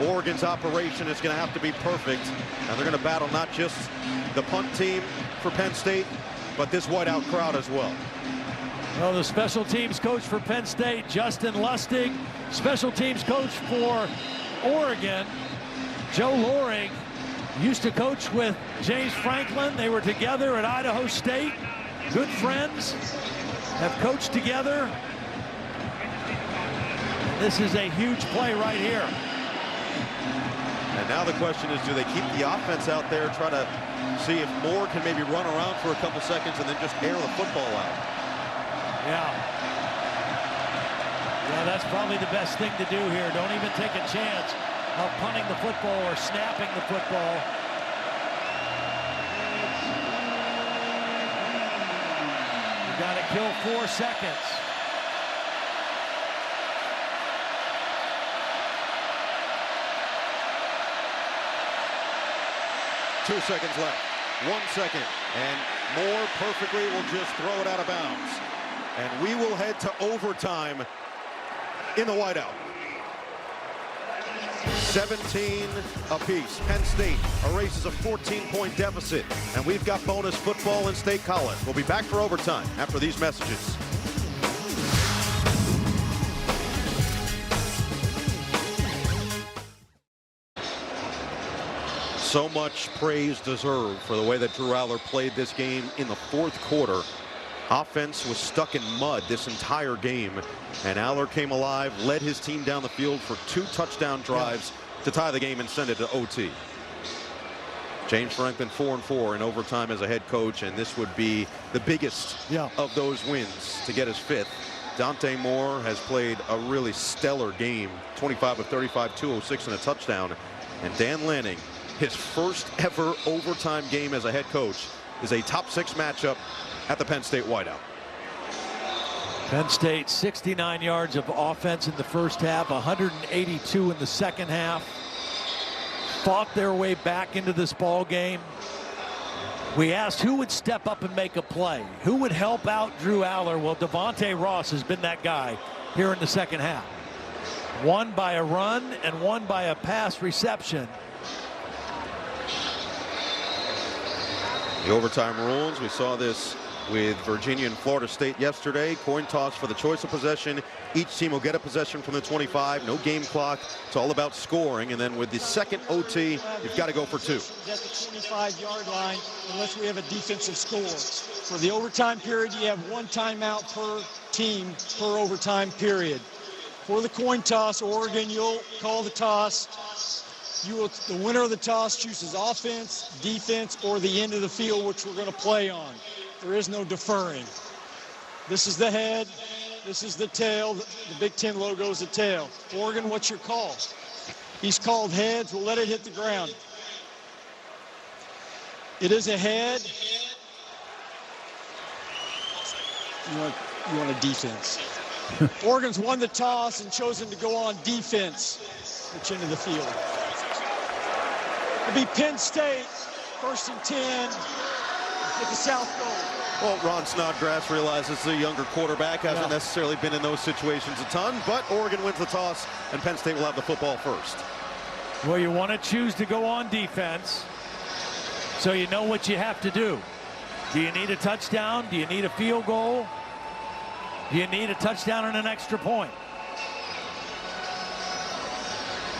Oregon's operation is going to have to be perfect. And they're going to battle not just the punt team for Penn State, but this Whiteout crowd as well. Well, the special teams coach for Penn State, Justin Lustig. Special teams coach for Oregon, Joe Loring, used to coach with James Franklin. They were together at Idaho State. Good friends, have coached together. This is a huge play right here. And now the question is, do they keep the offense out there, try to see if Moore can maybe run around for a couple seconds and then just air the football out? Yeah, that's probably the best thing to do here. Don't even take a chance of punting the football or snapping the football. You got to kill 4 seconds. Two seconds left. 1 second. And Moore perfectly will just throw it out of bounds. And we will head to overtime in the Whiteout. 17 apiece. Penn State erases a 14-point deficit. And we've got bonus football in State College. We'll be back for overtime after these messages. So much praise deserved for the way that Drew Aller played this game in the 4th quarter. Offense was stuck in mud this entire game, and Aller came alive, led his team down the field for 2 touchdown drives to tie the game and send it to OT. James Franklin 4-4 in overtime as a head coach, and this would be the biggest of those wins to get his 5th. Dante Moore has played a really stellar game, 25 of 35, 206 and a touchdown. And Dan Lanning, his first ever overtime game as a head coach, is a top 6 matchup at the Penn State Whiteout. Penn State 69 yards of offense in the first half, 182 in the second half. Fought their way back into this ball game. We asked who would step up and make a play, who would help out Drew Aller. Well, Devontae Ross has been that guy here in the second half. One by a run and one by a pass reception. The overtime rules, we saw this with Virginia and Florida State yesterday. Coin toss for the choice of possession. Each team will get a possession from the 25. No game clock. It's all about scoring. And then with the second OT, you've got to go for 2. At the 25-yard line, unless we have a defensive score. For the overtime period, you have 1 timeout per team per overtime period. For the coin toss, Oregon, you'll call the toss. The winner of the toss chooses offense, defense, or the end of the field, which we're going to play on. There is no deferring. This is the head. This is the tail. The Big Ten logo is the tail. Oregon, what's your call? He's called heads. We'll let it hit the ground. It is a head. You want a defense. Oregon's won the toss and chosen to go on defense, which into the field. It'll be Penn State, 1st and 10 at the south goal. Well, Ron Snodgrass realizes the younger quarterback hasn't necessarily been in those situations a ton, but Oregon wins the toss, and Penn State will have the football first. Well, you want to choose to go on defense, so you know what you have to do. Do you need a touchdown? Do you need a field goal? Do you need a touchdown and an extra point?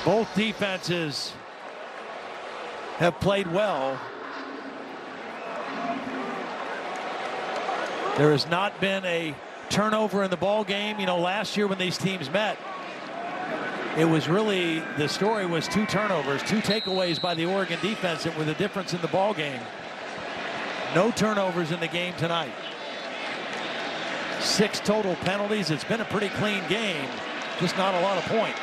Both defenses have played well. There has not been a turnover in the ball game. You know, last year when these teams met, it was really, the story was 2 turnovers, 2 takeaways by the Oregon defense that were the difference in the ball game. No turnovers in the game tonight. 6 total penalties. It's been a pretty clean game, just not a lot of points.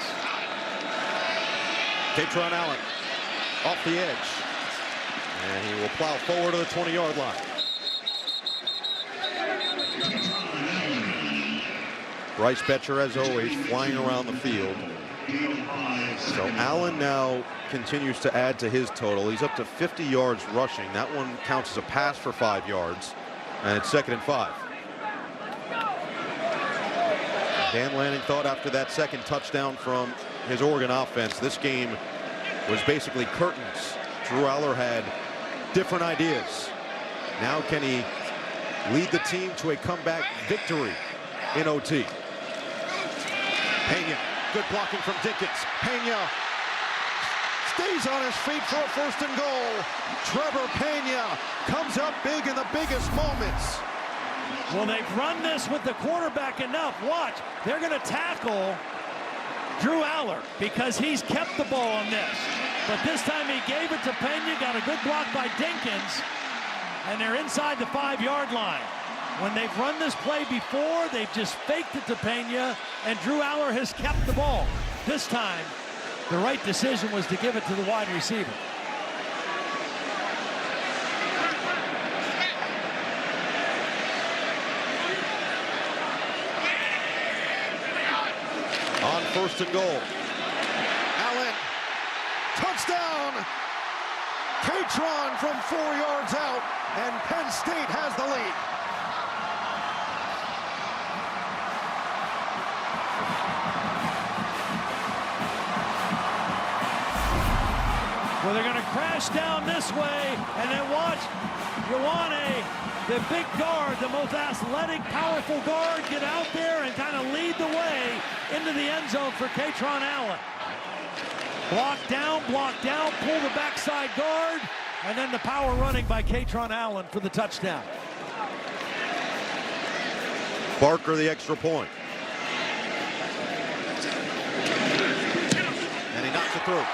Katron Allen off the edge, and he will plow forward to the 20-yard line. Bryce Betcher, as always, flying around the field. So Allen now continues to add to his total. He's up to 50 yards rushing. That one counts as a pass for 5 yards, and it's 2nd and 5. Dan Lanning thought after that second touchdown from his Oregon offense, this game was basically curtains. Drew Aller had different ideas. Now can he lead the team to a comeback victory in OT? Pena, good blocking from Dickens. Pena stays on his feet for a 1st and goal. Trevor Pena comes up big in the biggest moments. Well, they've run this with the quarterback enough. Watch, they're going to tackle Drew Aller because he's kept the ball on this. But this time he gave it to Pena, got a good block by Dinkins, and they're inside the 5-yard line. When they've run this play before, they've just faked it to Pena, and Drew Aller has kept the ball. This time, the right decision was to give it to the wide receiver. On 1st and goal. Allen, touchdown! Katron from 4 yards out, and Penn State has the lead. Well, they're going to crash down this way, and then watch Ioane, the big guard, the most athletic, powerful guard, get out there and kind of lead the way into the end zone for Katron Allen. Block down, pull the backside guard, and then the power running by Katron Allen for the touchdown. Barker the extra point. And he knocks it through.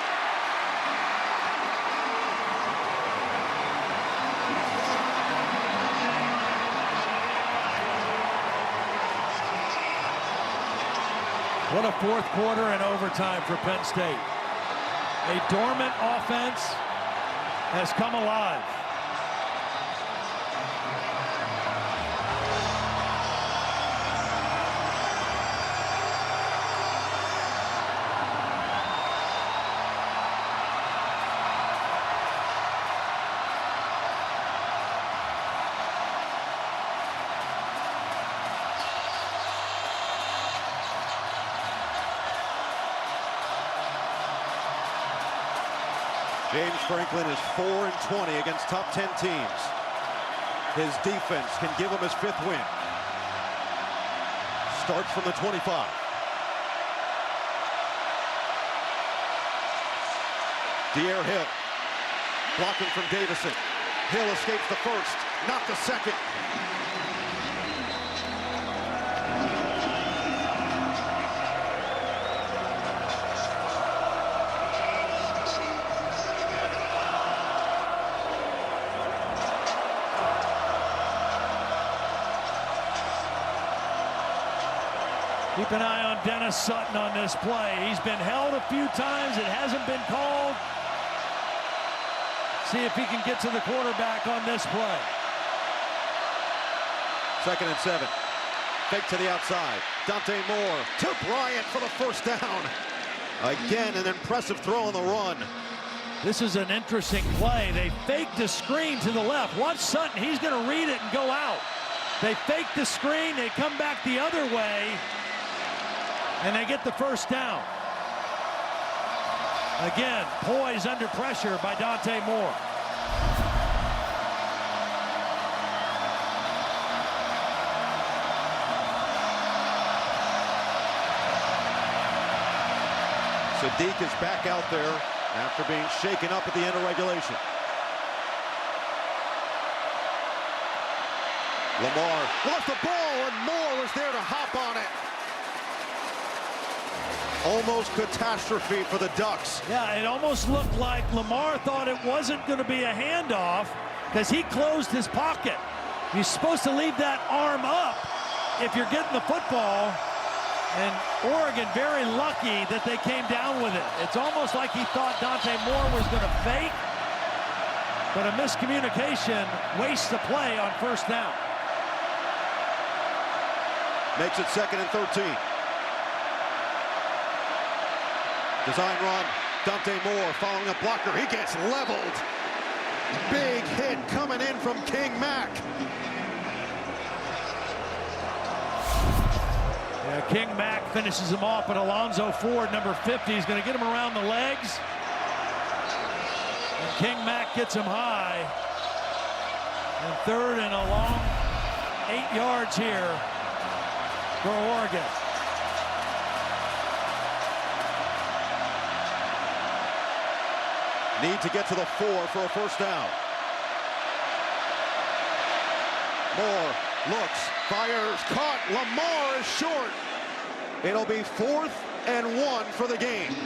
What a 4th quarter and overtime for Penn State. A dormant offense has come alive. James Franklin is 4-20 against top 10 teams. His defense can give him his 5th win. Starts from the 25. De'Air Hill blocking from Davison. Hill escapes the first, not the second. Keep an eye on Dennis Sutton on this play. He's been held a few times. It hasn't been called. See if he can get to the quarterback on this play. 2nd and 7. Fake to the outside. Dante Moore to Bryant for the first down. Again, an impressive throw on the run. This is an interesting play. They faked a screen to the left. Watch Sutton. He's going to read it and go out. They fake the screen. They come back the other way. And they get the first down. Again, poised under pressure by Dante Moore. Sadiq is back out there after being shaken up at the end of regulation. Lamar lost the ball, and Moore was there to hop on it. Almost catastrophe for the Ducks. Yeah, it almost looked like Lamar thought it wasn't going to be a handoff because he closed his pocket. You're supposed to leave that arm up if you're getting the football. And Oregon very lucky that they came down with it. It's almost like he thought Dante Moore was going to fake, but a miscommunication wastes the play on first down. Makes it 2nd and 13. Design run. Dante Moore following a blocker. He gets leveled. Big hit coming in from King Mack. Yeah, King Mack finishes him off, but Alonzo Ford, number 50, is going to get him around the legs. And King Mack gets him high. And 3rd and a long 8 yards here for Oregon. Need to get to the 4 for a first down. Moore looks, fires, caught. Lamar is short. It'll be 4th and 1 for the game.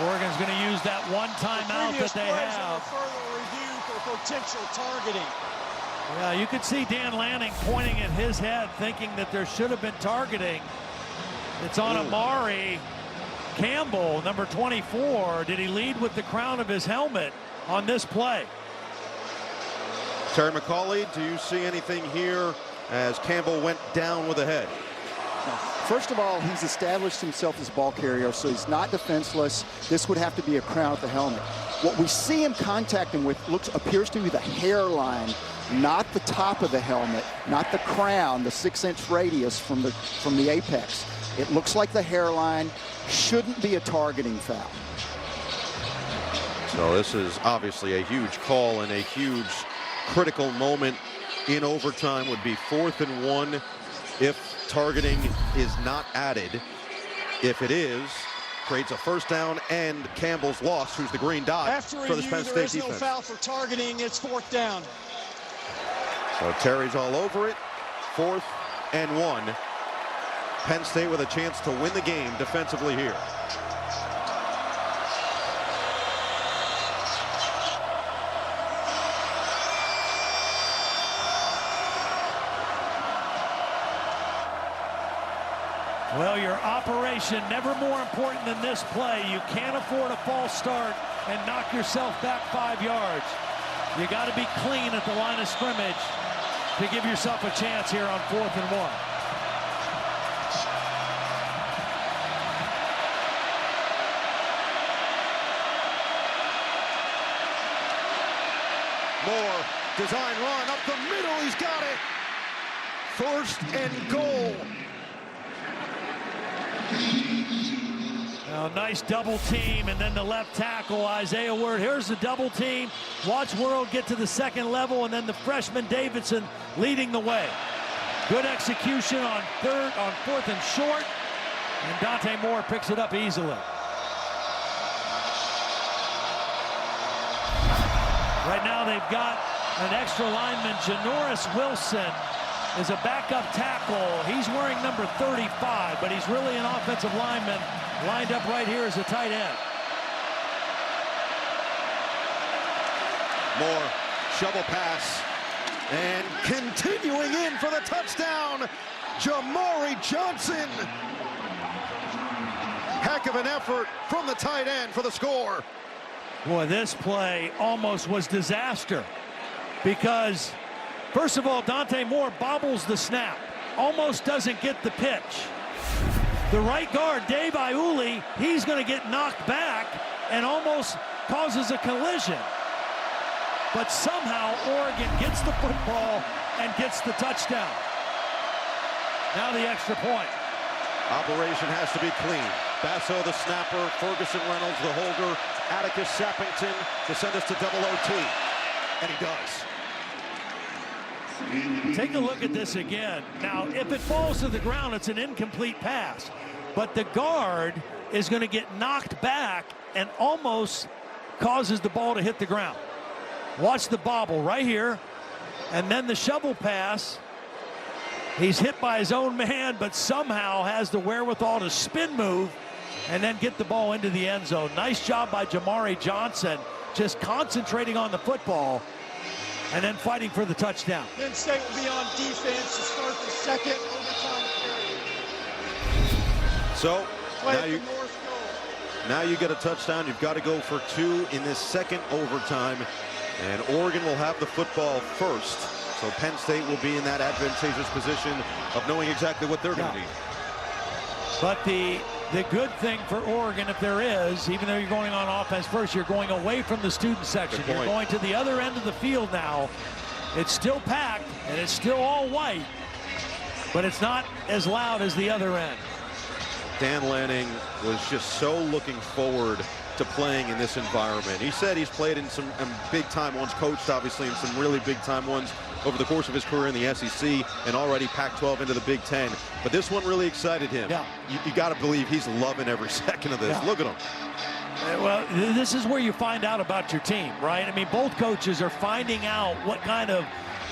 Oregon's going to use that one timeout that they have. Further review for potential targeting. Yeah, you could see Dan Lanning pointing at his head, thinking that there should have been targeting. It's on Amari Campbell, number 24. Did he lead with the crown of his helmet on this play? Terry McCauley, do you see anything here as Campbell went down with the head? First of all, he's established himself as ball carrier, so he's not defenseless. This would have to be a crown at the helmet. What we see him contacting with appears to be the hairline, not the top of the helmet, not the crown, the 6-inch radius from the apex. It looks like the hairline. Shouldn't be a targeting foul. So this is obviously a huge call, and a huge critical moment in overtime. Would be 4th and 1 if targeting is not added. If it is, creates a first down, and Campbell's lost, who's the green dot for this Penn State defense. There is no foul for targeting. It's 4th down. So Terry's all over it. 4th and 1. Penn State with a chance to win the game defensively here. Well, your operation never more important than this play. You can't afford a false start and knock yourself back 5 yards. You got to be clean at the line of scrimmage to give yourself a chance here on 4th and 1. Design run up the middle. He's got it. First and goal. Now, nice double team, and then the left tackle, Isaiah Word. Here's the double team. Watch World get to the second level, and then the freshman Davidson leading the way. Good execution on fourth and short, and Dante Moore picks it up easily. Right now they've got an extra lineman. Janoris Wilson is a backup tackle. He's wearing number 35, but he's really an offensive lineman, lined up right here as a tight end. Moore, shovel pass, and continuing in for the touchdown, Jamari Johnson. Heck of an effort from the tight end for the score. Boy, this play almost was disaster because, first of all, Dante Moore bobbles the snap, almost doesn't get the pitch. The right guard, Dave Iuli, he's going to get knocked back and almost causes a collision. But somehow Oregon gets the football and gets the touchdown. Now the extra point. Operation has to be clean. Basso, the snapper, Ferguson Reynolds, the holder, Atticus Sappington to send us to double OT. And he does. Take a look at this again. Now, if it falls to the ground, it's an incomplete pass. But the guard is going to get knocked back and almost causes the ball to hit the ground. Watch the bobble right here. And then the shovel pass. He's hit by his own man, but somehow has the wherewithal to spin move and then get the ball into the end zone. Nice job by Jamari Johnson, just concentrating on the football and then fighting for the touchdown. Penn State will be on defense to start the second overtime period. So now you get a touchdown. You've got to go for 2 in this second overtime. And Oregon will have the football first. So Penn State will be in that advantageous position of knowing exactly what they're going to need. But the good thing for Oregon, if there is, even though you're going on offense first, you're going away from the student section. You're going to the other end of the field now. It's still packed, and it's still all white, but it's not as loud as the other end. Dan Lanning was just so looking forward to playing in this environment. He said he's played in some big-time ones, coached obviously in some really big-time ones over the course of his career in the SEC and already Pac-12 into the Big Ten. But this one really excited him. Yeah. You got to believe he's loving every second of this. Yeah. Look at him. Well, this is where you find out about your team, right? I mean, both coaches are finding out what kind of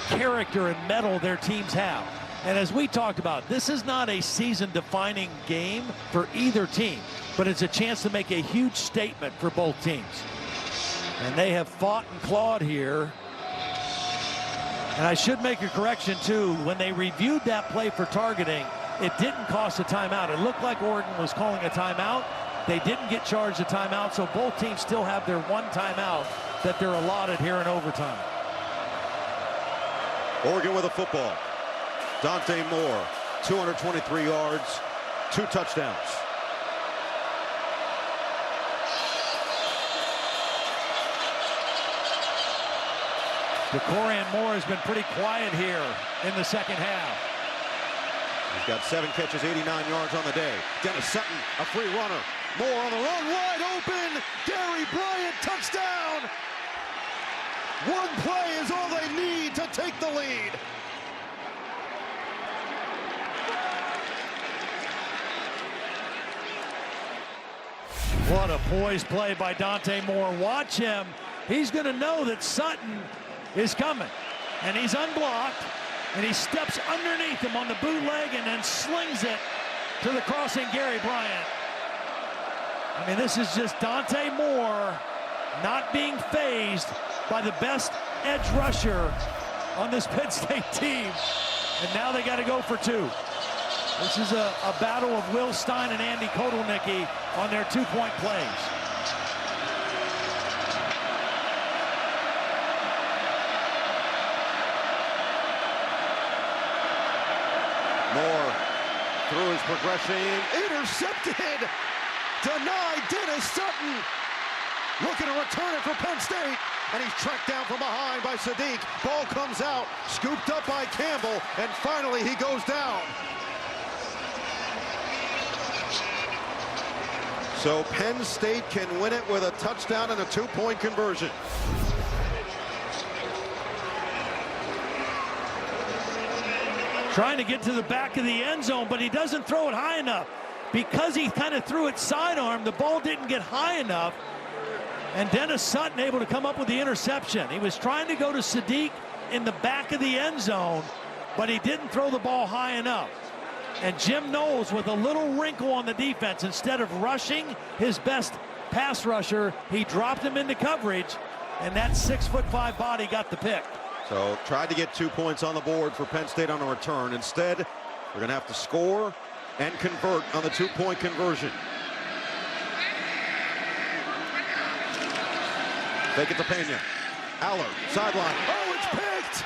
character and mettle their teams have. And as we talked about, this is not a season-defining game for either team, but it's a chance to make a huge statement for both teams. And they have fought and clawed here. And I should make a correction, too. When they reviewed that play for targeting, it didn't cost a timeout. It looked like Oregon was calling a timeout. They didn't get charged a timeout, so both teams still have their one timeout that they're allotted here in overtime. Oregon with a football. Dante Moore, 223 yards, 2 touchdowns. DeCorian Moore has been pretty quiet here in the second half. He's got 7 catches, 89 yards on the day. Dennis Sutton, a free runner. Moore on the run, wide open. Gary Bryant, touchdown. One play is all they need to take the lead. What a poised play by Dante Moore. Watch him. He's going to know that Sutton is coming. And he's unblocked. And he steps underneath him on the bootleg and then slings it to the crossing Gary Bryant. I mean, this is just Dante Moore not being fazed by the best edge rusher on this Penn State team. And now they got to go for 2. This is a battle of Will Stein and Andy Kotelnicki on their 2-point plays. Moore through his progression, intercepted, denied Dennis Sutton. Looking to return it for Penn State. and he's tracked down from behind by Sadiq. Ball comes out, scooped up by Campbell, and finally he goes down. So Penn State can win it with a touchdown and a two-point conversion. Trying to get to the back of the end zone, but he doesn't throw it high enough. Because he kind of threw it sidearm, the ball didn't get high enough. And Dennis Sutton able to come up with the interception. He was trying to go to Sadiq in the back of the end zone, but he didn't throw the ball high enough. And Jim Knowles with a little wrinkle on the defense. Instead of rushing his best pass rusher, he dropped him into coverage, and that 6'5" body got the pick. So tried to get 2 points on the board for Penn State on a return. Instead, we're going to have to score and convert on the two-point conversion. Fake it to Pena. Aller, sideline. Oh, it's picked!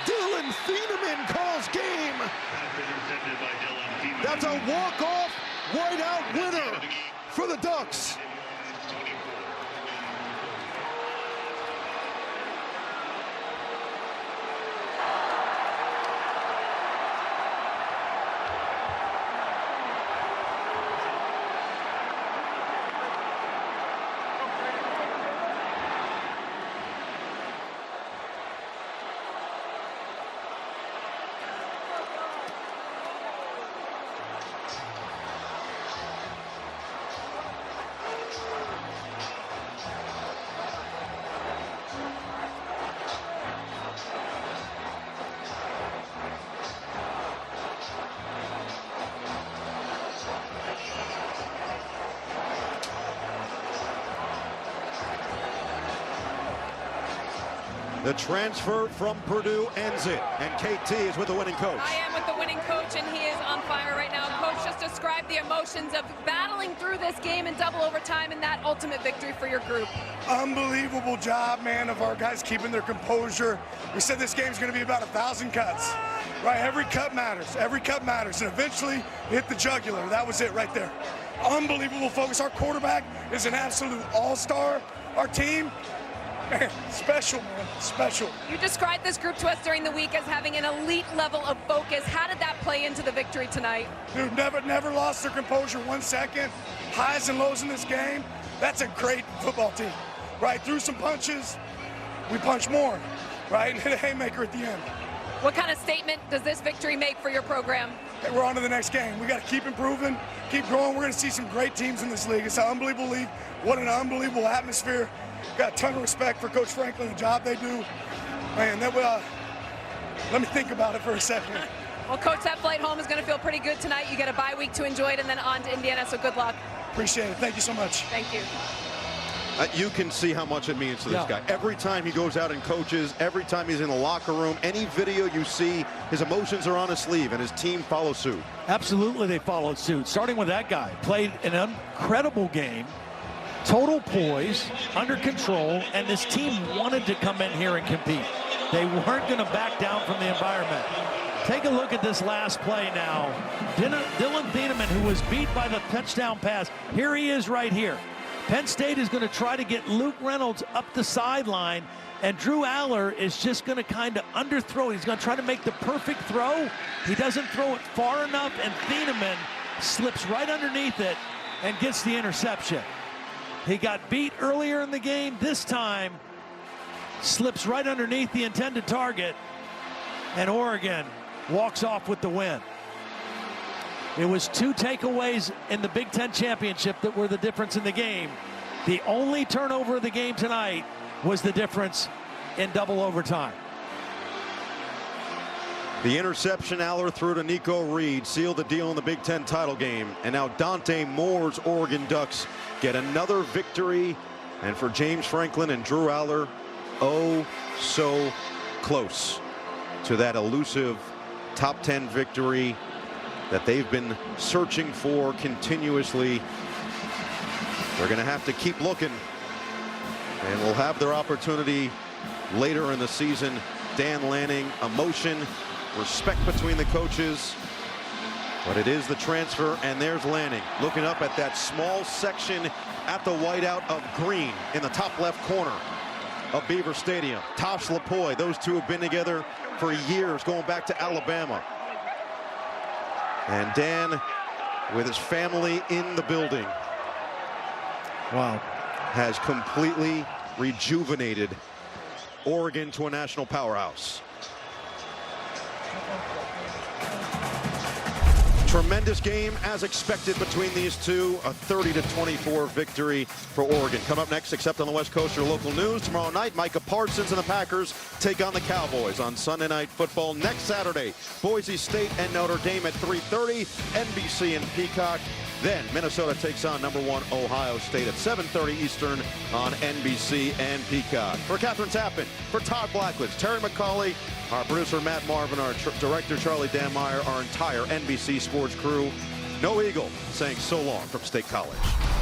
Dylan Thieneman calls game. That's a walk-off, whiteout winner for the Ducks. The transfer from Purdue ends it, and KT is with the winning coach. I am with the winning coach, and he is on fire right now. Coach, just describe the emotions of battling through this game in double overtime and that ultimate victory for your group. Unbelievable job, man, of our guys keeping their composure. We said this game's going to be about 1,000 cuts, right? Every cut matters. Every cut matters, and eventually hit the jugular. That was it right there. Unbelievable focus. Our quarterback is an absolute all-star. Our team, man, special, man, special. You described this group to us during the week as having an elite level of focus. How did that play into the victory tonight? Dude, never lost their composure 1 second. Highs and lows in this game. That's a great football team, right? Threw some punches, we punch more, right? And hit a haymaker at the end. What kind of statement does this victory make for your program? Hey, we're on to the next game. We got to keep improving, keep growing. We're going to see some great teams in this league. It's an unbelievable league. What an unbelievable atmosphere. Got a ton of respect for Coach Franklin, the job they do. Man, let me think about it for a second. Well, Coach, that flight home is going to feel pretty good tonight. You get a bye week to enjoy it and then on to Indiana, so good luck. Appreciate it. Thank you so much. Thank you. You can see how much it means to this guy. Every time he goes out and coaches, every time he's in the locker room, any video you see, his emotions are on his sleeve, and his team follows suit. Absolutely, they followed suit. Starting with that guy, played an incredible game, total poise, under control, and this team wanted to come in here and compete. They weren't going to back down from the environment. Take a look at this last play now. Dylan Thieneman, who was beat by the touchdown pass, here he is right here. Penn State is going to try to get Luke Reynolds up the sideline, and Drew Aller is just going to kind of underthrow. He's going to try to make the perfect throw. He doesn't throw it far enough, and Thieneman slips right underneath it and gets the interception. He got beat earlier in the game. This time, slips right underneath the intended target, and Oregon walks off with the win. It was 2 takeaways in the Big Ten championship that were the difference in the game. The only turnover of the game tonight was the difference in double overtime. The interception Aller threw to Nico Reed sealed the deal in the Big Ten title game. And now Dante Moore's Oregon Ducks get another victory. And for James Franklin and Drew Aller, oh so close to that elusive top 10 victory that they've been searching for continuously. They're going to have to keep looking, and will have their opportunity later in the season. Dan Lanning, emotion, respect between the coaches, but it is the transfer, and there's Lanning looking up at that small section at the whiteout of green in the top left corner. of Beaver Stadium. Tosh Lapoy, those two have been together for years, going back to Alabama. And Dan, with his family in the building, Wow, has completely rejuvenated Oregon to a national powerhouse. Tremendous game as expected between these two. A 30-24 victory for Oregon. Coming up next, except on the West Coast, your local news. Tomorrow night, Micah Parsons and the Packers take on the Cowboys on Sunday Night Football. Next Saturday, Boise State and Notre Dame at 3:30, NBC and Peacock. Then Minnesota takes on #1 Ohio State at 7:30 Eastern on NBC and Peacock. For Catherine Tappan, for Todd Blackledge, Terry McCauley, our producer Matt Marvin, our director Charlie Danmeyer, our entire NBC Sports crew, No Eagle saying so long from State College.